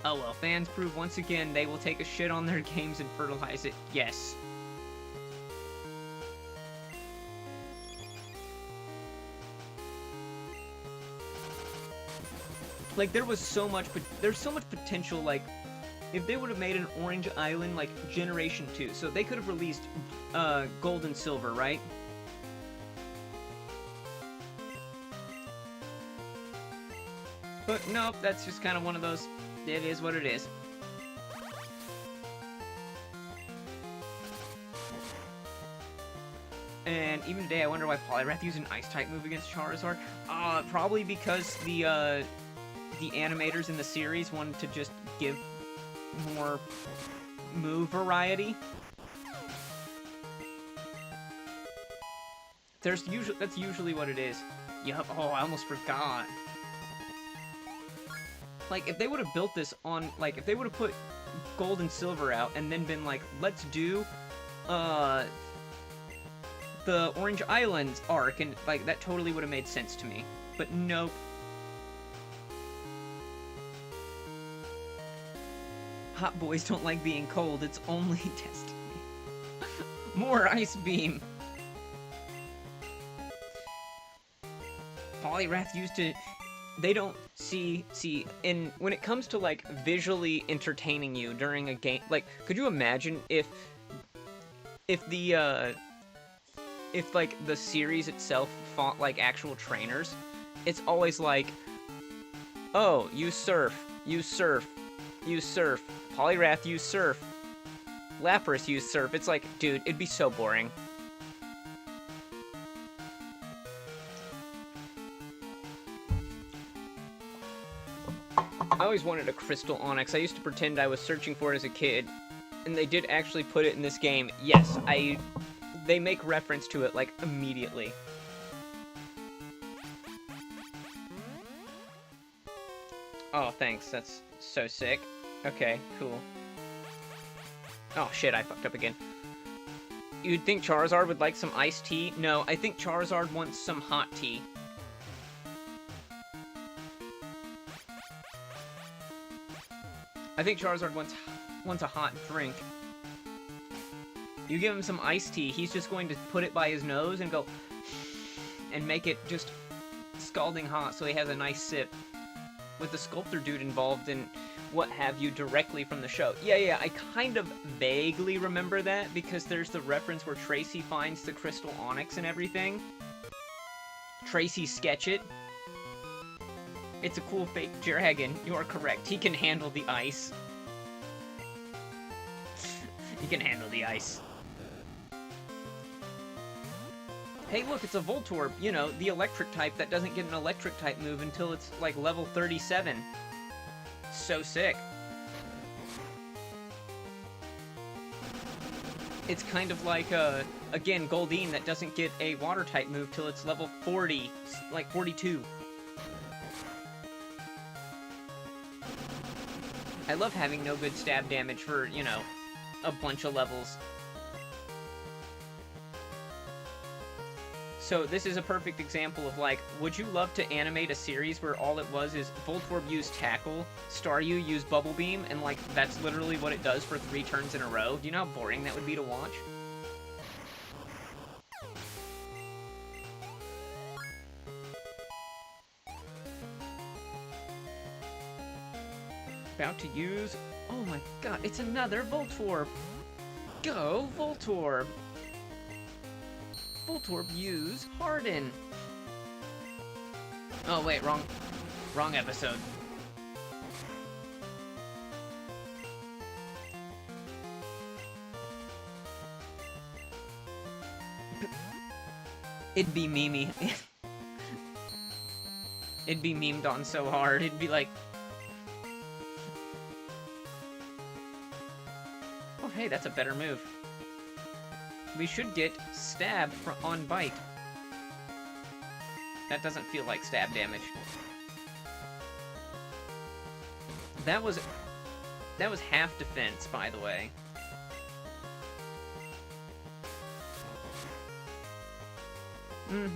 Oh well, fans prove once again they will take a shit on their games and fertilize it. Yes. Like, there's so much potential, like, if they would have made an Orange Island, like, Generation 2, so they could have released, Gold and Silver, right? But nope, that's just kind of one of those, it is what it is. And even today, I wonder why Poliwrath used an Ice-type move against Charizard. Probably because the animators in the series wanted to just give more move variety. That's usually what it is. Yup, oh, I almost forgot. Like, if they would have built this on, like, if they would have put Gold and Silver out and then been like, let's do, the Orange Islands arc, and, like, that totally would have made sense to me. But nope. Hot boys don't like being cold, it's only destiny. More Ice Beam! Poliwrath used to... They don't see, when it comes to, like, visually entertaining you during a game, like, could you imagine if like, the series itself fought like actual trainers? It's always like, oh, you surf, you surf, you surf. Poliwrath, use surf. Lapras, use surf. It's like, dude, it'd be so boring. I always wanted a Crystal Onix. I used to pretend I was searching for it as a kid, and they did actually put it in this game. Yes, they make reference to it, like, immediately. Oh, thanks. That's so sick. Okay, cool. Oh shit, I fucked up again. You'd think Charizard would like some iced tea? No, I think Charizard wants some hot tea. I think Charizard wants a hot drink. You give him some iced tea, he's just going to put it by his nose and go... and make it just scalding hot so he has a nice sip. With the sculptor dude involved in what have you directly from the show. Yeah, I kind of vaguely remember that because there's the reference where Tracy finds the Crystal Onix and everything. Tracy sketch it. It's a cool fake dragon. You are correct. He can handle the ice. He can handle the ice. Hey, look, it's a Voltorb. You know, the electric type that doesn't get an electric type move until it's, like, level 37. So sick. It's kind of like, again, Goldeen that doesn't get a water type move till it's level 40, like 42. I love having no good stab damage for, you know, a bunch of levels. So this is a perfect example of, like, would you love to animate a series where all it was is Voltorb used Tackle, Staryu used Bubble Beam, and, like, that's literally what it does for 3 turns in a row? Do you know how boring that would be to watch? About to use... Oh my god, it's another Voltorb! Go, Voltorb! Voltorb use Harden. Oh wait, wrong episode. It'd be memey. It'd be memed on so hard. It'd be like... Oh hey, that's a better move. We should get stab on bite. That doesn't feel like stab damage. That was half defense, by the way.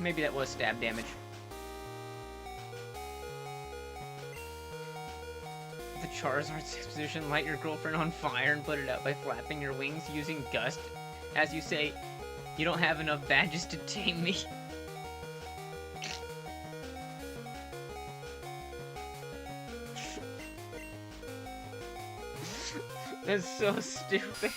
Maybe that was stab damage. The Charizard's exposition, light your girlfriend on fire and put it out by flapping your wings using gust. As you say, you don't have enough badges to tame me. That's so stupid.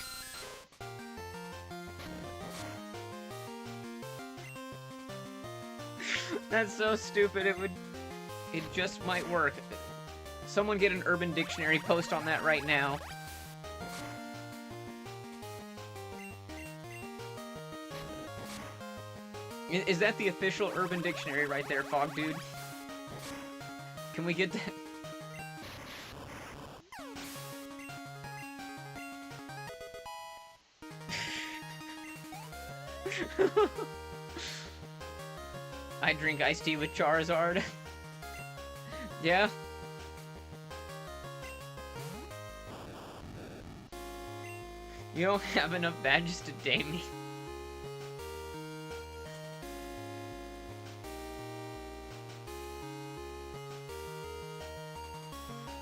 That's so stupid, it just might work. Someone get an Urban Dictionary post on that right now. Is that the official Urban Dictionary right there, Fog Dude? Can we get that? I drink iced tea with Charizard. Yeah? You don't have enough badges to tame me.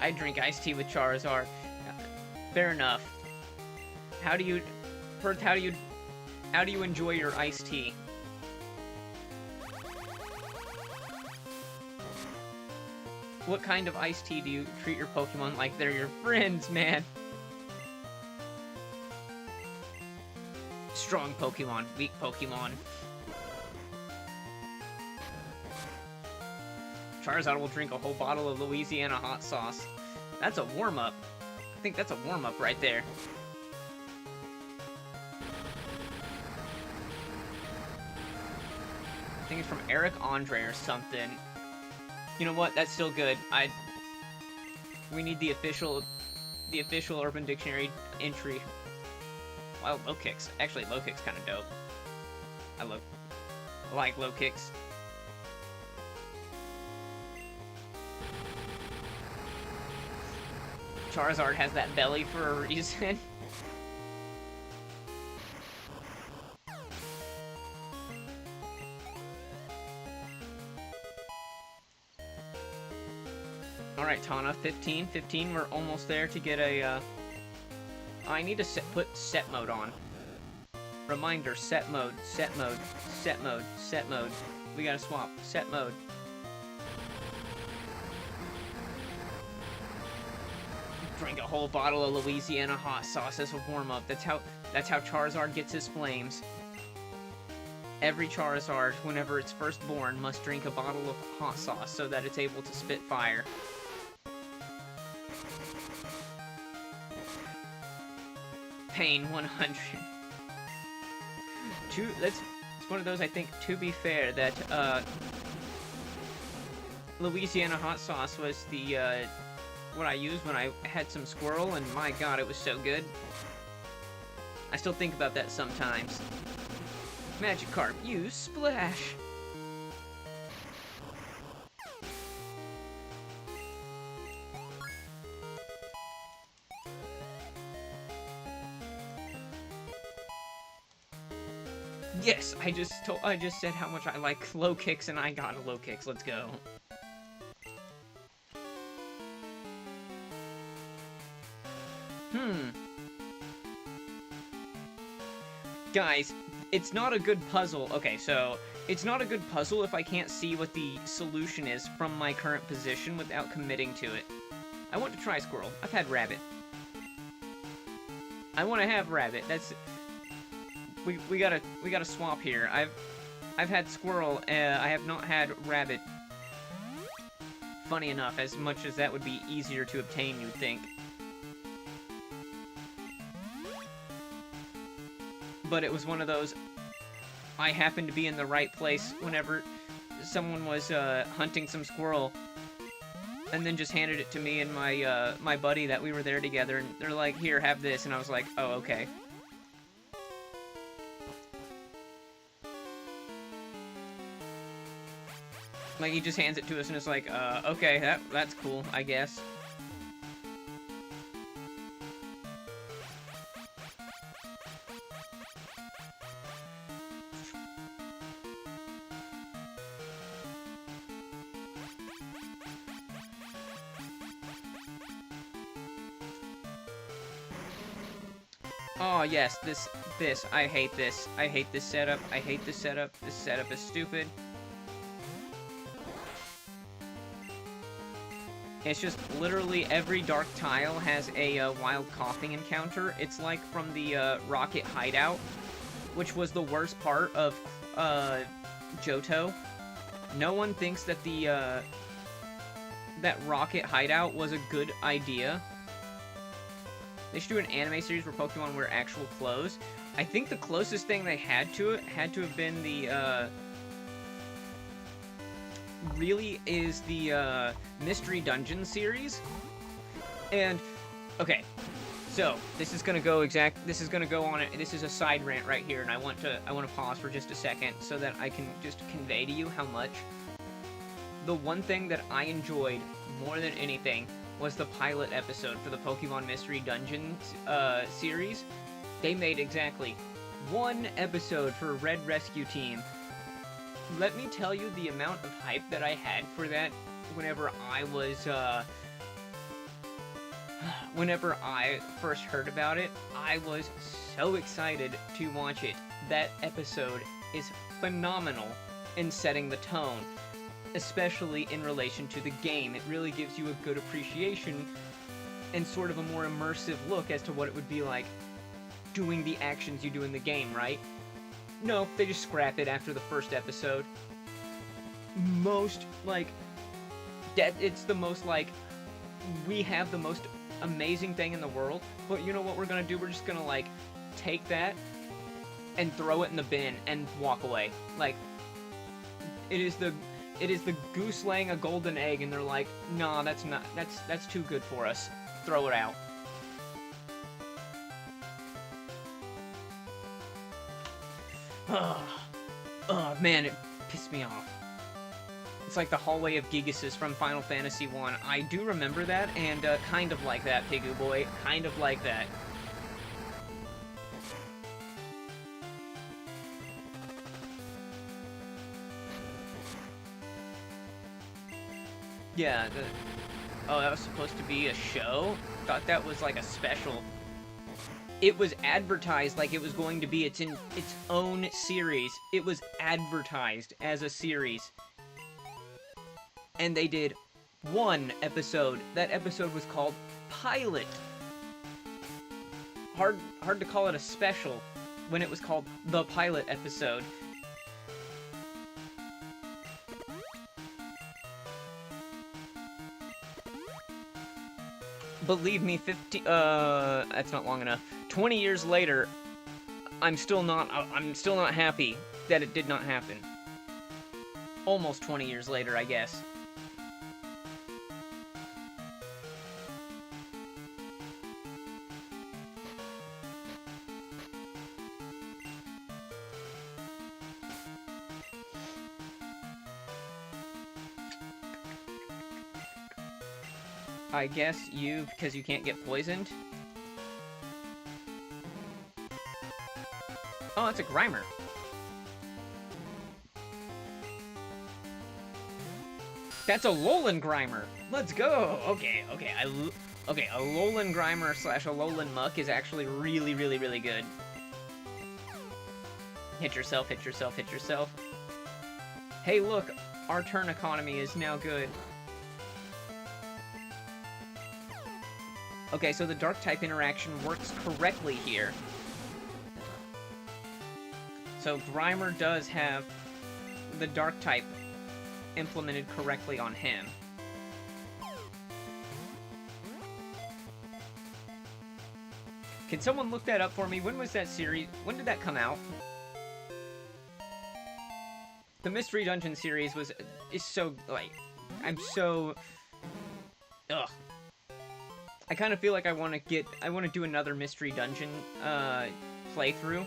I drink iced tea with Charizard. Fair enough. How do you... Perth, how do you enjoy your iced tea? What kind of iced tea do you treat your Pokemon like they're your friends, man? Strong Pokemon, weak Pokemon. Charizard will drink a whole bottle of Louisiana hot sauce. That's a warm-up. I think that's a warm-up right there. I think it's from Eric Andre or something. You know what? That's still good. We need the official Urban Dictionary entry. Well, low kicks. Actually, low kicks kind of dope. I like low kicks. Charizard has that belly for a reason. Alright, Tana, 15. 15, we're almost there to get a, I need to put set mode on. Reminder, set mode, set mode, set mode, set mode. We gotta swap. Set mode. Drink a whole bottle of Louisiana hot sauce as a warm-up. That's how Charizard gets his flames. Every Charizard, whenever it's first born, must drink a bottle of hot sauce so that it's able to spit fire. Pain 100. It's one of those, I think, to be fair, that Louisiana hot sauce was the what I used when I had some squirrel, and my god, it was so good. I still think about that sometimes. Magikarp, use Splash! Yes, I just said how much I like low kicks, and I got a low kicks. Let's go. Guys, it's not a good puzzle. Okay, so it's not a good puzzle if I can't see what the solution is from my current position without committing to it. I want to try squirrel. I've had rabbit. I want to have rabbit. That's we gotta swap here. I've had squirrel. I have not had rabbit. Funny enough, as much as that would be easier to obtain, you'd think. But it was one of those, I happened to be in the right place whenever someone was hunting some squirrel, and then just handed it to me and my my buddy that we were there together, and they're like, here, have this, and I was like, oh, okay. Like, he just hands it to us and it's like, okay, that's cool, I guess. Oh, yes, this, I hate this. I hate this setup. I hate this setup. This setup is stupid. It's just literally every dark tile has a wild coughing encounter. It's like from the rocket hideout, which was the worst part of Johto. No one thinks that the that rocket hideout was a good idea. They should do an anime series where Pokemon wear actual clothes. I think the closest thing they had to it had to have been the really is the Mystery Dungeon series. And okay, so this is gonna go this is gonna go on it. This is a side rant right here, and I want to pause for just a second so that I can just convey to you how much the one thing that I enjoyed more than anything was the pilot episode for the Pokemon Mystery Dungeon series. They made exactly one episode for Red Rescue Team. Let me tell you the amount of hype that I had for that whenever I was, whenever I first heard about it. I was so excited to watch it. That episode is phenomenal in setting the tone, especially in relation to the game. It really gives you a good appreciation and sort of a more immersive look as to what it would be like doing the actions you do in the game, right? No, they just scrap it after the first episode. Most, like, it's the most, like, we have the most amazing thing in the world, but you know what we're gonna do? We're just gonna, like, take that and throw it in the bin and walk away. Like, it is the goose laying a golden egg, and they're like, nah, that's too good for us. Throw it out. Oh, man, it pissed me off. It's like the hallway of Gigasus from Final Fantasy 1. I do remember that, and kind of like that, Pigoo Boy. Kind of like that. Yeah, oh, that was supposed to be a show? Thought that was like a special. It was advertised like it was going to be its own series. It was advertised as a series. And they did one episode. That episode was called Pilot. Hard to call it a special when it was called the Pilot episode. Believe me, that's not long enough. 20 years later, I'm still not happy that it did not happen. Almost 20 years later, I guess. I guess because you can't get poisoned? Oh, that's a Grimer. That's a Alolan Grimer. Let's go. Okay. Okay, a Alolan Grimer slash Alolan Muck is actually really, really, really good. Hit yourself, hit yourself, hit yourself. Hey, look, our turn economy is now good. Okay, so the Dark-type interaction works correctly here. So Grimer does have the Dark-type implemented correctly on him. Can someone look that up for me? When was that series? When did that come out? The Mystery Dungeon series is so, like, I'm so... Ugh. I kind of feel like I want to do another Mystery Dungeon, playthrough.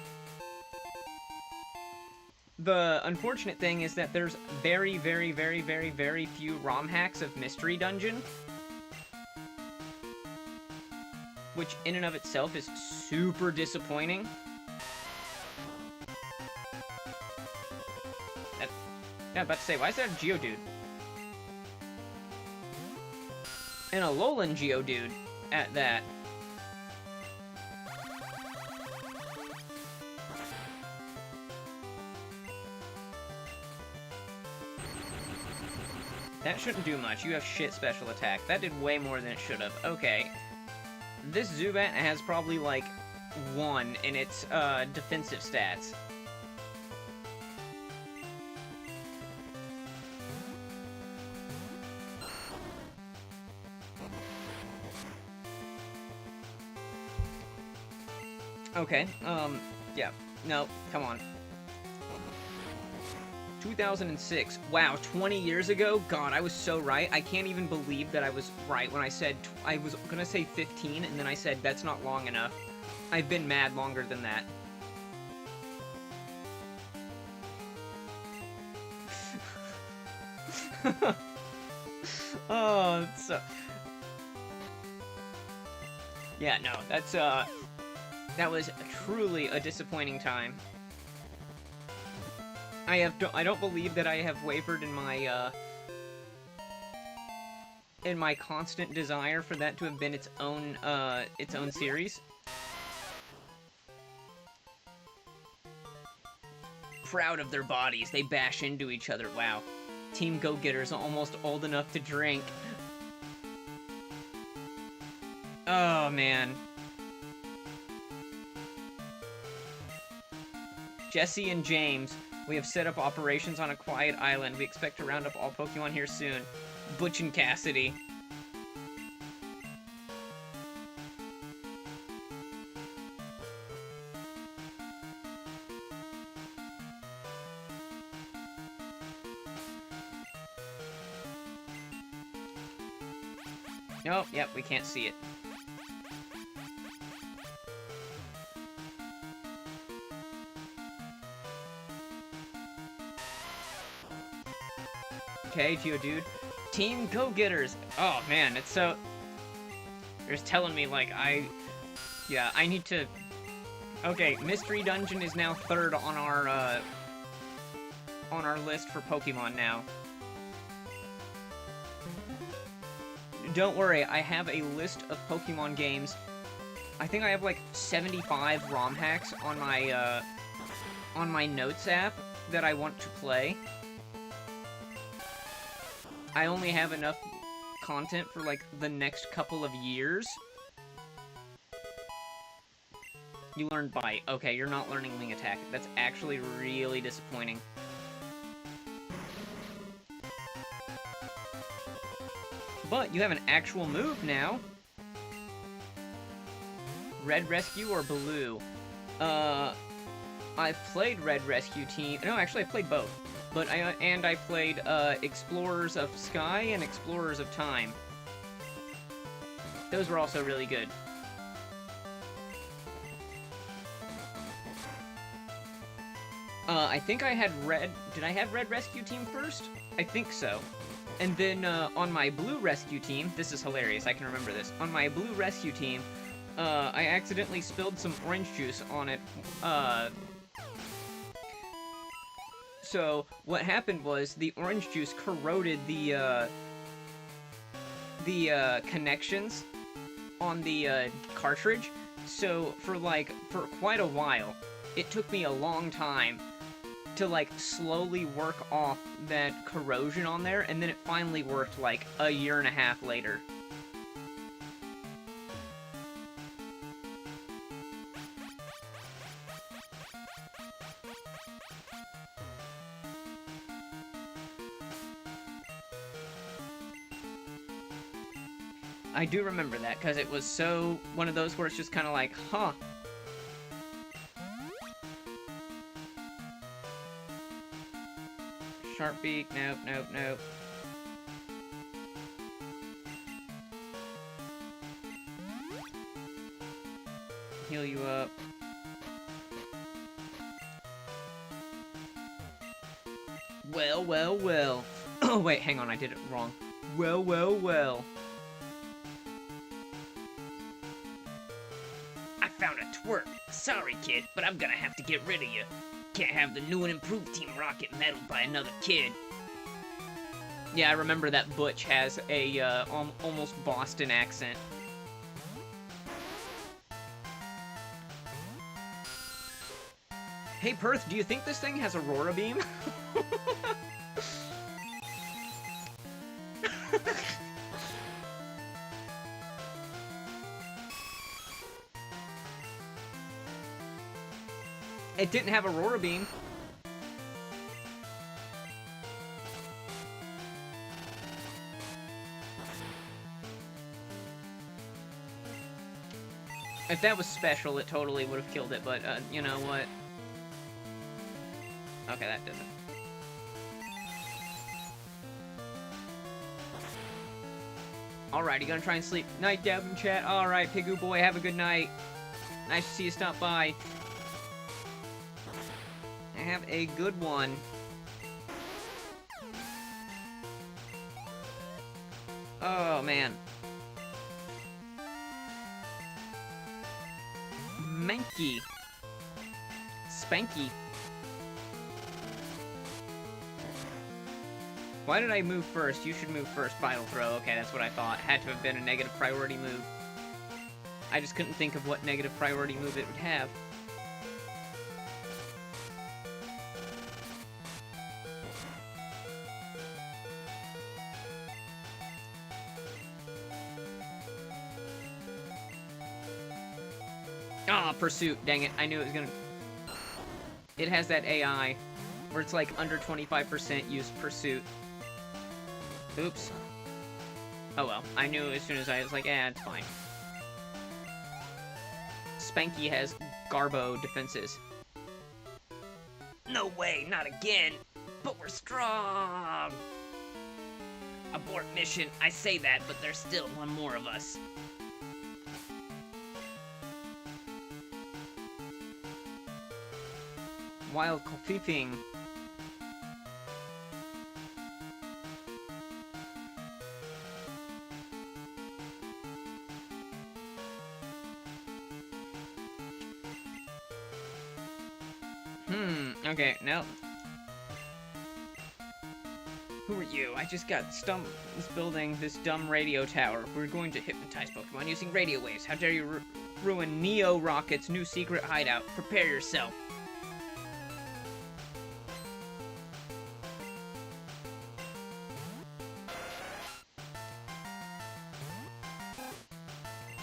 The unfortunate thing is that there's very, very, very, very, very few ROM hacks of Mystery Dungeon. Which, in and of itself, is super disappointing. Yeah, I'm about to say, why is that a Geodude? And a Alolan Geodude at that. That shouldn't do much. You have shit special attack. That did way more than it should have. Okay. This Zubat has probably, like, 1 in its, defensive stats. Okay, yeah. No, come on. 2006. Wow, 20 years ago? God, I was so right. I can't even believe that I was right when I said... I was gonna say 15, and then I said that's not long enough. I've been mad longer than that. Oh, it's so... Yeah, no, that's, that was truly a disappointing time. I don't believe that I have wavered in my constant desire for that to have been its own series. Proud of their bodies, they bash into each other. Wow. Team Go-Getters almost old enough to drink. Oh, man. Jesse and James, we have set up operations on a quiet island. We expect to round up all Pokemon here soon. Butch and Cassidy. Nope, yep, we can't see it. Okay, Geodude. Team Go-Getters! Oh, man, it's so... You're just telling me, like, yeah, I need to... Okay, Mystery Dungeon is now 3rd on our list for Pokemon now. Don't worry, I have a list of Pokemon games. I think I have, like, 75 ROM hacks on my Notes app that I want to play. I only have enough content for, like, the next couple of years. You learned Bite. Okay, you're not learning Wing Attack. That's actually really disappointing. But you have an actual move now. Red Rescue or Blue? I've played Red Rescue Team. No, actually, I played both. But I played Explorers of Sky and Explorers of Time. Those were also really good. I think I had Red... Did I have Red Rescue Team first? I think so. And then on my Blue Rescue Team... This is hilarious, I can remember this. On my Blue Rescue Team, I accidentally spilled some orange juice on it, So what happened was the orange juice corroded the connections on the cartridge. So for quite a while, it took me a long time to like slowly work off that corrosion on there, and then it finally worked like a year and a half later. I do remember that, because it was so one of those where it's just kind of like, huh. Sharp beak, nope, nope, nope. Heal you up. Well, well, well. Oh, wait, hang on, I did it wrong. Well, well, well. I found a twerp. Sorry, kid, but I'm gonna have to get rid of you. Can't have the new and improved Team Rocket meddled by another kid. Yeah, I remember that Butch has a almost Boston accent. Hey, Perth, do you think this thing has Aurora Beam? It didn't have Aurora Beam. If that was special, it totally would have killed it, but, you know what? Okay, that didn't. Alright, you gonna try and sleep? Night, Deb and chat. Alright, Pigoo boy, have a good night. Nice to see you stop by. Have a good one. Oh, man. Manky. Spanky. Why did I move first? You should move first. Final throw. Okay, that's what I thought. Had to have been a negative priority move. I just couldn't think of what negative priority move it would have. Ah, Pursuit. Dang it. I knew it was gonna... It has that AI where it's like under 25% use Pursuit. Oops. Oh well. I knew as soon as I was like, it's fine. Spanky has Garbo defenses. No way, not again. But we're strong. Abort mission. I say that, but there's still one more of us. Wild Kofipping. Okay, no. Who are you? I just got stumped this building, this dumb radio tower. We're going to hypnotize Pokemon using radio waves. How dare you ruin Neo Rocket's new secret hideout. Prepare yourself.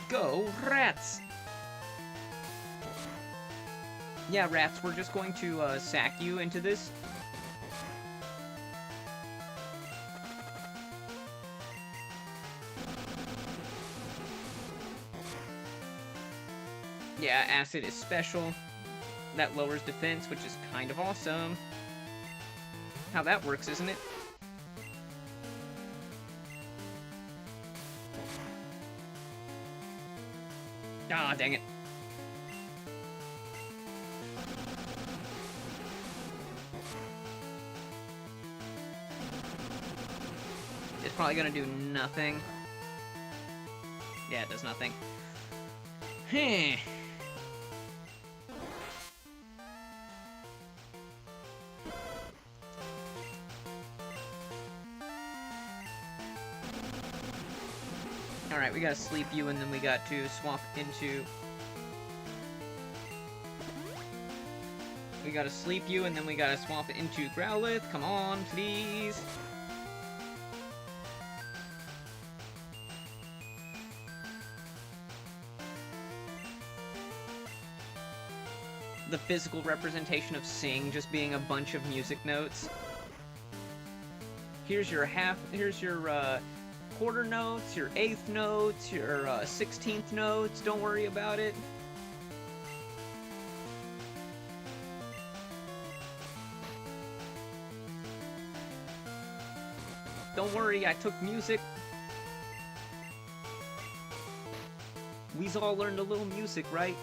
Go, Rats! Yeah, Rats, we're just going to, sack you into this. Yeah, Acid is special. That lowers defense, which is kind of awesome. How that works, isn't it? Ah, dang it. It's probably gonna do nothing. Yeah, it does nothing. Alright, we gotta sleep you, and then we got to swap into... We gotta sleep you, and then we gotta swap it into Growlithe. Come on, please. The physical representation of Sing just being a bunch of music notes. Here's your quarter notes, your eighth notes, your 16th notes. Don't worry about it. Don't worry, I took music. We's all learned a little music, right?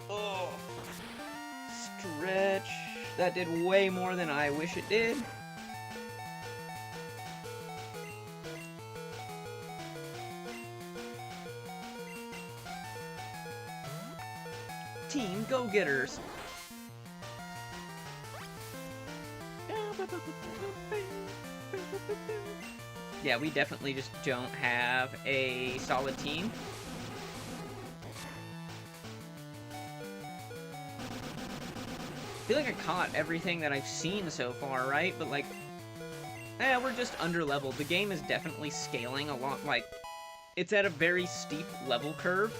Oh. Stretch. That did way more than I wish it did. Team Go-Getters. Yeah, we definitely just don't have a solid team. I feel like I caught everything that I've seen so far, right? But like, we're just under-leveled. The game is definitely scaling a lot, like, it's at a very steep level curve.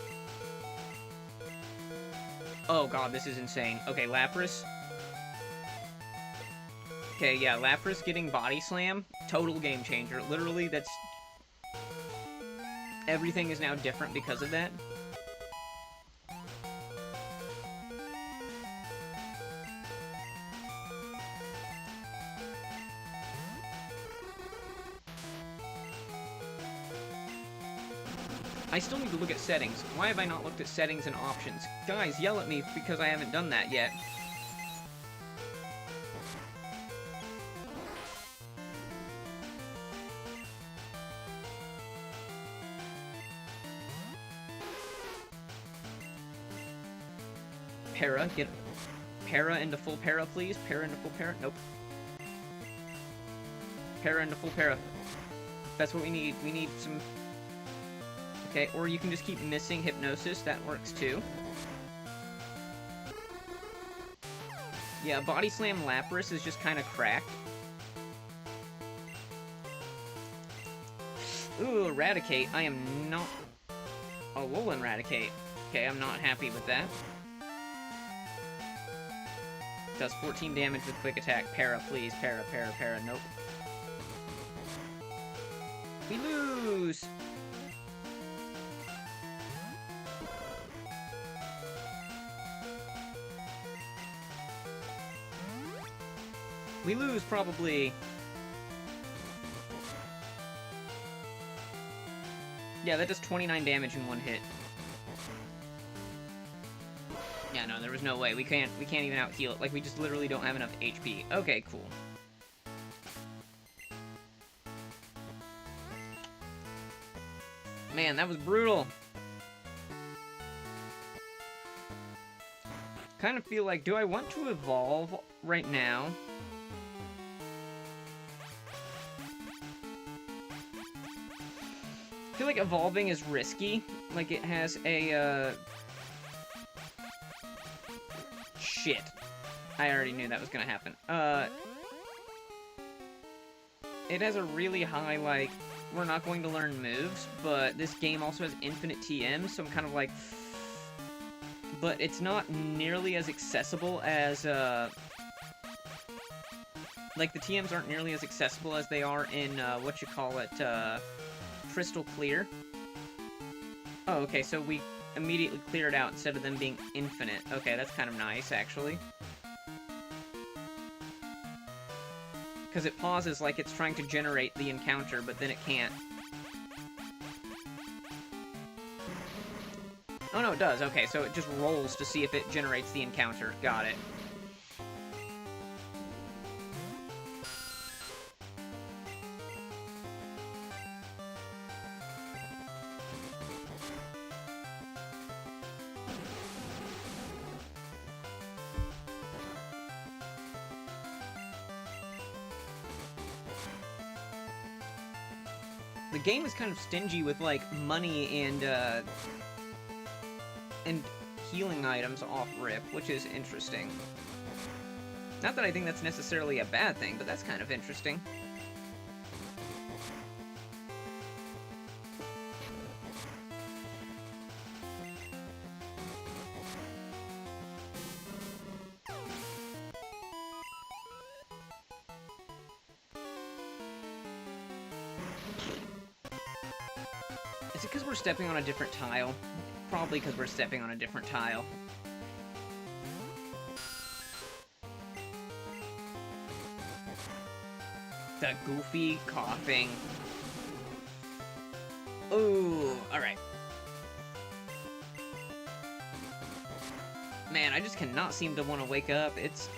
Oh god, this is insane. Okay, Lapras. Okay, yeah, Lapras getting Body Slam, total game changer. Literally, that's... Everything is now different because of that. I still need to look at settings. Why have I not looked at settings and options? Guys, yell at me because I haven't done that yet. Para, get Para into full Para, please. Para into full Para. Nope. Para into full Para. That's what we need. We need some... Okay, or you can just keep missing Hypnosis. That works too. Yeah, Body Slam Lapras is just kind of cracked. Ooh, Eradicate. I am not... Oh, Alolan Eradicate. Okay, I'm not happy with that. Does 14 damage with Quick Attack. Para, please. Para, Para, Para. Nope. We lose! We lose, probably. Yeah, that does 29 damage in one hit. Yeah, no, there was no way. We can't even out-heal it. Like, we just literally don't have enough HP. Okay, cool. Man, that was brutal. Kind of feel like, do I want to evolve right now? I feel like evolving is risky. Like, it has a, Shit. I already knew that was gonna happen. It has a really high, like, we're not going to learn moves, but this game also has infinite TMs, so I'm kind of like... But it's not nearly as accessible as, like, the TMs aren't nearly as accessible as they are in, Crystal Clear. Oh, okay, so we immediately clear it out instead of them being infinite. Okay, that's kind of nice, actually. Because it pauses like it's trying to generate the encounter, but then it can't. Oh, no, it does. Okay, so it just rolls to see if it generates the encounter. Got it. The game is kind of stingy with, like, money and healing items off-rip, which is interesting. Not that I think that's necessarily a bad thing, but that's kind of interesting. Is it because we're stepping on a different tile? Probably because we're stepping on a different tile. The goofy coughing. Ooh, alright. Man, I just cannot seem to want to wake up. It's...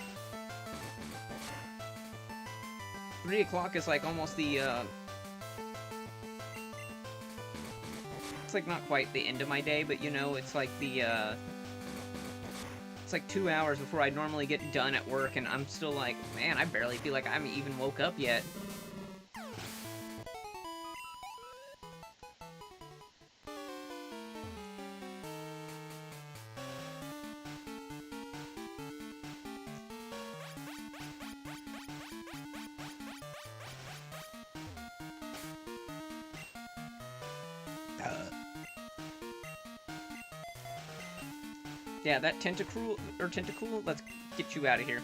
3 o'clock is like almost the, it's like not quite the end of my day, but you know, it's like the, it's like 2 hours before I normally get done at work, and I'm still like, man, I barely feel like I haven't even woke up yet. Yeah, that tentacle, let's get you out of here.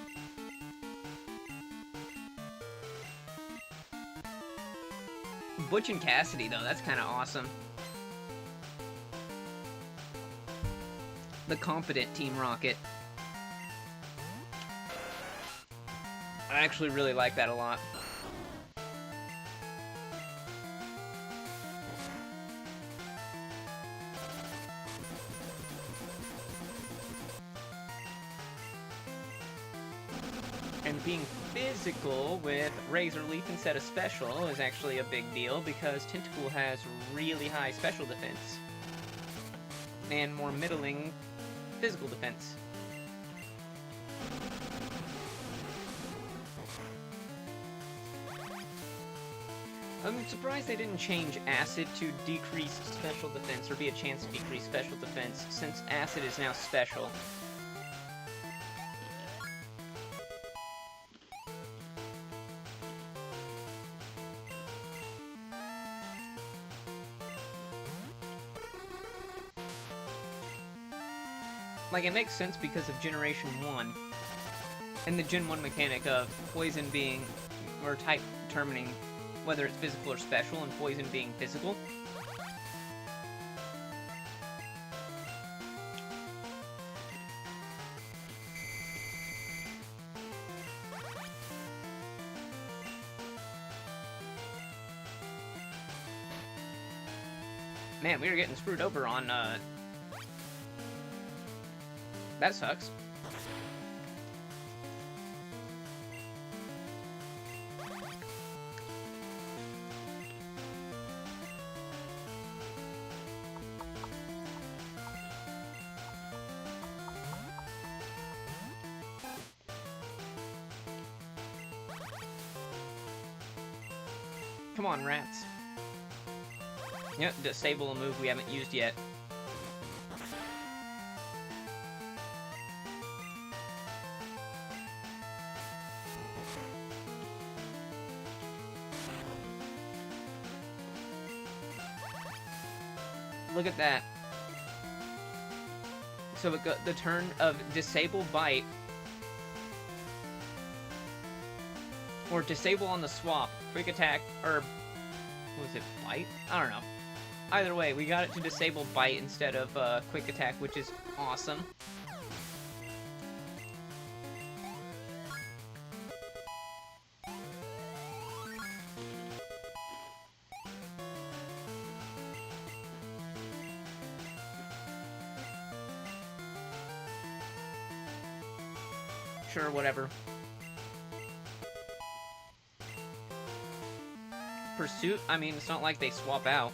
Butch and Cassidy, though, that's kind of awesome. The competent Team Rocket. I actually really like that a lot. And being physical with Razor Leaf instead of special is actually a big deal because Tentacool has really high special defense and more middling physical defense. I'm surprised they didn't change Acid to decrease special defense or be a chance to decrease special defense since Acid is now special. Like, it makes sense because of Generation 1, and the Gen 1 mechanic of Poison being, or type determining whether it's physical or special, and Poison being physical. Man, we were getting screwed over on, that sucks. Come on, rats. Yep, disable a move we haven't used yet. Look at that. So it got the turn of Disable Bite. Or Disable on the swap. Quick Attack, or... what was it? Bite? I don't know. Either way, we got it to Disable Bite instead of Quick Attack, which is awesome. Sure, whatever. Pursuit? I mean, it's not like they swap out.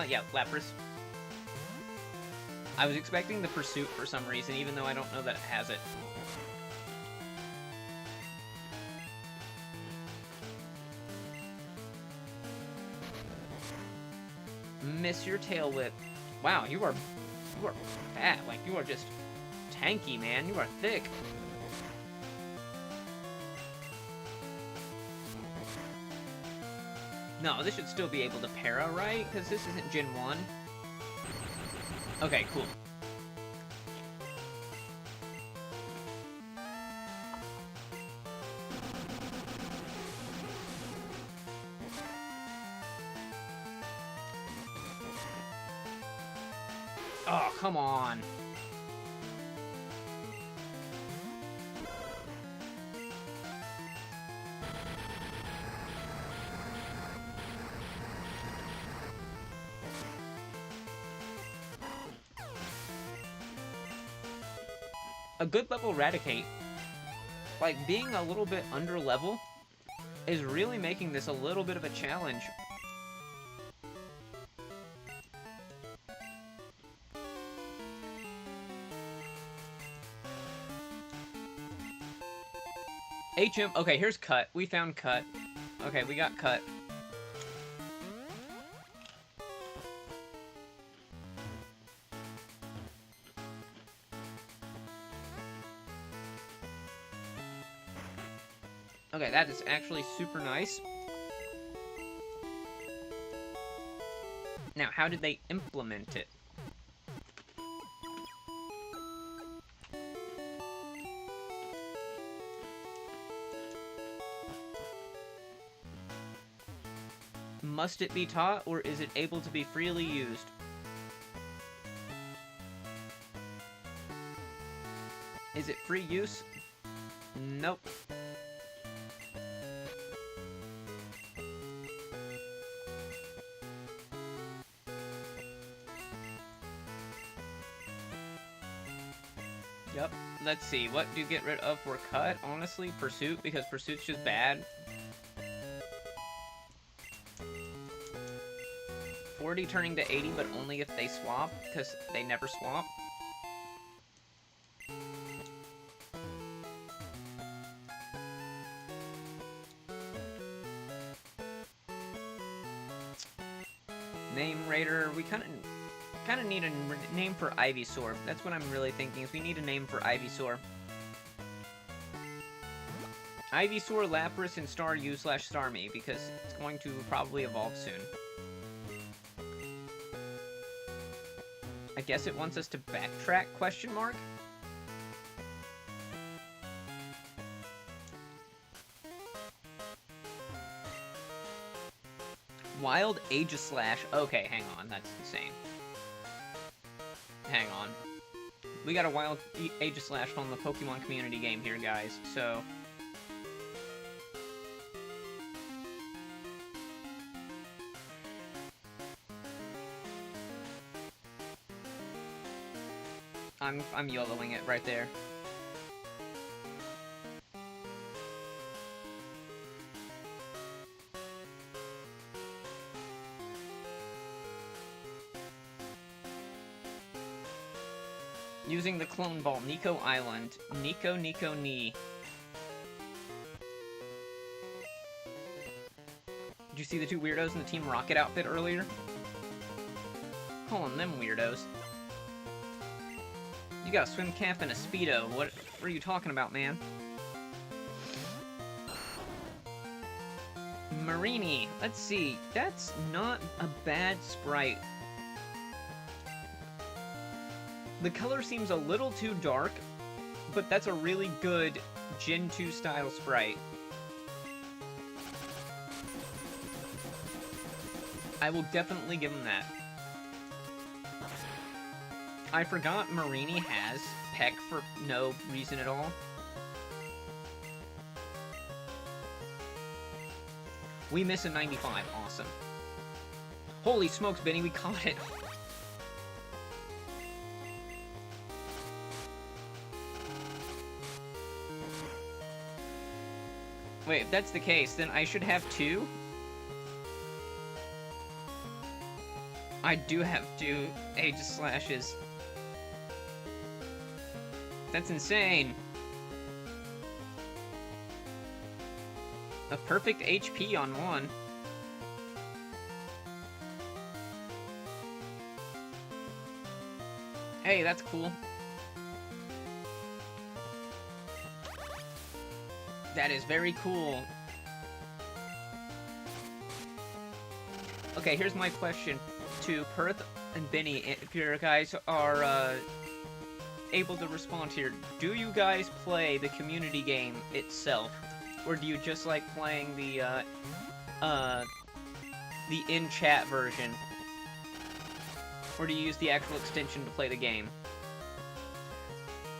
Yeah, Lapras. I was expecting the Pursuit for some reason, even though I don't know that it has it. Miss your tail whip. Wow, you are fat. Like, you are just tanky, man. You are thick. No, this should still be able to para, right? Because this isn't Gen 1. Okay, cool. Oh, come on. A good level Raticate, like, being a little bit under level, is really making this a little bit of a challenge. HM, okay, here's Cut. We found Cut. Okay, we got Cut. Okay, that is actually super nice. Now, how did they implement it? Must it be taught, or is it able to be freely used? Is it free use? Nope. Yep. Let's see, what do you get rid of for Cut? Honestly, Pursuit, because Pursuit's just bad. 40 turning to 80, but only if they swap, because they never swap. Name Raider, we kind of need a name for Ivysaur. That's what I'm really thinking, is we need a name for Ivysaur. Ivysaur, Lapras, and Staryu/Starmie, because it's going to probably evolve soon. I guess it wants us to backtrack, question mark? Wild Aegislash. Okay, hang on, that's insane. Hang on. We got a Wild Aegislash on the Pokemon community game here, guys, so... I'm YOLOing it right there. Using the clone ball, Nico Island. Nico Ni. Did you see the two weirdos in the Team Rocket outfit earlier? Calling them weirdos. You got a swim cap and a Speedo. What are you talking about, man? Marini. Let's see. That's not a bad sprite. The color seems a little too dark, but that's a really good Gen 2 style sprite. I will definitely give him that. I forgot Marini has Peck for no reason at all. We miss a 95. Awesome. Holy smokes, Benny, we caught it. Wait, if that's the case, then I should have two? I do have 2 Aegis Slashes. That's insane. A perfect HP on 1. Hey, that's cool. That is very cool. Okay, here's my question to Perth and Benny. If you guys are able to respond here, do you guys play the community game itself, or do you just like playing the in-chat version, or do you use the actual extension to play the game?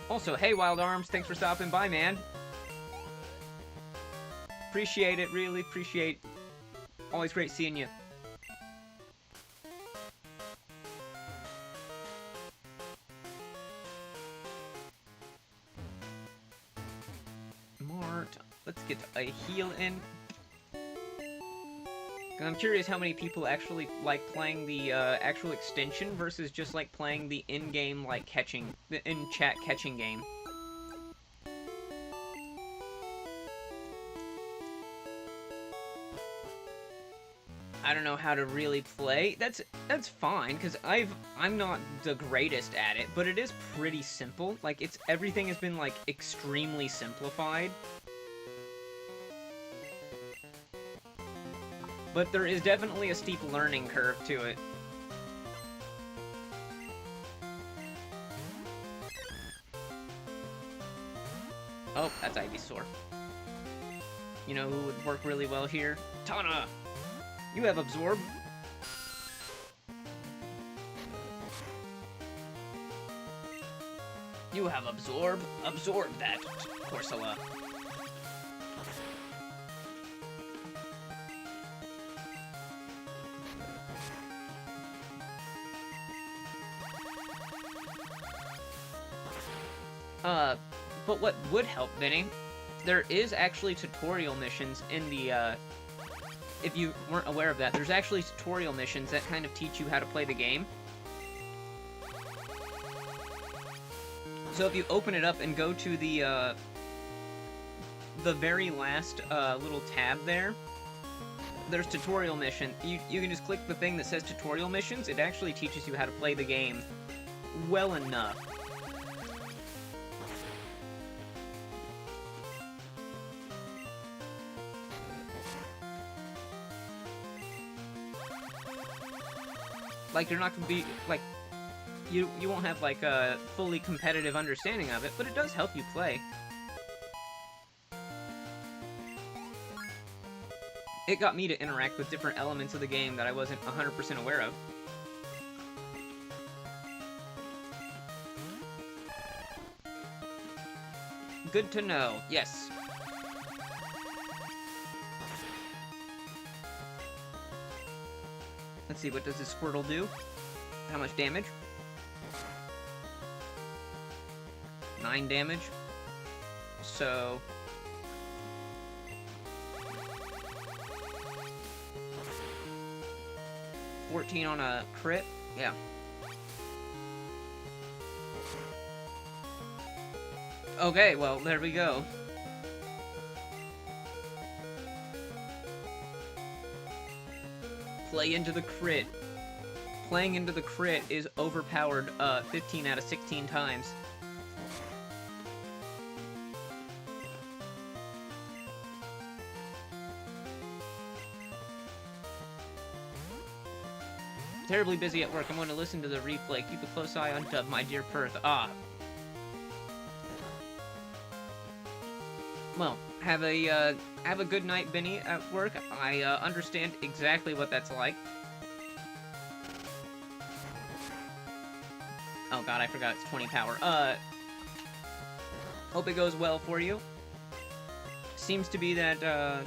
Also, hey Wild Arms, thanks for stopping by, man. Appreciate it, really appreciate. Always great seeing you. Let's get a heal in. I'm curious how many people actually like playing the actual extension versus just like playing the in-game like catching, the in-chat catching game. I don't know how to really play. That's fine, because I'm not the greatest at it, but it is pretty simple. Like everything has been like extremely simplified. But there is definitely a steep learning curve to it. Oh, that's Ivysaur. You know who would work really well here? Tana! You have Absorb. You have Absorb. Absorb that, Corsola. But what would help, Benny, there is actually tutorial missions in the, if you weren't aware of that, there's actually tutorial missions that kind of teach you how to play the game. So if you open it up and go to the very last, little tab there, there's tutorial mission. You can just click the thing that says tutorial missions. It actually teaches you how to play the game well enough. Like, you're not gonna be, like, you won't have, like, a fully competitive understanding of it, but it does help you play. It got me to interact with different elements of the game that I wasn't 100% aware of. Good to know, yes. Let's see, what does this Squirtle do? How much damage? 9 damage. So... 14 on a crit? Yeah. Okay, well, there we go. Play into the crit. Playing into the crit is overpowered 15 out of 16 times. Terribly busy at work. I'm going to listen to the replay. Keep a close eye on Dub, my dear Perth. Ah. Well, have a good night, Benny, at work. I understand exactly what that's like. Oh god, I forgot it's 20 power. Hope it goes well for you. Seems to be that,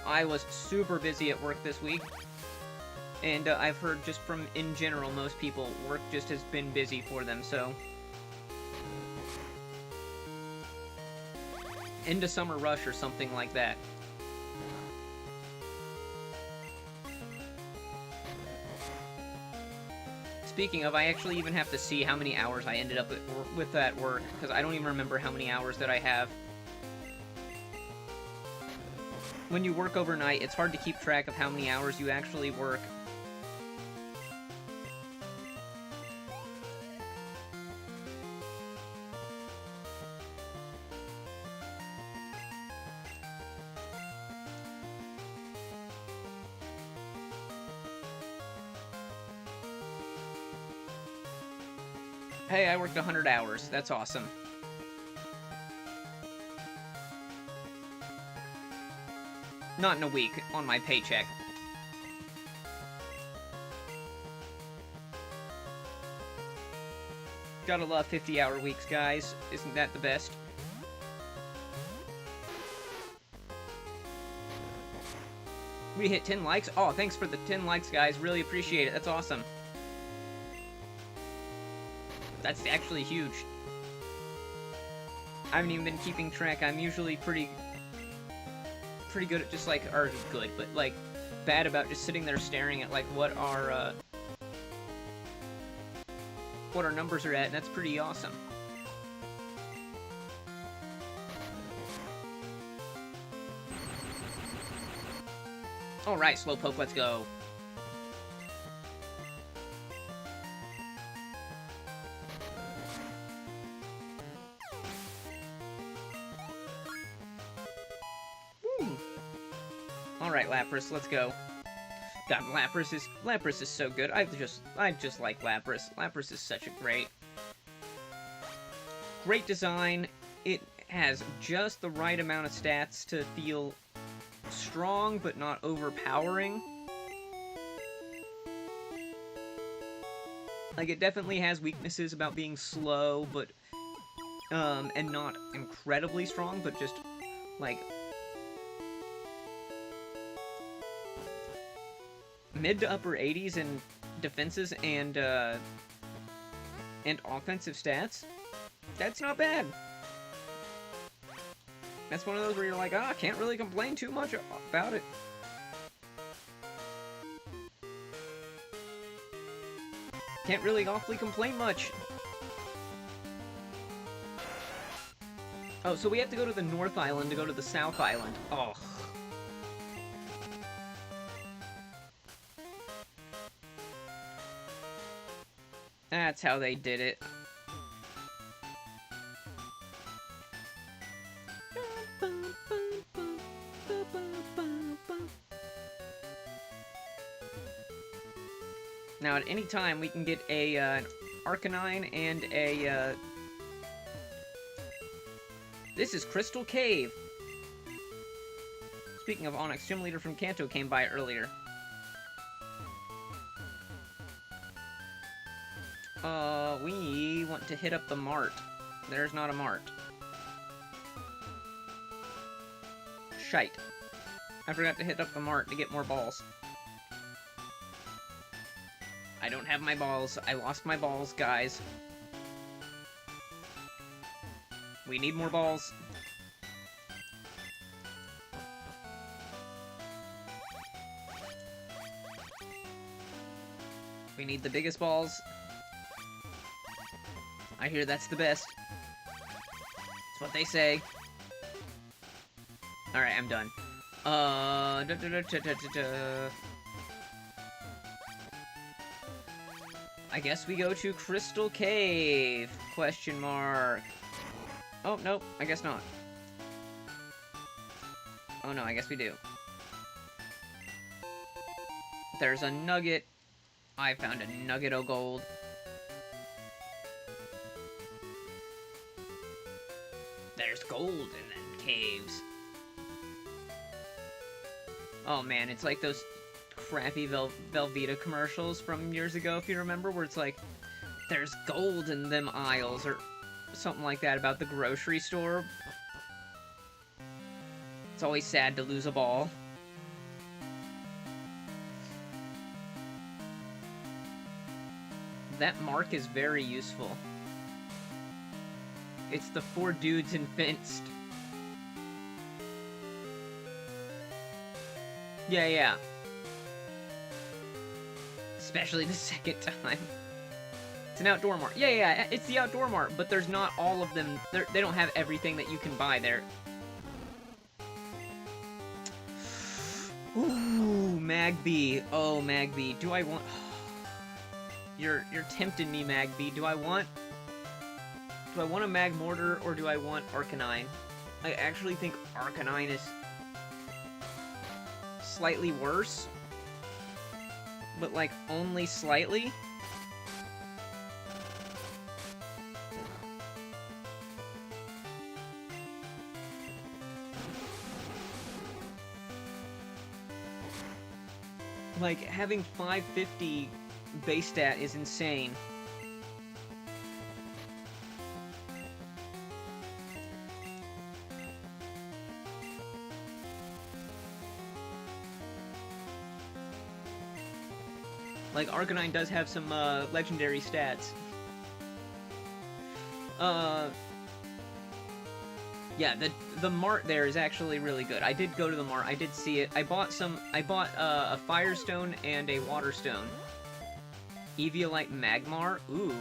I was super busy at work this week. And I've heard just from, in general, most people, work just has been busy for them, so... Into summer rush or something like that. Speaking of, I actually even have to see how many hours I ended up with that work, because I don't even remember how many hours that I have. When you work overnight, it's hard to keep track of how many hours you actually work. Hey, I worked 100 hours. That's awesome. Not in a week, on my paycheck. Gotta love 50-hour weeks, guys. Isn't that the best? We hit 10 likes? Oh, thanks for the 10 likes, guys. Really appreciate it. That's awesome. That's actually huge. I haven't even been keeping track. I'm usually pretty good at just like, or good, but like bad about just sitting there staring at like what our numbers are at, and that's pretty awesome. All right, Slowpoke, let's go. Alright, Lapras, let's go. God, Lapras is so good. I just like Lapras. Lapras is such a great design. It has just the right amount of stats to feel strong, but not overpowering. Like, it definitely has weaknesses about being slow, but, and not incredibly strong, but just, like, mid to upper 80s in defenses and offensive stats. That's not bad. That's one of those where you're like, ah, can't really complain too much about it. Can't really awfully complain much. Oh, so we have to go to the North Island to go to the South Island. Oh. That's how they did it. Now, at any time, we can get an Arcanine and a, This is Crystal Cave! Speaking of Onyx, Gym Leader from Kanto came by earlier. We want to hit up the mart. There's not a mart. Shite. I forgot to hit up the mart to get more balls. I don't have my balls. I lost my balls, guys. We need more balls. We need the biggest balls. I hear that's the best. That's what they say. Alright, I'm done. I guess we go to Crystal Cave? Question mark. Oh, nope, I guess not. Oh no, I guess we do. There's a nugget. I found a nugget of gold. There's gold in them caves. Oh man, it's like those crappy Velveeta commercials from years ago, if you remember, where it's like, there's gold in them aisles, or something like that about the grocery store. It's always sad to lose a ball. That mark is very useful. It's the 4 dudes in fenced. Yeah. Especially the second time. It's an outdoor mart. Yeah, yeah, it's the outdoor mart, but there's not all of them. They don't have everything that you can buy there. Ooh, Magby. Oh, Magby. Do I want... You're tempting me, Magby. Do I want a Mag Mortar, or do I want Arcanine? I actually think Arcanine is slightly worse, but, like, only slightly. Like, having 550 base stat is insane. Like, Arcanine does have some, legendary stats. Yeah, the mart there is actually really good. I did go to the mart. I did see it. I bought a Firestone and a Waterstone. Eviolite Magmar. Ooh.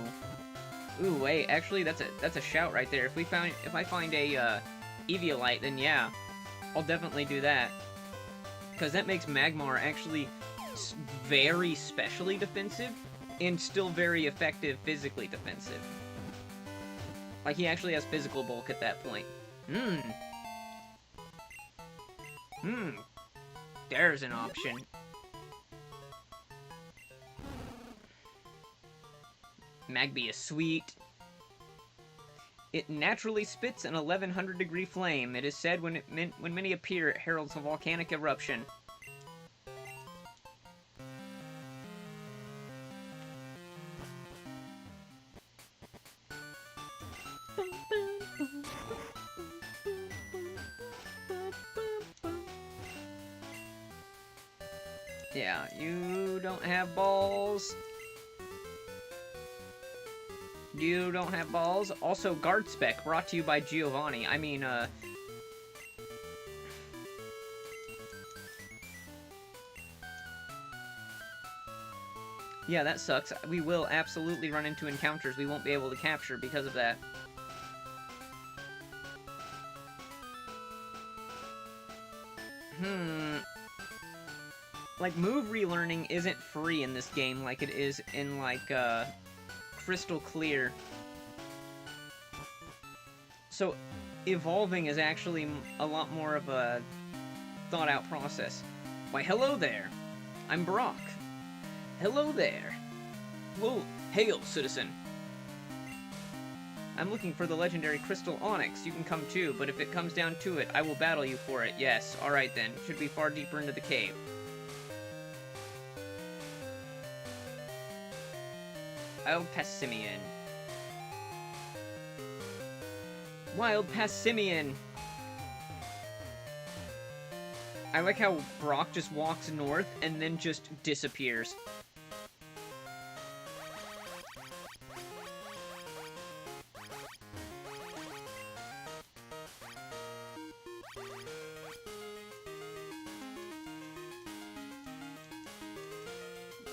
Ooh, wait. Actually, that's a shout right there. If I find a Eviolite, then yeah, I'll definitely do that. Because that makes Magmar actually very specially defensive and still very effective physically defensive. Like, he actually has physical bulk at that point. There's an option. Magby is sweet. It naturally spits an 1100-degree flame. It is said when many appear, it heralds a volcanic eruption. Yeah, you don't have balls. You don't have balls. Also, Guard Spec, brought to you by Giovanni. I mean, yeah, that sucks. We will absolutely run into encounters we won't be able to capture because of that. Like, move relearning isn't free in this game like it is in, like, Crystal Clear. So, evolving is actually a lot more of a thought-out process. Why, hello there. I'm Brock. Hello there. Whoa, hail, citizen. I'm looking for the legendary Crystal Onyx. You can come too, but if it comes down to it, I will battle you for it. Yes, alright then. Should be far deeper into the cave. Oh, Passimian. Wild Passimian! I like how Brock just walks north and then just disappears.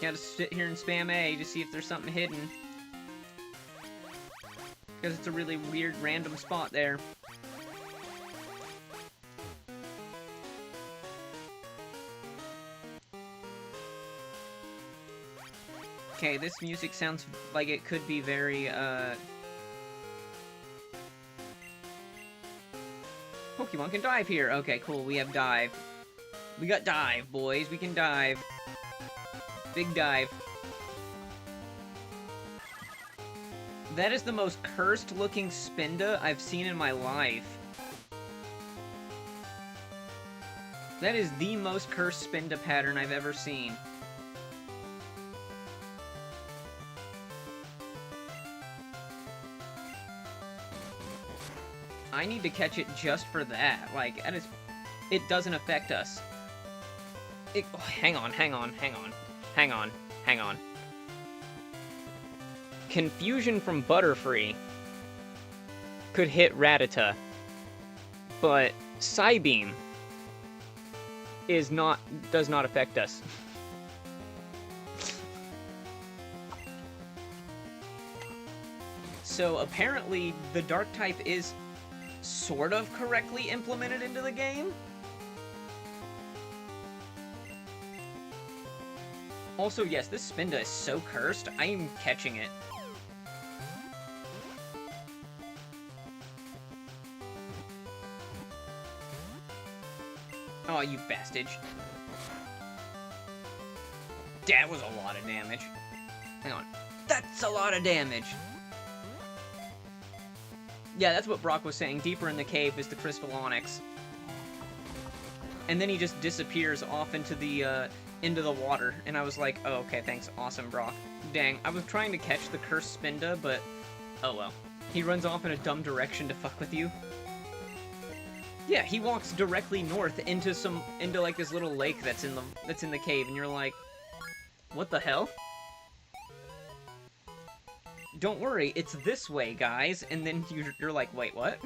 Gotta sit here and spam A to see if there's something hidden. Because it's a really weird random spot there. Okay, this music sounds like it could be very, Pokemon can dive here! Okay, cool, we have dive. We got dive, boys, we can dive. Big dive. That is the most cursed-looking Spinda I've seen in my life. That is the most cursed Spinda pattern I've ever seen. I need to catch it just for that. Like, that is... It doesn't affect us. It... Oh, hang on. Confusion from Butterfree could hit Rattata, but Psybeam does not affect us. So apparently the dark type is sort of correctly implemented into the game. Also, yes, this Spinda is so cursed, I am catching it. Oh, you bastard. That was a lot of damage. Hang on. That's a lot of damage! Yeah, that's what Brock was saying. Deeper in the cave is the Crystal Onyx. And then he just disappears off into the water. And I was like, oh, okay, thanks. Awesome, Brock. Dang, I was trying to catch the cursed Spinda, but oh well. He runs off in a dumb direction to fuck with you. Yeah, he walks directly north into like this little lake that's in the cave, and you're like, what the hell? Don't worry, it's this way, guys. And then you're like, wait, what?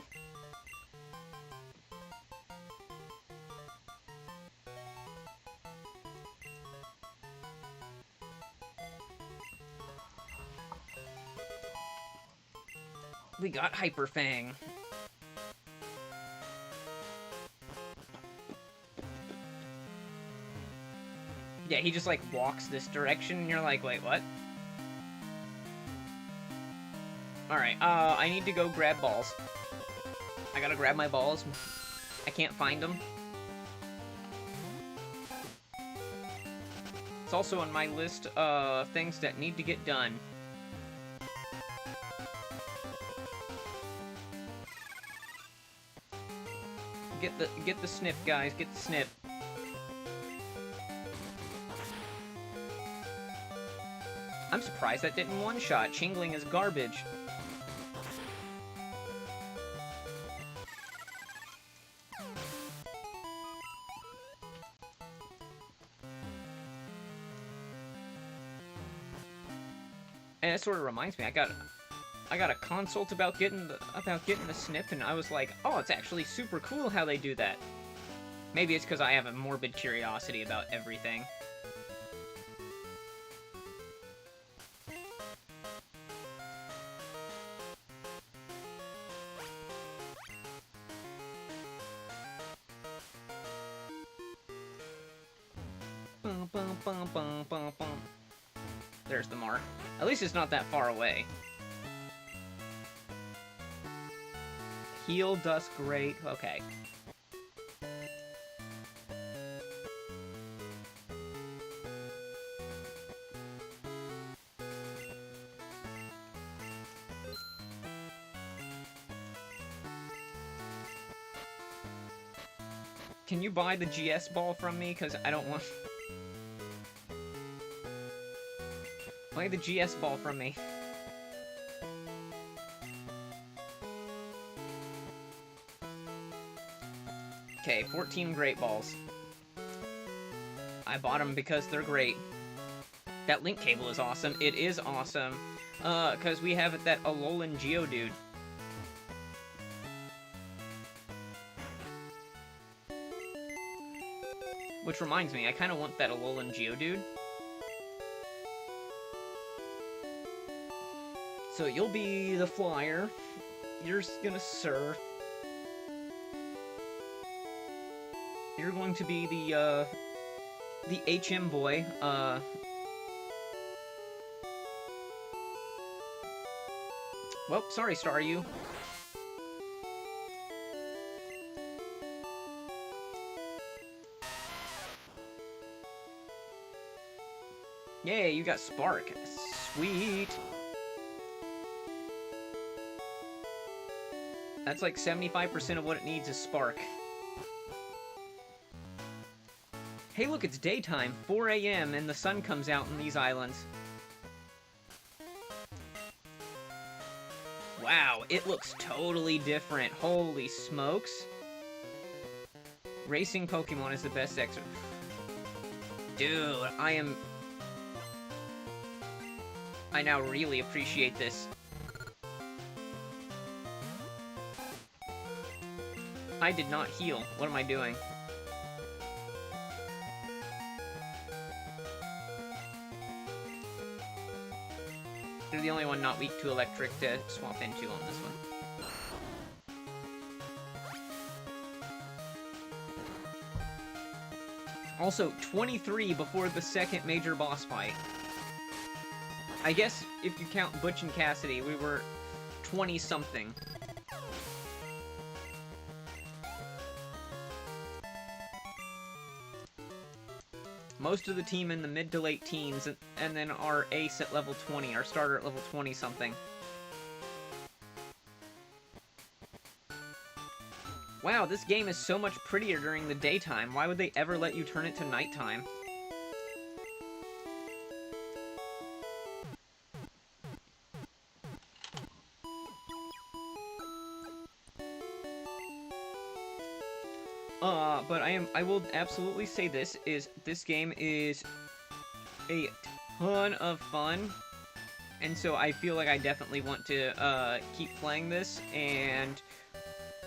We got Hyper Fang. Yeah, he just, like, walks this direction, and you're like, wait, what? Alright, I need to go grab balls. I gotta grab my balls. I can't find them. It's also on my list of things that need to get done. Get the snip, guys. Get the snip. I'm surprised that didn't one-shot. Chingling is garbage. And it sort of reminds me, I got a consult about getting the snip, and I was like, oh, it's actually super cool how they do that. Maybe it's because I have a morbid curiosity about everything. There's the mark. At least it's not that far away. Heal, dust, great. Okay. Can you buy the GS ball from me? Because I don't want... Buy the GS ball from me. Okay, 14 great balls. I bought them because they're great. That link cable is awesome. It is awesome. Because we have that Alolan Geodude. Which reminds me, I kind of want that Alolan Geodude. So you'll be the flyer. You're gonna surf. You're going to be the HM boy. Well, sorry, Staryu. Yay, you got Spark. Sweet. That's like 75% of what it needs is Spark. Hey, look, it's daytime, 4 a.m., and the sun comes out in these islands. Wow, it looks totally different. Holy smokes. Racing Pokemon is the best exercise. Dude, I now really appreciate this. I did not heal. What am I doing? You're the only one not weak to electric to swap into on this one. Also, 23 before the second major boss fight. I guess if you count Butch and Cassidy, we were 20-something. Most of the team in the mid to late teens, and then our ace at level 20, our starter at level 20-something. Wow, this game is so much prettier during the daytime. Why would they ever let you turn it to nighttime? But I will absolutely say this game is a ton of fun, and so I feel like I definitely want to keep playing this, and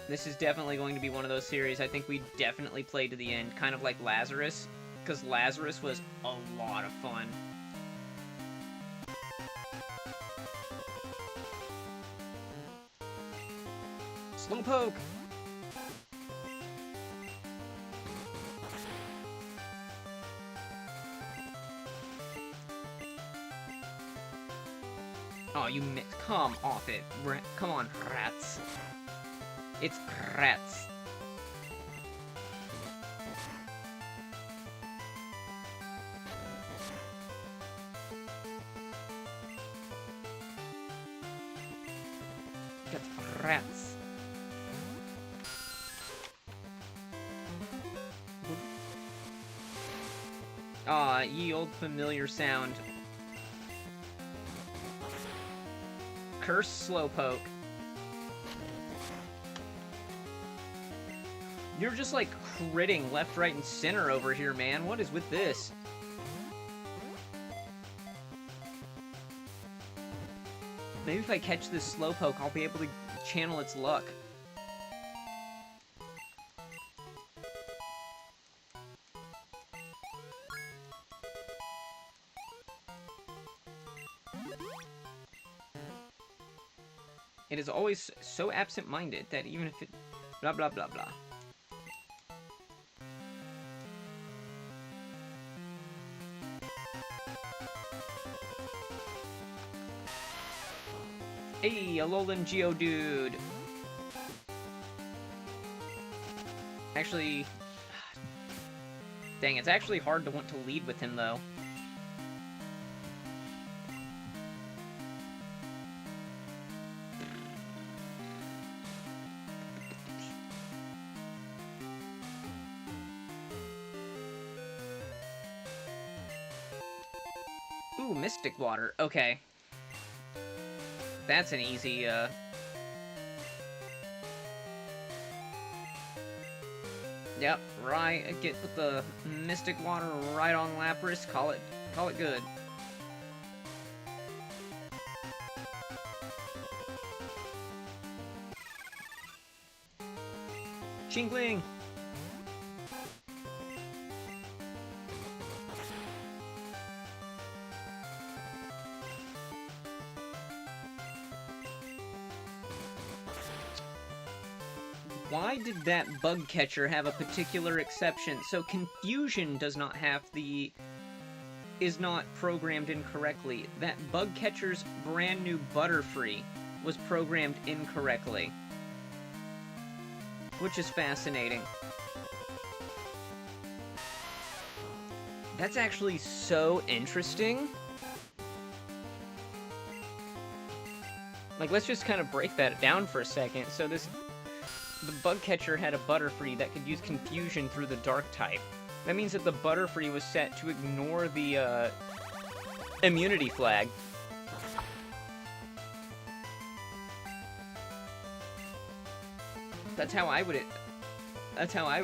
this is definitely going to be one of those series I think we definitely play to the end, kind of like Lazarus, because Lazarus was a lot of fun. Slowpoke! Oh, you missed. Come off it. Come on, rats. It's rats. Get rats. Ah, ye old familiar sound. Curse Slowpoke. You're just like critting left, right, and center over here, man. What is with this? Maybe if I catch this Slowpoke, I'll be able to channel its luck. It is always so absent-minded that even if it... blah, blah, blah, blah. Hey, Alolan Geodude! Actually... dang, it's actually hard to want to lead with him, though. Ooh, Mystic Water. Okay. That's an easy, Yep, right. Get with the Mystic Water right on Lapras. Call it good. Chingling! Why did that bug catcher have a particular exception? So Confusion does not have the... is not programmed incorrectly. That bug catcher's brand new Butterfree was programmed incorrectly. Which is fascinating. That's actually so interesting. Like, let's just kind of break that down for a second. So the bug catcher had a Butterfree that could use Confusion through the Dark type. That means that the Butterfree was set to ignore the immunity flag. That's how I would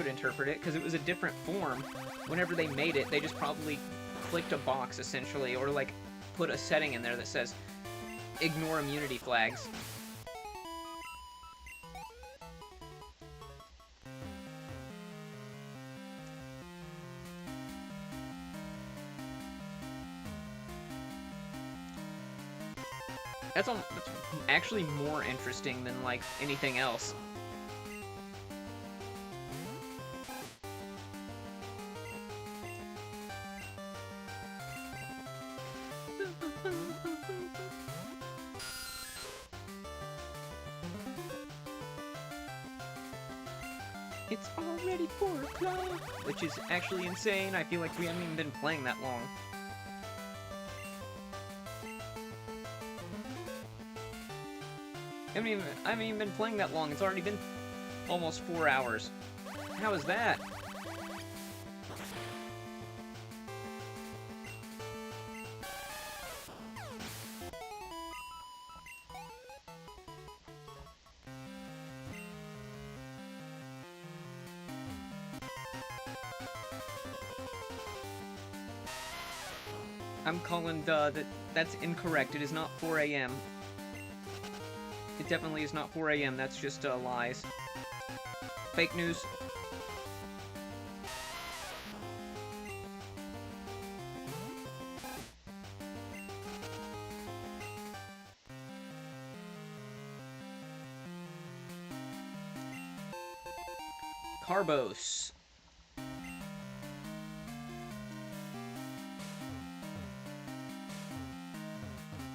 interpret it, because it was a different form. Whenever they made it, they just probably clicked a box, essentially, or, like, put a setting in there that says, ignore immunity flags. That's actually more interesting than, like, anything else. It's already 4 o'clock! Which is actually insane. I feel like we haven't even been playing that long. I haven't even been playing that long. It's already been almost 4 hours. How is that? I'm calling that's incorrect. It is not 4 a.m. It definitely is not 4 a.m. That's just lies. Fake news. Carbos.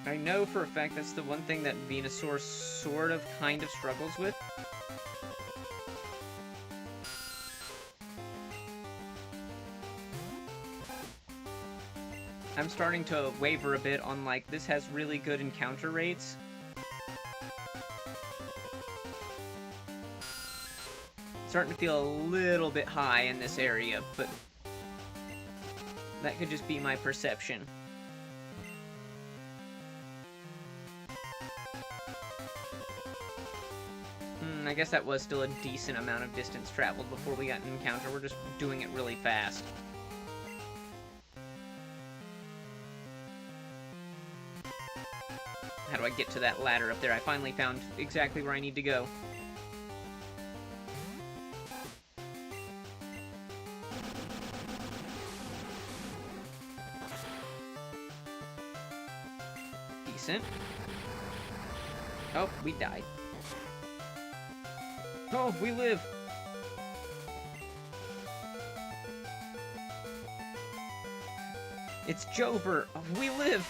I know for a fact that's the one thing that Venusaur sort of kind of struggles with. I'm starting to waver a bit on, like, this has really good encounter rates. Starting to feel a little bit high in this area, but that could just be my perception. I guess that was still a decent amount of distance traveled before we got an encounter. We're just doing it really fast. How do I get to that ladder up there? I finally found exactly where I need to go. Decent. Oh, we died. Oh, we live! It's Jover! Oh, we live!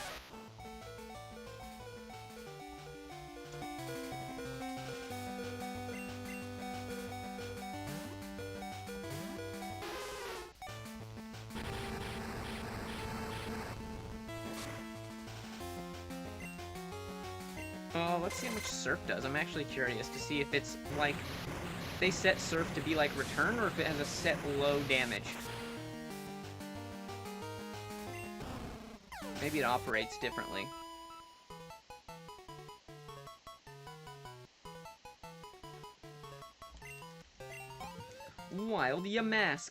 Oh, let's see how much Surf does. I'm actually curious to see if it's, like, they set Surf to be, like, return, or if it has a set low damage. Maybe it operates differently. Wild Yamask.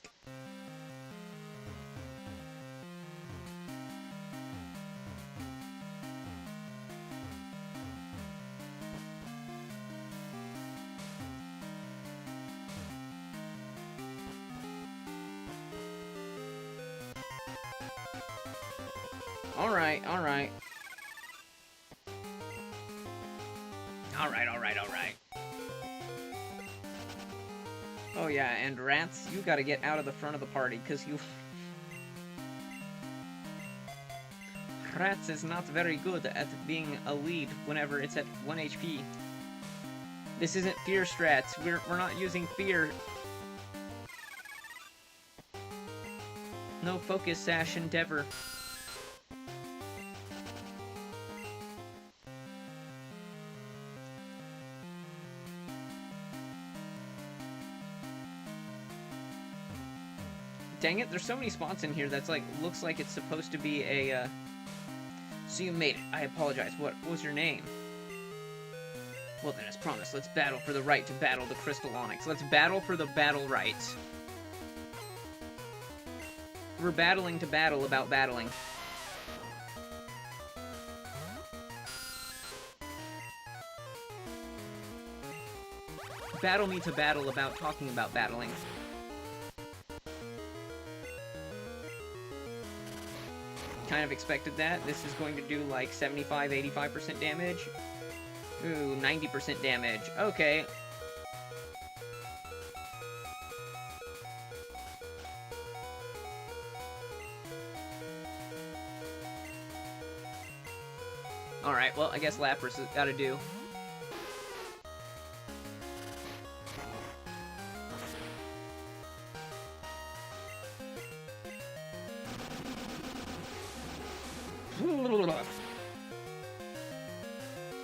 Alright, alright. Alright. Oh yeah, and Rats, you gotta get out of the front of the party, because you... Rats is not very good at being a lead whenever it's at 1 HP. This isn't Fear Strats. We're not using Fear. No Focus Sash Endeavor. Dang it, there's so many spots in here that's like, looks like it's supposed to be a, So you made it. I apologize. What was your name? Well then, as promised, let's battle for the right to battle the Crystal Onyx. Let's battle for the battle rights. We're battling to battle about battling. Battle me to battle about talking about battling. Kind of expected that. This is going to do like 75, 85% damage. Ooh, 90% damage. Okay. Alright, well, I guess Lapras has gotta do.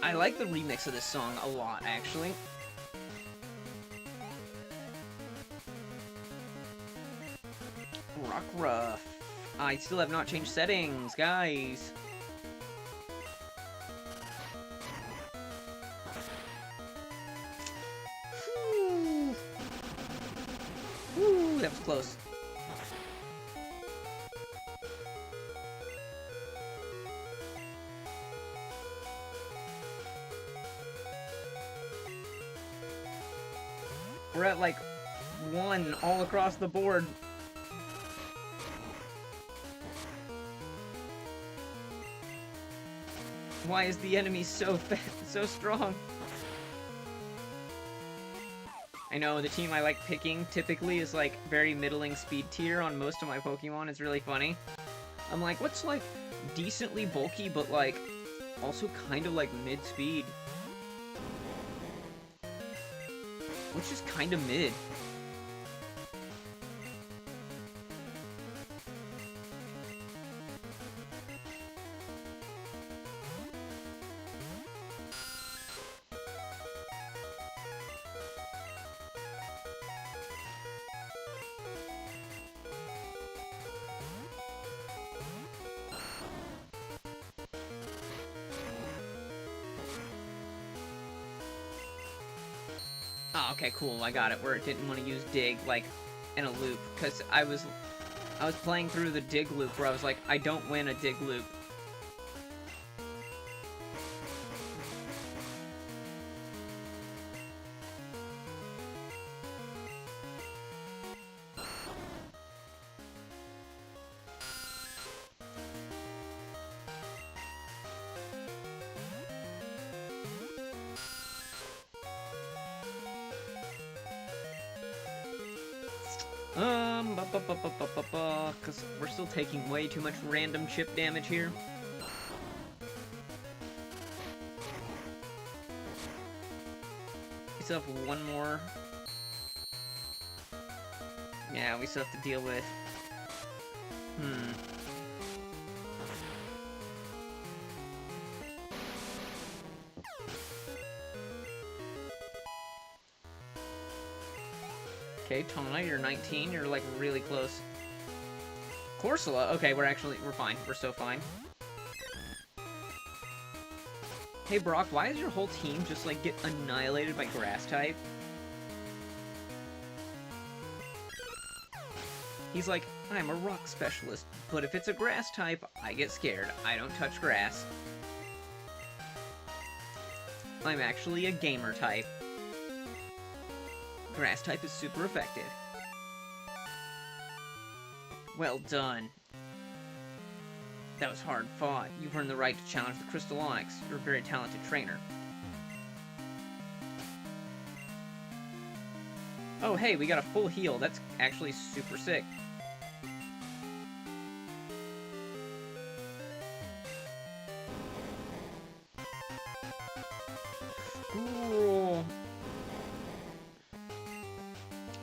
I like the remix of this song a lot, actually. Rough. I still have not changed settings, guys. Woo, that was close. We're at like 1 all across the board. Why is the enemy so so strong? I know the team I like picking typically is like very middling speed tier on most of my Pokemon. It's really funny. I'm like, what's like decently bulky but like also kind of like mid speed? Which is kind of mid. Oh, okay, cool. I got it. Where it didn't want to use dig like in a loop, because I was playing through the dig loop where I was like, I don't win a dig loop. Because we're still taking way too much random chip damage here. We still have 1 more. Yeah, we still have to deal with... Okay, Tona, you're 19. You're, like, really close. Corsola? Okay, we're fine. We're so fine. Hey, Brock, why does your whole team just, like, get annihilated by Grass type? He's like, I'm a rock specialist, but if it's a Grass type, I get scared. I don't touch grass. I'm actually a gamer type. Grass type is super effective. Well done. That was hard fought. You've earned the right to challenge the Crystal Onyx. You're a very talented trainer. Oh, hey, we got a full heal. That's actually super sick. Cool.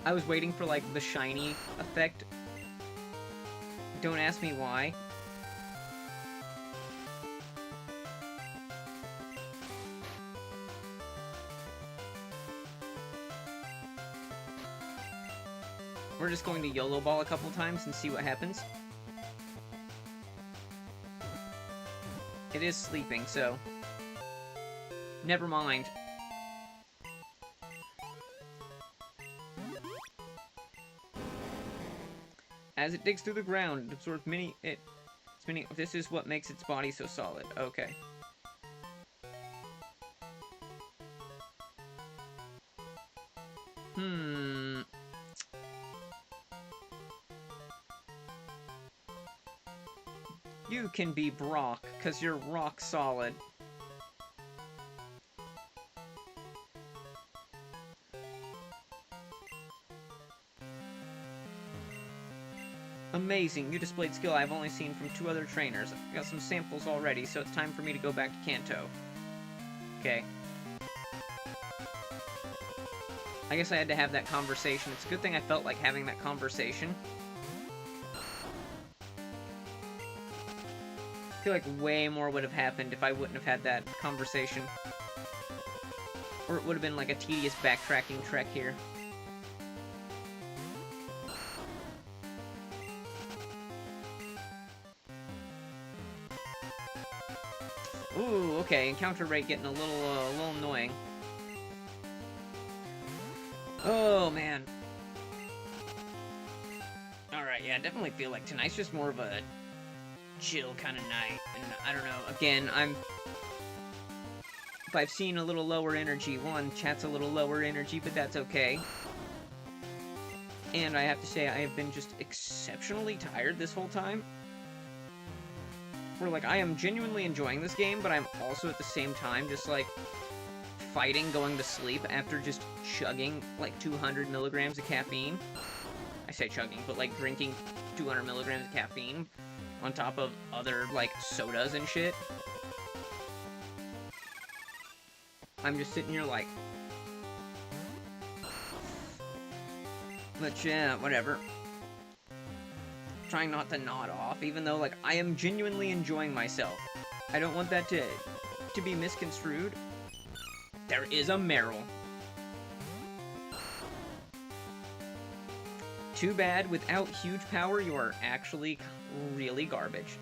I was waiting for, like, the shiny effect. Don't ask me why. We're just going to YOLO ball a couple times and see what happens. It is sleeping, so... never mind. As it digs through the ground, it absorbs this is what makes its body so solid. Okay. You can be Brock, because you're rock solid. Amazing, you displayed skill I've only seen from 2 other trainers. I've got some samples already, so it's time for me to go back to Kanto. Okay. I guess I had to have that conversation. It's a good thing I felt like having that conversation. I feel like way more would have happened if I wouldn't have had that conversation. Or it would have been like a tedious backtracking trek here. Ooh, okay, encounter rate getting a little annoying. Oh, man. Alright, yeah, I definitely feel like tonight's just more of a chill kind of night. And I don't know, again, if I've seen a little lower energy, chat's a little lower energy, but that's okay. And I have to say, I have been just exceptionally tired this whole time. Where, like, I am genuinely enjoying this game, but I'm also at the same time just, like, fighting going to sleep after just chugging, like, 200 milligrams of caffeine. I say chugging, but, like, drinking 200 milligrams of caffeine on top of other, like, sodas and shit. I'm just sitting here, like... But, yeah, whatever. Trying not to nod off, even though, like, I am genuinely enjoying myself. I don't want that to be misconstrued. There is a Meryl. Too bad, without huge power, you are actually really garbage.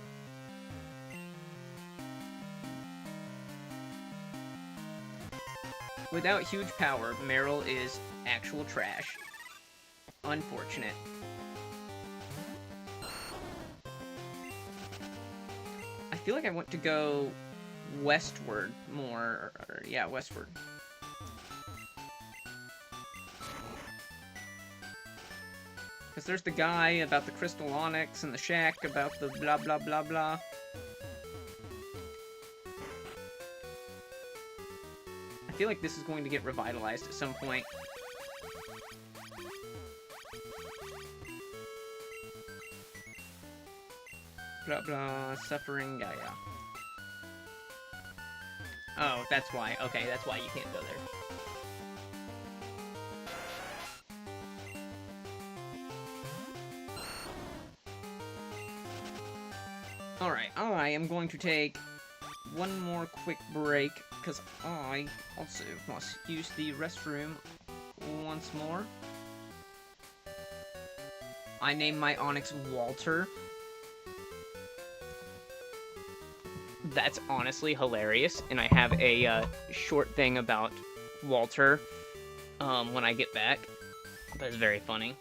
Without huge power, Meryl is actual trash. Unfortunate. I feel like I want to go westward more, yeah, westward. Because there's the guy about the crystal onyx and the shack about the blah blah blah blah. I feel like this is going to get revitalized at some point. Blah blah, suffering, yeah. Oh, that's why. Okay, that's why you can't go there. Alright, I am going to take one more quick break, because I also must use the restroom once more. I named my Onyx Walter. That's honestly hilarious, and I have a short thing about Walter when I get back. That's very funny.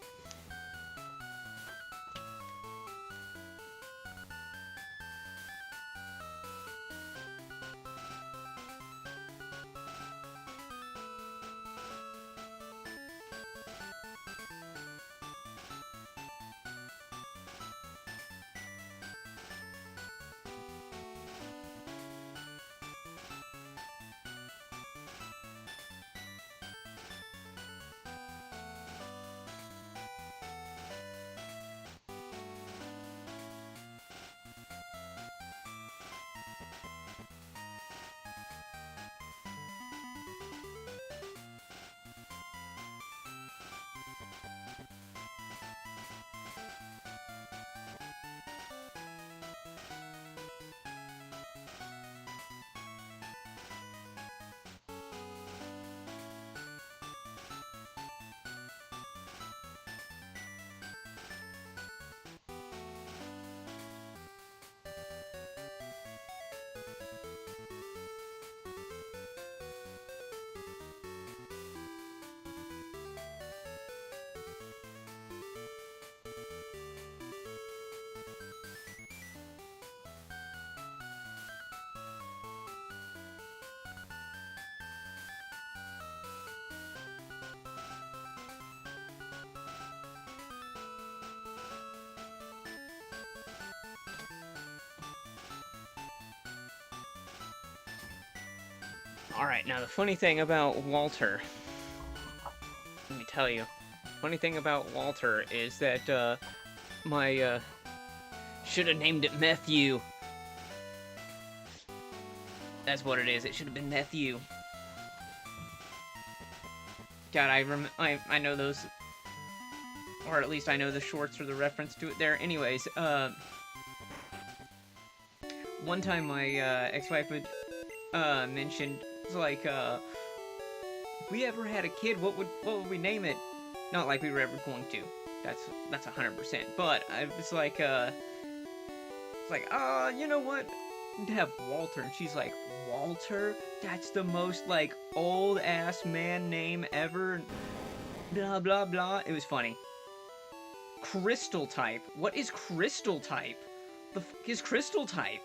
Alright, now the funny thing about Walter... Let me tell you. Funny thing about Walter is that, should have named it Matthew. That's what it is. It should have been Matthew. God, I know those... Or at least I know the shorts or the reference to it there. Anyways, one time my, ex-wife would, mentioned, like, if we ever had a kid, what would we name it? Not like we were ever going to. That's 100%. But it's like, you know what? We'd have Walter, and she's like, Walter? That's the most, like, old-ass man name ever. Blah, blah, blah. It was funny. Crystal type? What is crystal type? The fuck is crystal type?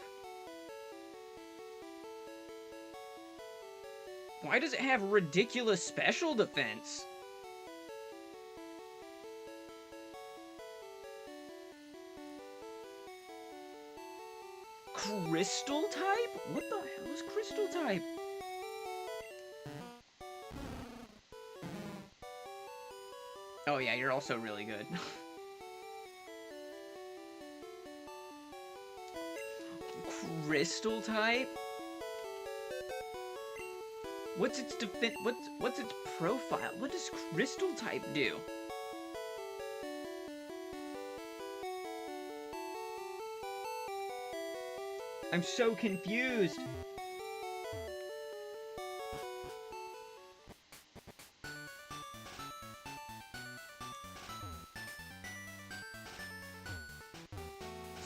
Why does it have ridiculous special defense? Crystal type? What the hell is crystal type? Oh yeah, you're also really good. Crystal type? What's its defense? What's its profile? What does crystal type do? I'm so confused.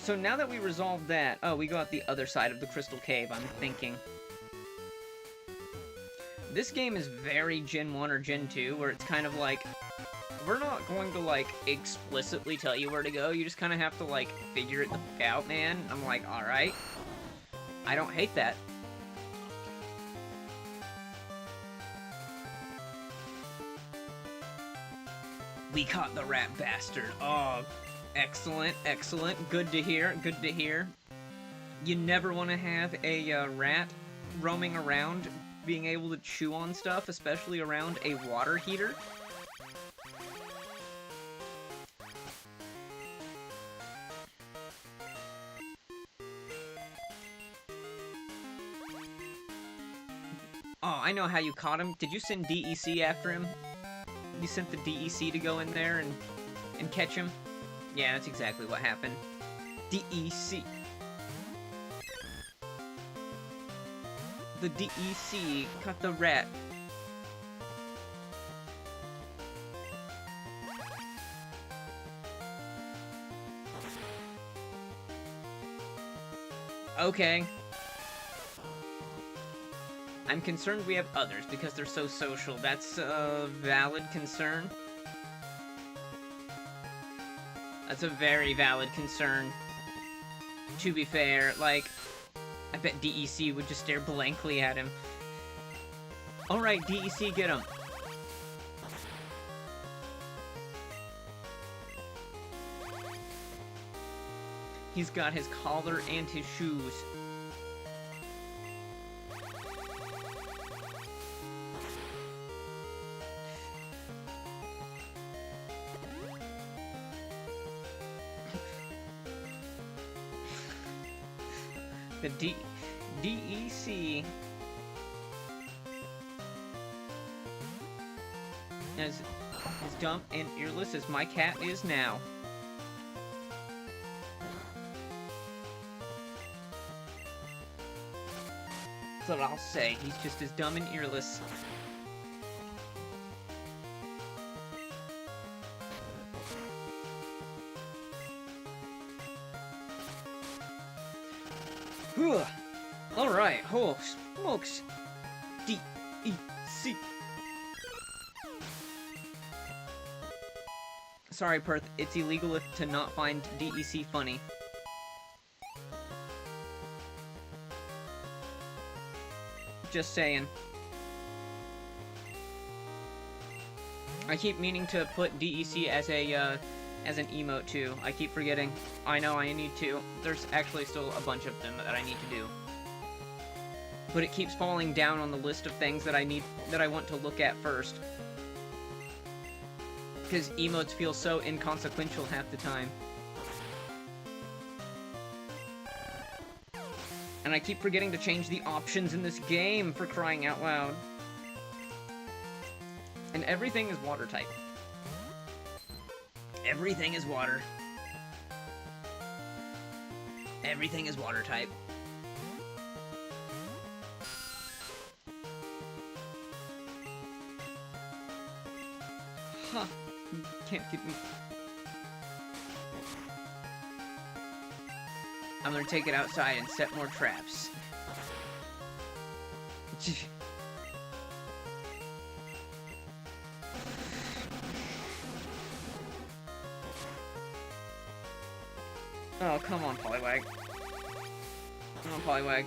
So now that we resolved that, oh, we go out the other side of the crystal cave, I'm thinking. This game is very Gen 1 or Gen 2, where it's kind of like, we're not going to, like, explicitly tell you where to go, you just kind of have to, like, figure it the fuck out, man. I'm like, alright. I don't hate that. We caught the rat bastard. Oh, excellent, excellent. Good to hear, good to hear. You never want to have a rat roaming around being able to chew on stuff, especially around a water heater. Oh, I know how you caught him. Did you send DEC after him? You sent the DEC to go in there and catch him? Yeah, that's exactly what happened. DEC. The DEC caught the rat. Okay. I'm concerned we have others because they're so social. That's a valid concern. That's a very valid concern. To be fair, like, I bet DEC would just stare blankly at him. Alright, DEC, get him. He's got his collar and his shoes. The DEC as dumb and earless as my cat is now. That's what I'll say. He's just as dumb and earless. Alright, oh, smokes. DEC. Sorry, Perth, it's illegal to not find DEC funny. Just saying. I keep meaning to put DEC as a, as an emote too. I keep forgetting. I know I need to. There's actually still a bunch of them that I need to do. but it keeps falling down on the list of things that I want to look at first. Because emotes feel so inconsequential half the time. And I keep forgetting to change the options in this game, for crying out loud. And everything is water type. Everything is water. Everything is water type. Huh. You can't get me. I'm gonna take it outside and set more traps. Oh, come on, Poliwag. Come on, Poliwag.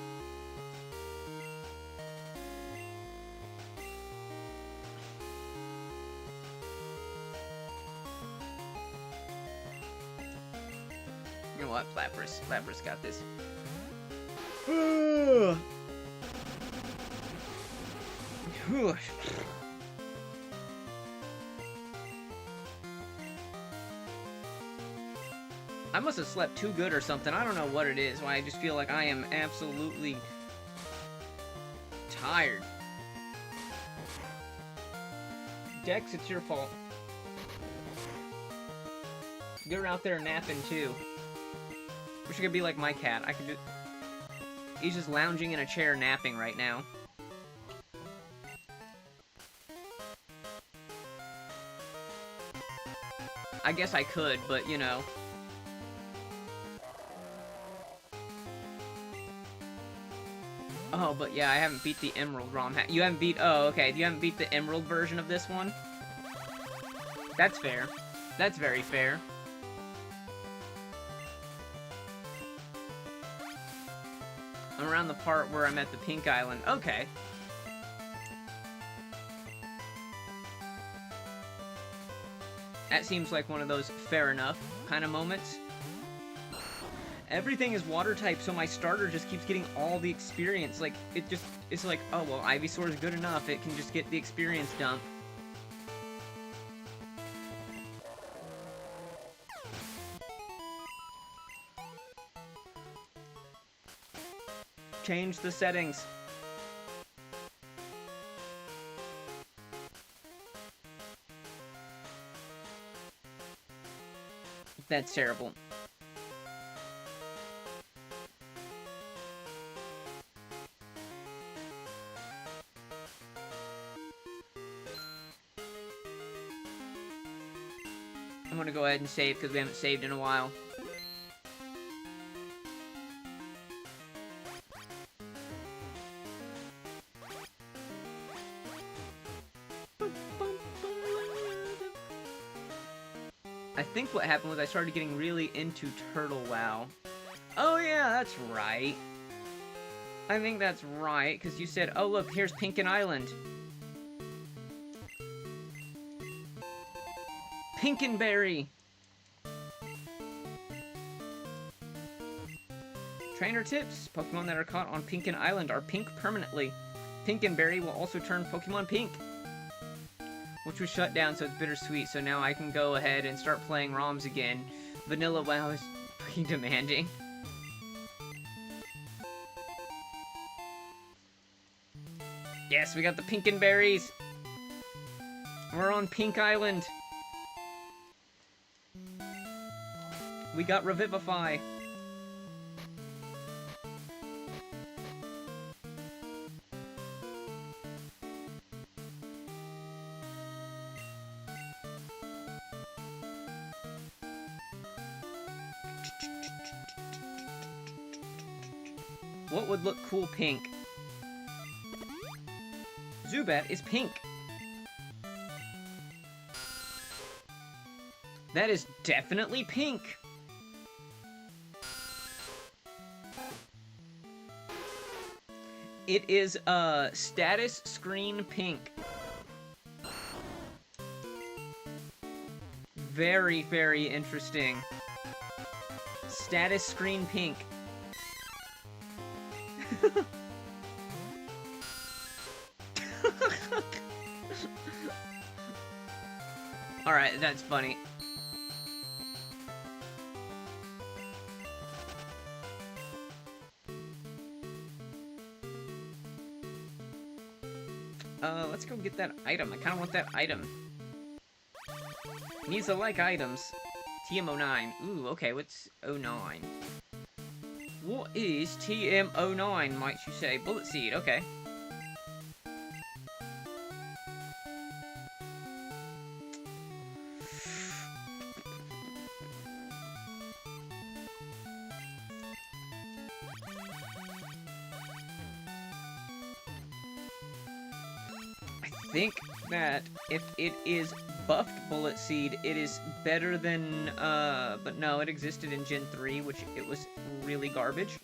You know what? Lapras. Lapras got this. I must have slept too good or something. I don't know what it is. Why I just feel like I am absolutely tired. Dex, it's your fault. You're out there napping too. Wish you could be like my cat. I could just... He's just lounging in a chair napping right now. I guess I could, but you know. Oh, but yeah, I haven't beat the Emerald ROM. You haven't beat... Oh, okay. You haven't beat the Emerald version of this one? That's fair. That's very fair. I'm around the part where I'm at the Pink Island. Okay. That seems like one of those fair enough kind of moments. Everything is water type, so my starter just keeps getting all the experience. Like, it's like, oh, well, Ivysaur is good enough. It can just get the experience dump. Change the settings. That's terrible. I'm gonna go ahead and save because we haven't saved in a while. I think what happened was I started getting really into Turtle WoW. Oh yeah, that's right. I think that's right, because you said, oh look, here's Pinken Island. Pinkenberry! Trainer tips. Pokemon that are caught on Pinken Island are pink permanently. Pinkenberry will also turn Pokemon pink. Which was shut down, so it's bittersweet, so now I can go ahead and start playing ROMs again. Vanilla WoW is pretty demanding. Yes, we got the Pinkenberries! We're on Pink Island! We got Revivify! What would look cool pink? Zubat is pink. That is definitely pink. It is status screen pink. Very, very interesting. Status screen pink. Alright, that's funny. Let's go get that item. I kinda want that item. Needs to like items. TM09. Ooh, okay, what's 09? What is TM09, might you say? Bullet Seed, okay. I think that if it is buffed Bullet Seed, it is better than, but no, it existed in Gen 3, which it was really garbage.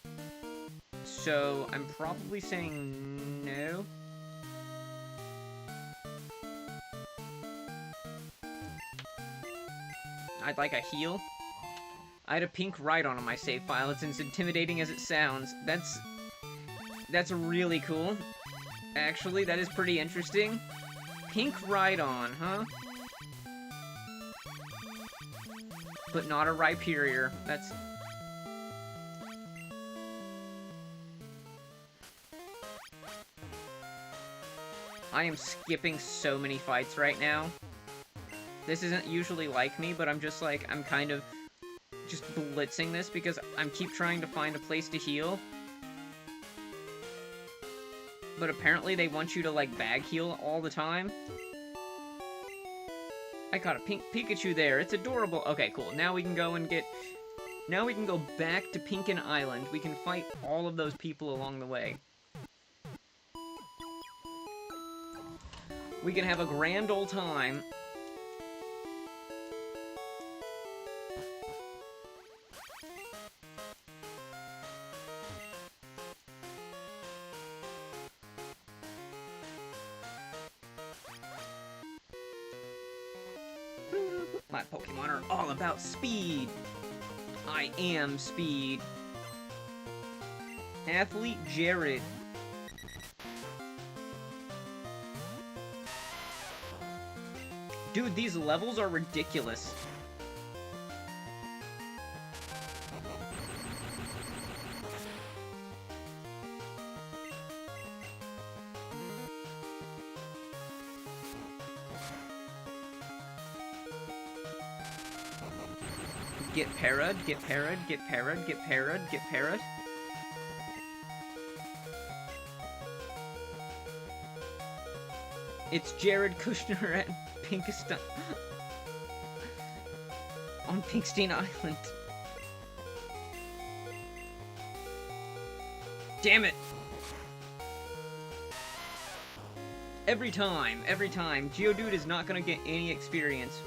So, I'm probably saying no. I'd like a heal. I had a pink Rhydon on my save file. It's as intimidating as it sounds. That's really cool. Actually, that is pretty interesting. Pink Rhydon, huh? But not a Rhyperior. That's... I am skipping so many fights right now. This isn't usually like me, but I'm just like, I'm kind of just blitzing this because I keep trying to find a place to heal. But apparently they want you to, like, bag heal all the time. I got a pink Pikachu there. It's adorable. Okay, cool. Now we can go and get... Now we can go back to Pinken Island. We can fight all of those people along the way. We can have a grand old time. My Pokemon are all about speed. I am speed. Athlete Jared. Dude, these levels are ridiculous. Get parried, get parried, get parried, get parried, get parried. It's Jared Kushner at Pinkstein... on Pinkstein Island. Damn it! Every time. Geodude is not gonna get any experience.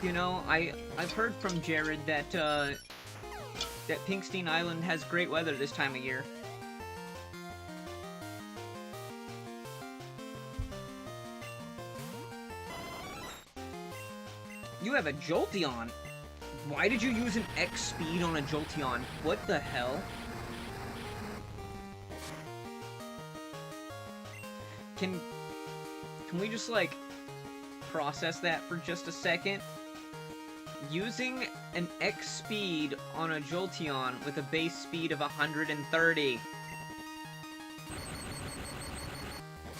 You know, I've heard from Jared that, that Pinkstein Island has great weather this time of year. You have a Jolteon! Why did you use an X speed on a Jolteon? What the hell? Can we just, like, process that for just a second? Using an X speed on a Jolteon with a base speed of 130.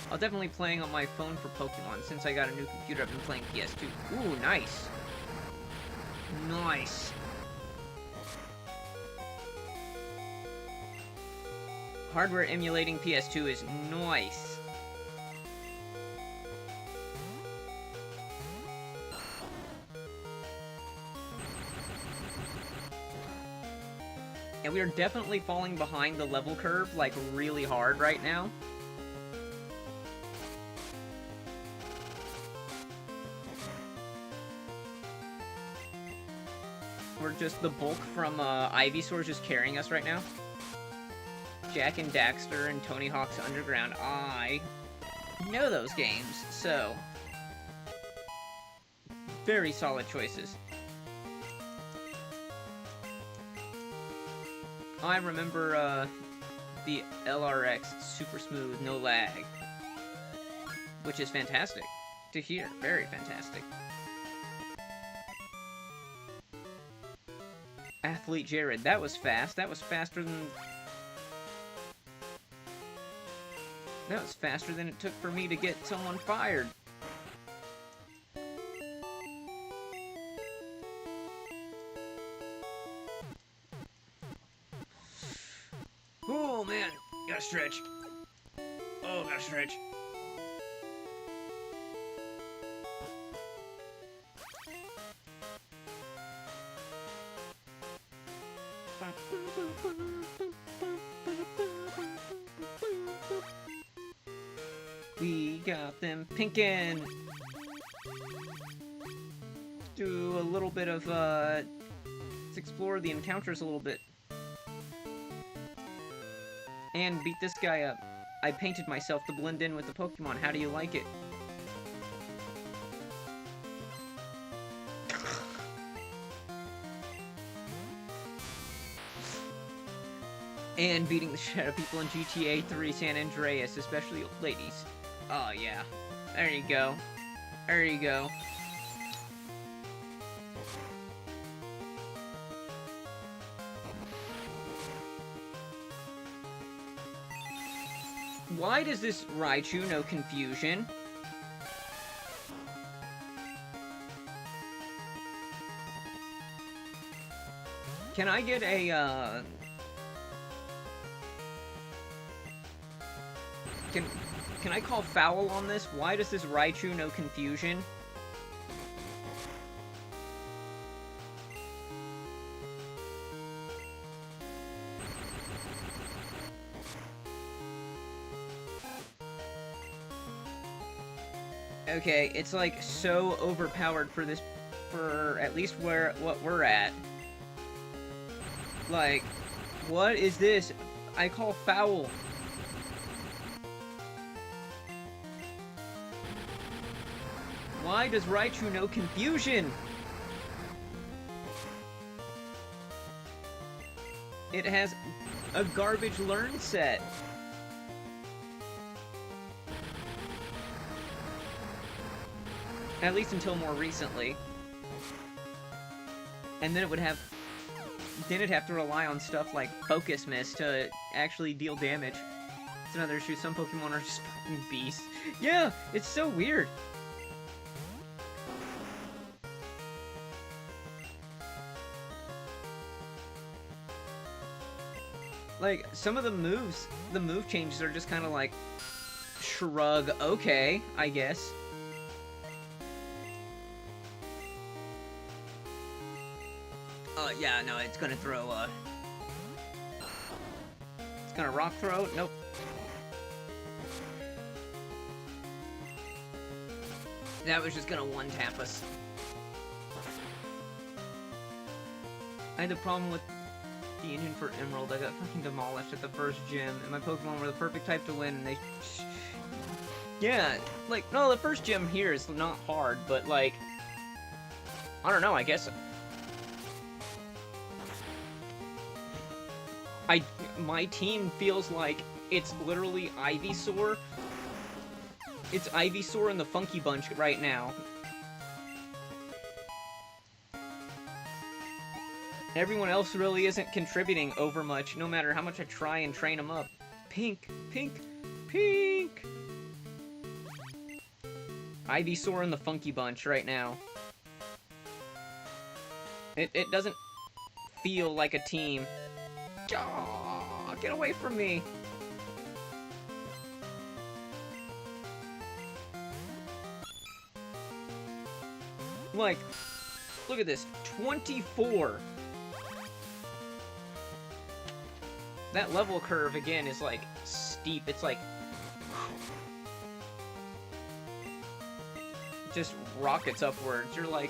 I'll definitely playing on my phone for Pokemon. Since I got a new computer, I've been playing PS2. Ooh, nice. Nice. Hardware emulating PS2 is nice. And we are definitely falling behind the level curve, like, really hard right now. We're just, the bulk from, Ivysaur is just carrying us right now. Jak and Daxter and Tony Hawk's Underground. I know those games, so... very solid choices. I remember, the LRX, it's super smooth, no lag. Which is fantastic to hear. Very fantastic. Athlete Jared, that was fast. That was faster than... That was faster than it took for me to get someone fired. Oh, man. Gotta stretch. Oh, gotta stretch. We got them pinkin'. Do a little bit of, let's explore the encounters a little bit. And beat this guy up. I painted myself to blend in with the Pokemon. How do you like it? And beating the shit out of people in GTA 3 San Andreas, especially old ladies. Oh, yeah. There you go. There you go. Why does this Raichu know confusion? Can I get a, Can I call foul on this? Why does this Raichu know confusion? Okay, it's like so overpowered for this, for at least what we're at. Like, what is this? I call foul. Why does Raichu know confusion? It has a garbage learn set. At least until more recently. And then it would have... Then it'd have to rely on stuff like Focus Mist to actually deal damage. It's another issue. Some Pokemon are just fucking beasts. Yeah, it's so weird. Like, some of the moves, the move changes are just kind of like, shrug, okay, I guess. Yeah, no, it's gonna throw, it's gonna rock throw? Nope. That was just gonna one-tap us. I had the problem with the engine for Emerald. I got fucking demolished at the first gym, and my Pokemon were the perfect type to win, and they... Yeah, like, no, the first gym here is not hard, but, like... I don't know, I guess... My team feels like it's literally Ivysaur. It's Ivysaur and the Funky Bunch right now. Everyone else really isn't contributing over much, no matter how much I try and train them up. Pink, pink, pink! Ivysaur and the Funky Bunch right now. It doesn't feel like a team. Oh, get away from me! Like, look at this. 24! That level curve, again, is, like, steep. It's, like... just rockets upwards. You're like...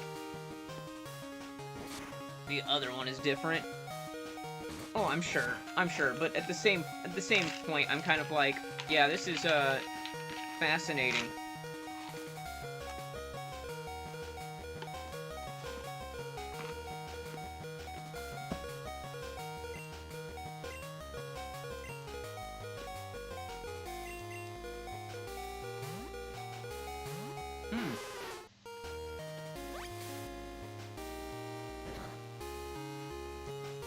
The other one is different. Oh, I'm sure, but at the same point, I'm kind of like, yeah, this is, fascinating.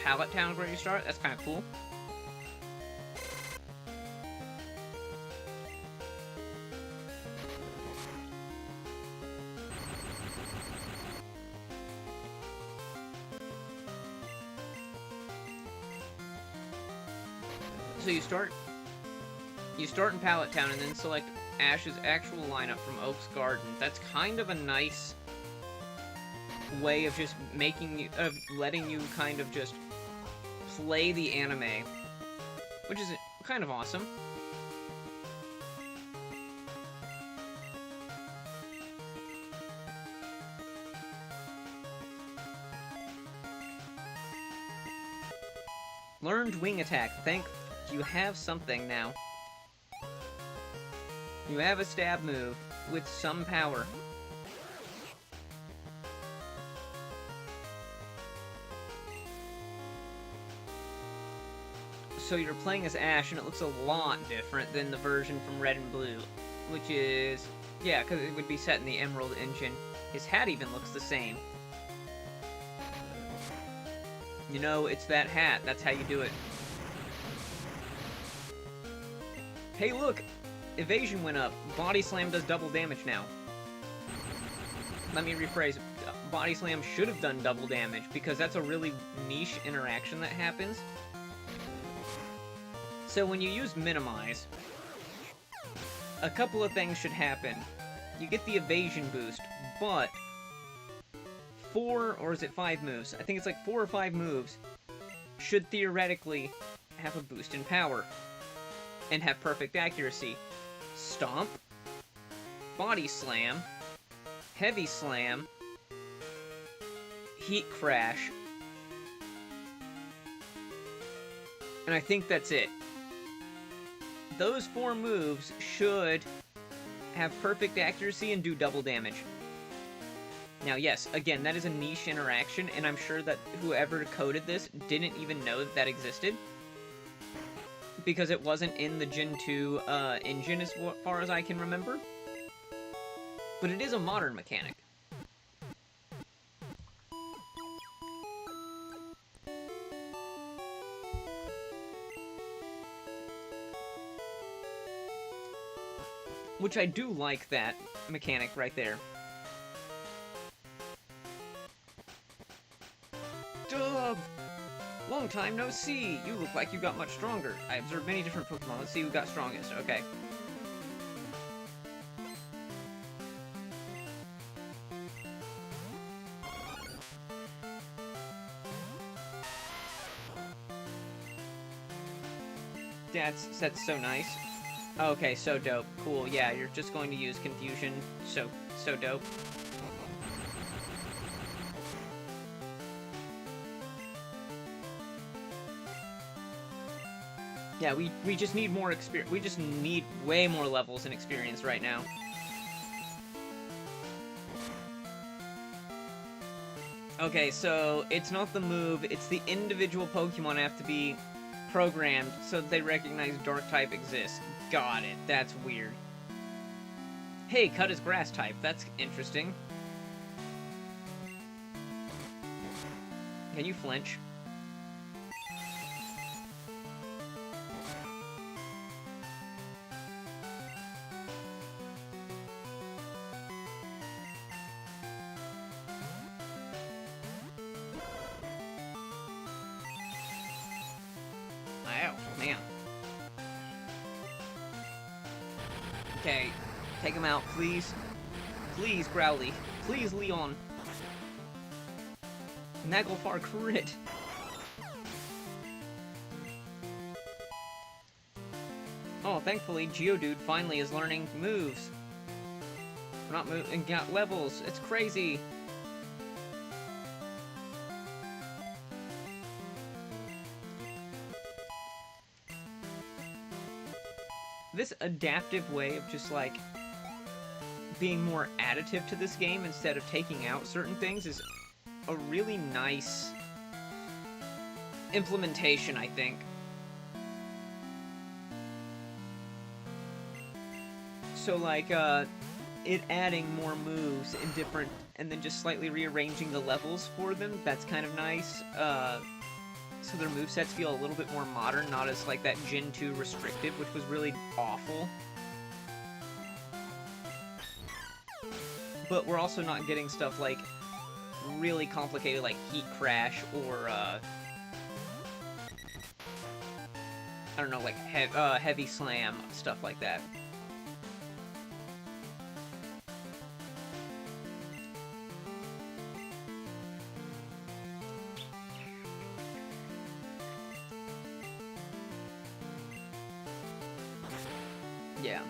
Pallet Town is where you start? That's kind of cool. So you start in Pallet Town and then select Ash's actual lineup from Oak's Garden. That's kind of a nice way of just letting you kind of just play the anime, which is kind of awesome. Learned Wing Attack. You have something now. You have a stab move with some power. So you're playing as Ash, and it looks a lot different than the version from Red and Blue, which is, yeah, because it would be set in the Emerald engine. His hat even looks the same. You know, it's that hat. That's how you do it. Hey, look! Evasion went up. Body Slam does double damage now. Let me rephrase. Body Slam should have done double damage, because that's a really niche interaction that happens. So when you use Minimize, a couple of things should happen. You get the evasion boost, but 4, or is it 5 moves? I think it's like 4 or 5 moves should theoretically have a boost in power and have perfect accuracy. Stomp, Body Slam, Heavy Slam, Heat Crash, and I think that's it. Those 4 moves should have perfect accuracy and do double damage. Now, yes, again, that is a niche interaction, and I'm sure that whoever coded this didn't even know that that existed, because it wasn't in the Gen 2 engine as far as I can remember. But it is a modern mechanic. Which I do like that mechanic right there. Dub! Long time no see! You look like you got much stronger. I observed many different Pokemon. Let's see who got strongest. Okay. That's so nice. Okay, so dope. Cool, yeah, you're just going to use Confusion. So dope. Yeah, we just need more experience. We just need way more levels and experience right now. Okay, so it's not the move, it's the individual Pokemon have to be programmed so that they recognize Dark type exists. Got it. That's weird. Hey, Cut is Grass type. That's interesting. Can you flinch? Ow, man. Okay, take him out, please. Please, Growly. Please, Leon. Naglfar crit. Oh, thankfully, Geodude finally is learning moves. Not and got levels. It's crazy. This adaptive way of just, like, being more additive to this game instead of taking out certain things is a really nice implementation, I think. So, like, it adding more moves in different, and then just slightly rearranging the levels for them. That's kind of nice. So their movesets feel a little bit more modern, not as like that Gen 2 restrictive, which was really awful. But we're also not getting stuff like really complicated like Heat Crash or I don't know, like Heavy Slam, stuff like that. Yeah.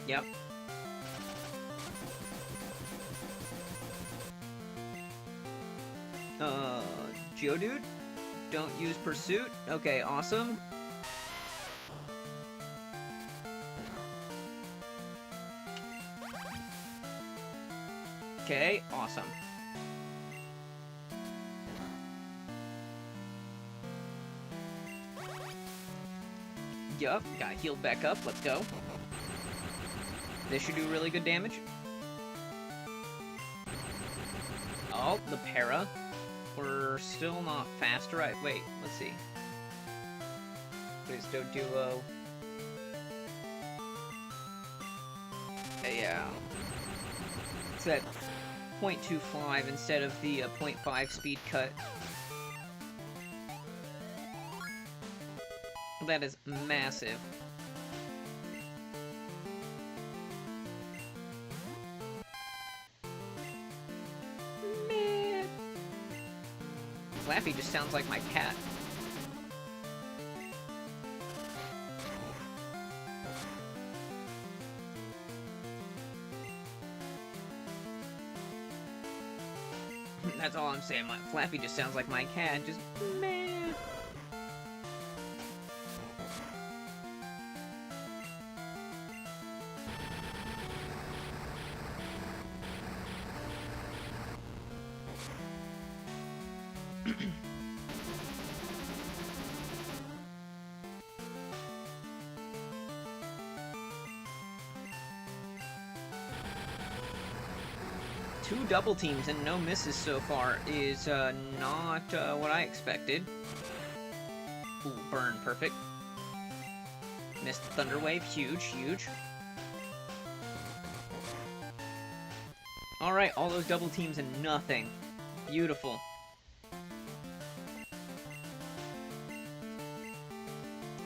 Yep. Geodude? Don't use Pursuit? Okay, awesome. Okay, awesome. Yup, got healed back up, let's go. This should do really good damage. Oh, the para. We're still not faster. Wait, let's see. Please don't duo. Yeah. It's at 0.25 instead of the 0.5 speed cut. That is massive. Man. Flappy just sounds like my cat. That's all I'm saying. Flappy just sounds like my cat. Just man. Two double teams and no misses so far is not what I expected. Ooh, burn, perfect. Missed Thunder Wave, huge, huge. Alright, all those double teams and nothing. Beautiful.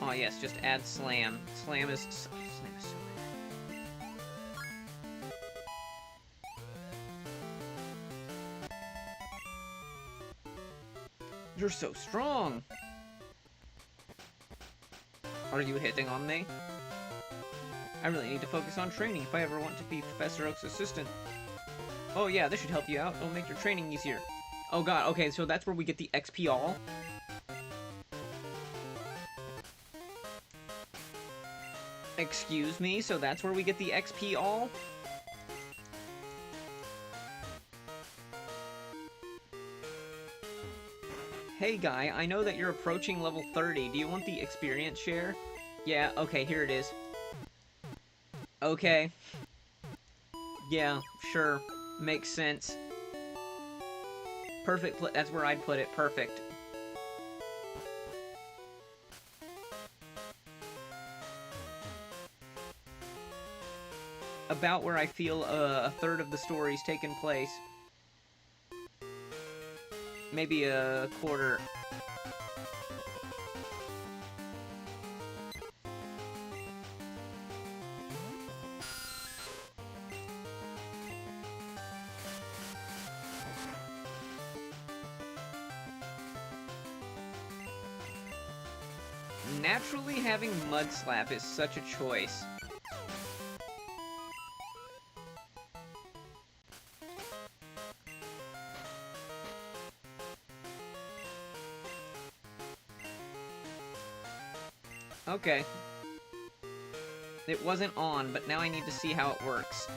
Oh yes, just add Slam. Slam is so bad. You're so strong! Are you hitting on me? I really need to focus on training if I ever want to be Professor Oak's assistant. Oh yeah, this should help you out. It'll make your training easier. Oh god, okay, so that's where we get the XP all? Excuse me, so that's where we get the XP all? Hey guy, I know that you're approaching level 30. Do you want the experience share? Yeah, okay, here it is. Okay. Yeah, sure. Makes sense. Perfect, that's where I'd put it. Perfect. About where I feel a third of the story's taken place. Maybe a quarter. Naturally, having Mud Slap is such a choice. Okay. It wasn't on, but now I need to see how it works.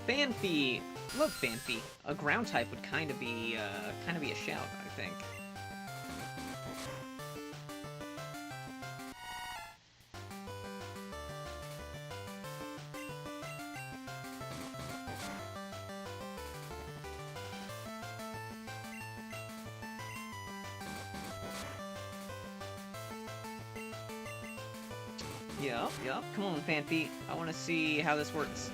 Phanpy! Love Phanpy. A ground type would kind of be a shout, I think. Yup, yup. Come on, Fanfeet. I want to see how this works.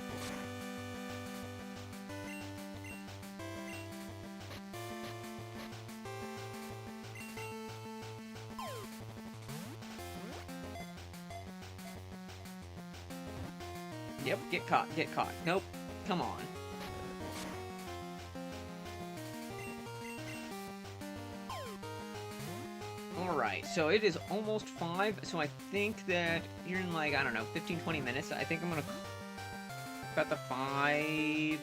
Yep, get caught, get caught. Nope, come on. Alright, so it is almost 5, so I think that here in like, I don't know, 15-20 minutes, I think I'm gonna about the 5...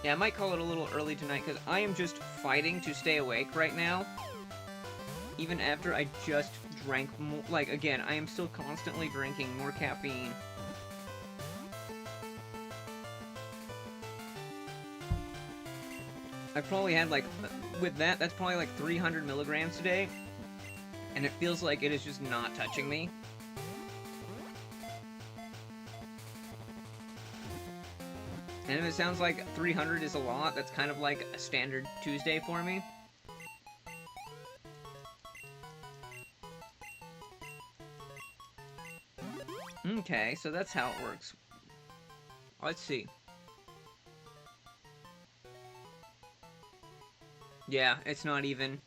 Yeah, I might call it a little early tonight, because I am just fighting to stay awake right now. Even after I just drank more, like, again, I am still constantly drinking more caffeine. I probably had, like, with that, that's probably like 300 milligrams today, and it feels like it is just not touching me. And if it sounds like 300 is a lot, that's kind of like a standard Tuesday for me. Okay, so that's how it works. Let's see. Yeah, it's not even.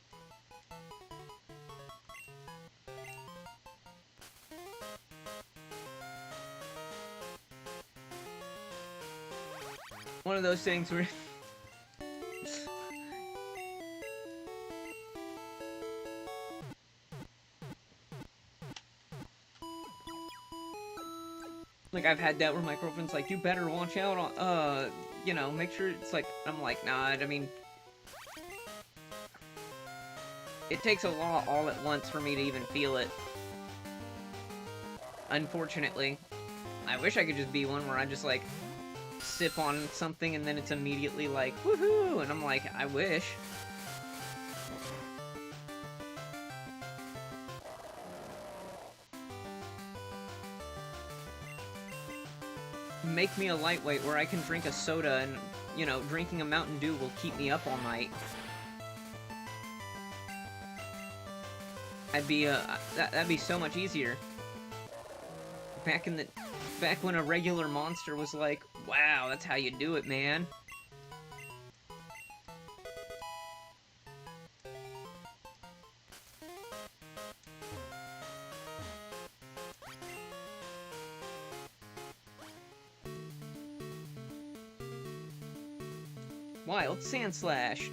One of those things where... Like, I've had that where my girlfriend's like, you better watch out on, you know, make sure it's like, I'm like, nah, I mean... It takes a lot all at once for me to even feel it. Unfortunately. I wish I could just be one where I just, like, sip on something and then it's immediately like, woohoo! And I'm like, I wish. Make me a lightweight where I can drink a soda and, you know, drinking a Mountain Dew will keep me up all night. That'd be so much easier. Back when a regular monster was like, wow, that's how you do it, man. Wild Sand Slash.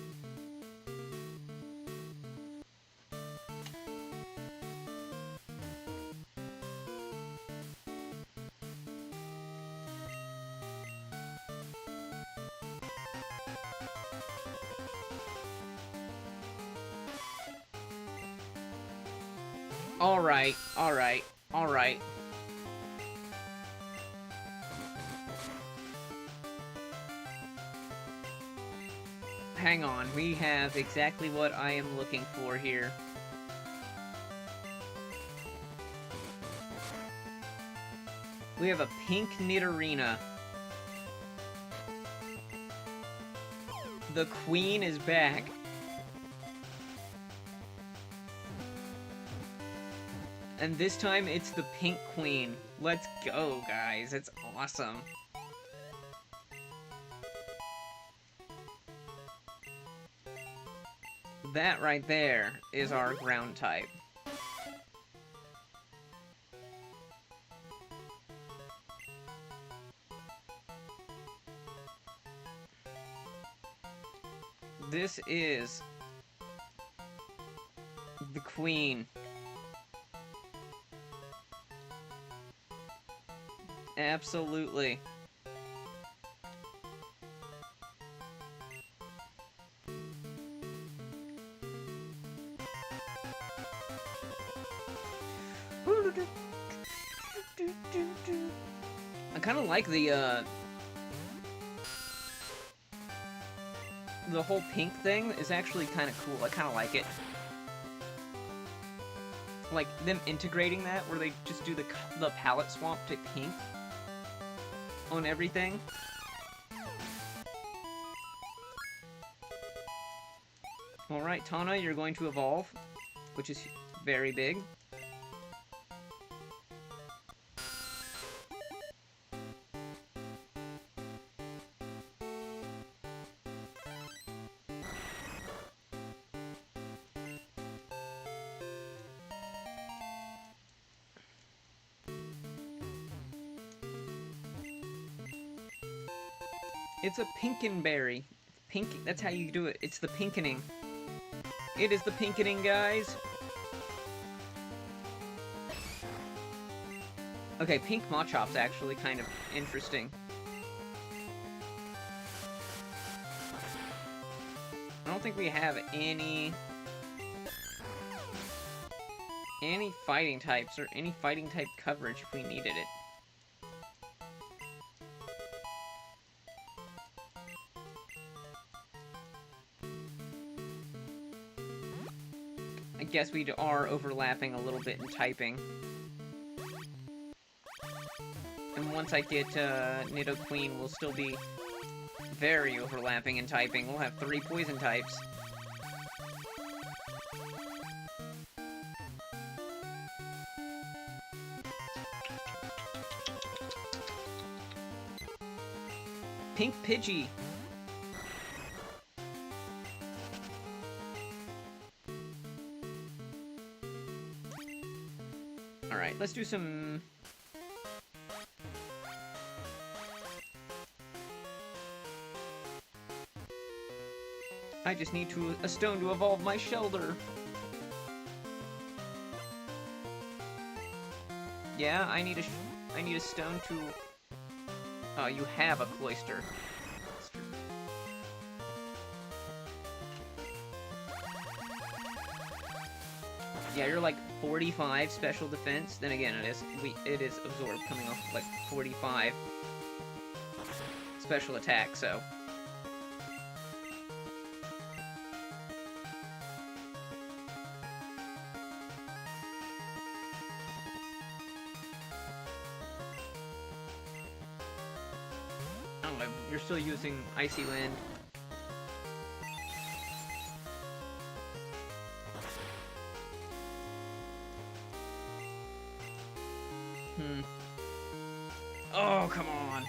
Alright, alright, alright. Hang on, we have exactly what I am looking for here. We have a pink Nidorina. The queen is back. And this time, it's the pink queen. Let's go, guys. It's awesome. That right there is our ground type. This is the queen. Absolutely. I kind of like the whole pink thing is actually kind of cool. I kind of like it. Like, them integrating that, where they just do the palette swap to pink on everything. Alright, Tana, you're going to evolve, which is very big. It's a pinkenberry. Pink, that's how you do it. It's the pinkening. It is the pinkening, guys. Okay, pink Machop's actually kind of interesting. I don't think we have any fighting types or any fighting type coverage if we needed it. I guess we are overlapping a little bit in typing. And once I get Nidoqueen, we'll still be very overlapping in typing. We'll have 3 poison types. Pink Pidgey. Alright, let's do some... I just need a stone to evolve my Shelter. Yeah, I need a stone to... Oh, you have a Cloyster. That's true. Yeah, you're like 45 special defense. Then again, it is absorbed coming off like 45 special attack, so... You're still using Icy Wind. Oh, come on.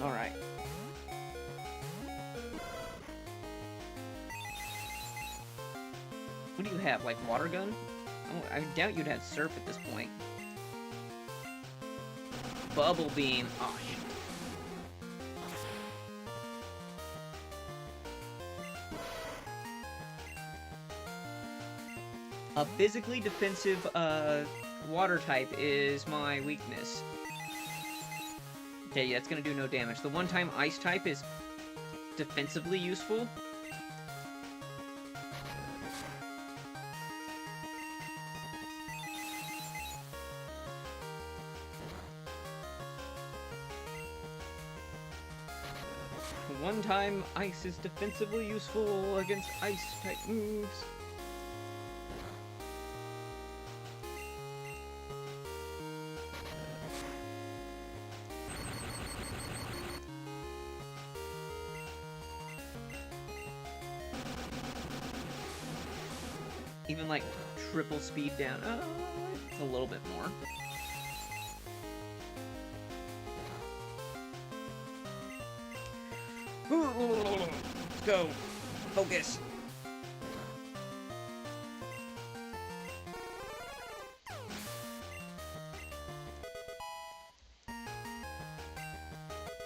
All right. What do you have, like Water Gun? Oh, I doubt you'd have Surf at this point. Bubble Beam. Oh, shit. A physically defensive water type is my weakness. Okay, yeah, it's gonna do no damage. The one-time ice type is defensively useful. One-time ice is defensively useful against ice-type moves. Even like triple speed down. A little bit more. Let's go. Focus.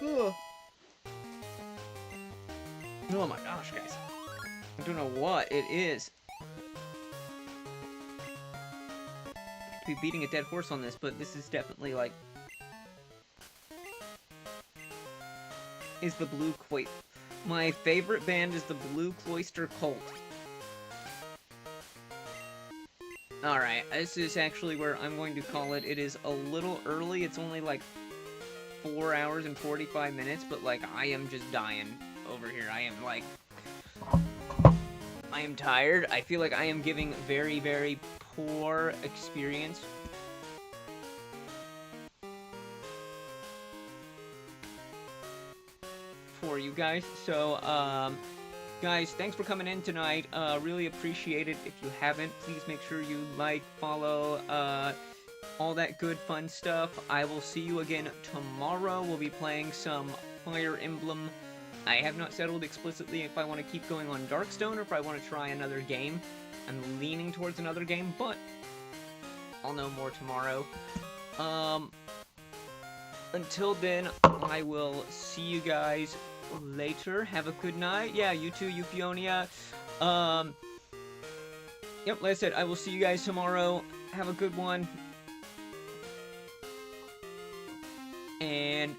Ugh. Oh my gosh, guys. I don't know what it is. To be beating a dead horse on this, but this is definitely like... Is the Blue Cloyster. My favorite band is the Blue Cloyster Cult. Alright, this is actually where I'm going to call it. It is a little early. It's only like 4 hours and 45 minutes, but like I am just dying over here. I am like... I am tired. I feel like I am giving very, very poor experience. For you guys. So, guys, thanks for coming in tonight. Really appreciate it. If you haven't, please make sure you like, follow, all that good fun stuff. I will see you again tomorrow. We'll be playing some Fire Emblem. I have not settled explicitly if I want to keep going on Darkstone or if I want to try another game. I'm leaning towards another game, but I'll know more tomorrow. Until then, I will see you guys later. Have a good night. Yeah, you too, Euphonia. Yep, like I said, I will see you guys tomorrow. Have a good one. And